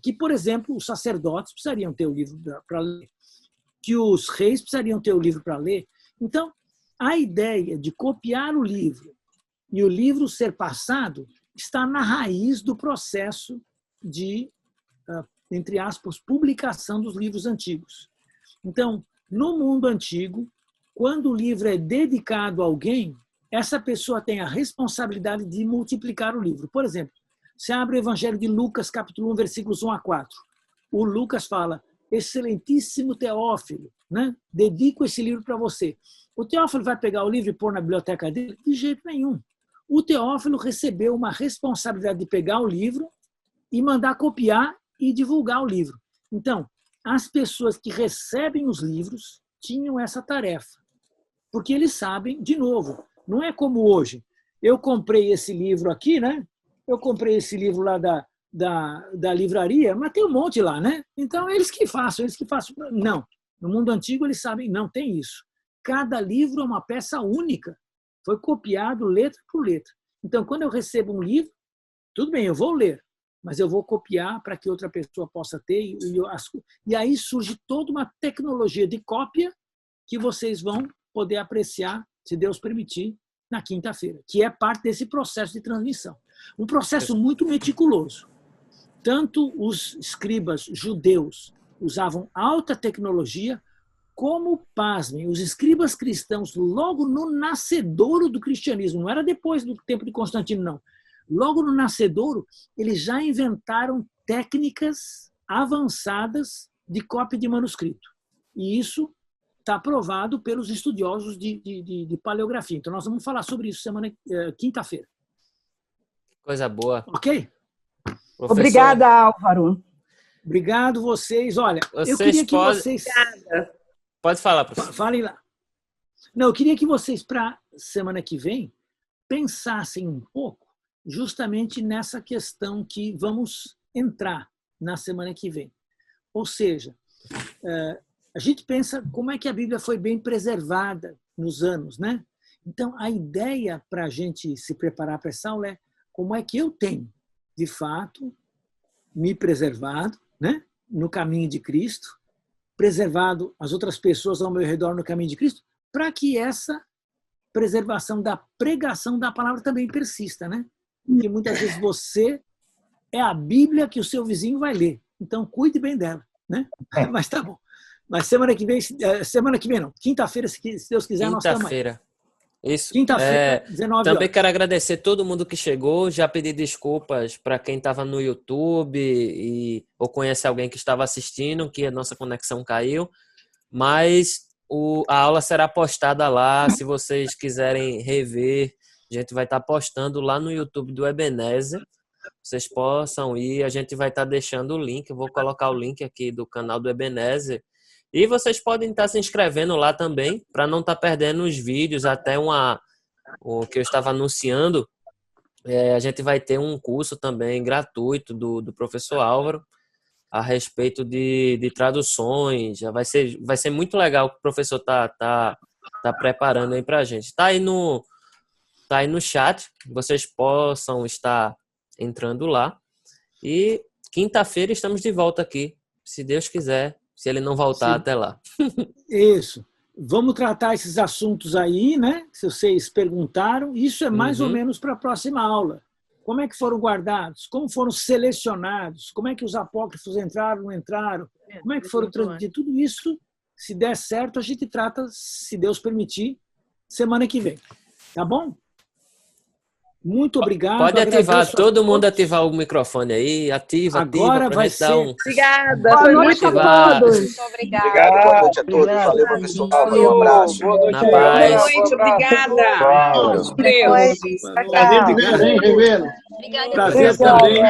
C: Que, por exemplo, os sacerdotes precisariam ter o livro para ler, que os reis precisariam ter o livro para ler. Então, a ideia de copiar o livro e o livro ser passado está na raiz do processo de, entre aspas, publicação dos livros antigos. Então, no mundo antigo, quando o livro é dedicado a alguém, essa pessoa tem a responsabilidade de multiplicar o livro. Por exemplo, você abre o Evangelho de Lucas, capítulo 1, versículos 1 a 4. O Lucas fala: excelentíssimo Teófilo, né? Dedico esse livro para você. O Teófilo vai pegar o livro e pôr na biblioteca dele? De jeito nenhum. O Teófilo recebeu uma responsabilidade de pegar o livro e mandar copiar e divulgar o livro. Então, as pessoas que recebem os livros tinham essa tarefa. Porque eles sabem, de novo, não é como hoje. Eu comprei esse livro aqui, né? Eu comprei esse livro lá da livraria, mas tem um monte lá, né? Então, eles que façam. Não. No mundo antigo, eles sabem, não tem isso. Cada livro é uma peça única. Foi copiado letra por letra. Então, quando eu recebo um livro, tudo bem, eu vou ler, mas eu vou copiar para que outra pessoa possa ter. E aí surge toda uma tecnologia de cópia que vocês vão poder apreciar, se Deus permitir, na quinta-feira, que é parte desse processo de transmissão. Um processo muito meticuloso. Tanto os escribas judeus usavam alta tecnologia, como, pasmem, os escribas cristãos, logo no nascedouro do cristianismo, não era depois do tempo de Constantino, não. Logo no nascedouro, eles já inventaram técnicas avançadas de cópia de manuscrito. E isso está provado pelos estudiosos de paleografia. Então, nós vamos falar sobre isso quinta-feira.
A: Coisa boa.
C: Ok?
A: Professor,
K: obrigada, Álvaro.
C: Obrigado vocês. Olha, eu
A: vocês
C: queria que
A: podem...
C: vocês...
A: Pode falar, professor.
C: Falem lá. Não, eu queria que vocês, para semana que vem, pensassem um pouco justamente nessa questão que vamos entrar na semana que vem. Ou seja, a gente pensa como é que a Bíblia foi bem preservada nos anos, né? Então, a ideia para a gente se preparar para essa aula é como é que eu tenho, de fato, me preservado, né? No caminho de Cristo, preservado as outras pessoas ao meu redor no caminho de Cristo, para que essa preservação da pregação da palavra também persista, né? Porque muitas vezes você é a Bíblia que o seu vizinho vai ler. Então, cuide bem dela, né? Mas tá bom. Mas semana que vem não. Quinta-feira, se Deus quiser, nós estamos aí.
A: Quinta-feira. Isso.
C: Quinta-feira, 19
A: Também
C: horas.
A: quero agradecer todo mundo que chegou. Já pedi desculpas para quem estava no YouTube ou conhece alguém que estava assistindo, que a nossa conexão caiu. Mas a aula será postada lá. Se vocês quiserem rever, a gente vai estar postando lá no YouTube do Ebenezer. Vocês possam ir. A gente vai estar deixando o link. Eu vou colocar o link aqui do canal do Ebenezer. E vocês podem estar se inscrevendo lá também, para não estar perdendo os vídeos. Até o que eu estava anunciando, a gente vai ter um curso também gratuito do professor Álvaro. a respeito de traduções. Já vai ser muito legal o que o professor tá preparando aí para a gente. Tá aí no chat, vocês possam estar entrando lá. E quinta-feira estamos de volta aqui, se Deus quiser, se ele não voltar até lá.
C: Isso. Vamos tratar esses assuntos aí, né? Se vocês perguntaram. Isso é mais ou menos para a próxima aula. Como é que foram guardados? Como foram selecionados? Como é que os apócrifos entraram, não entraram? Como é que foram transmitidos? Tudo isso, se der certo, a gente trata, se Deus permitir, semana que vem. Tá bom? Muito obrigado.
A: Pode ativar, todo mundo ativar o microfone aí. Ativa.
C: Agora vai ser.
I: Obrigada, foi muito
A: ativar.
I: Muito
K: obrigada. Boa noite a todos. Valeu, professor. Um abraço.
A: Boa noite. Boa
D: noite, obrigada.
K: Tchau.
D: Deus.
C: Prazer também.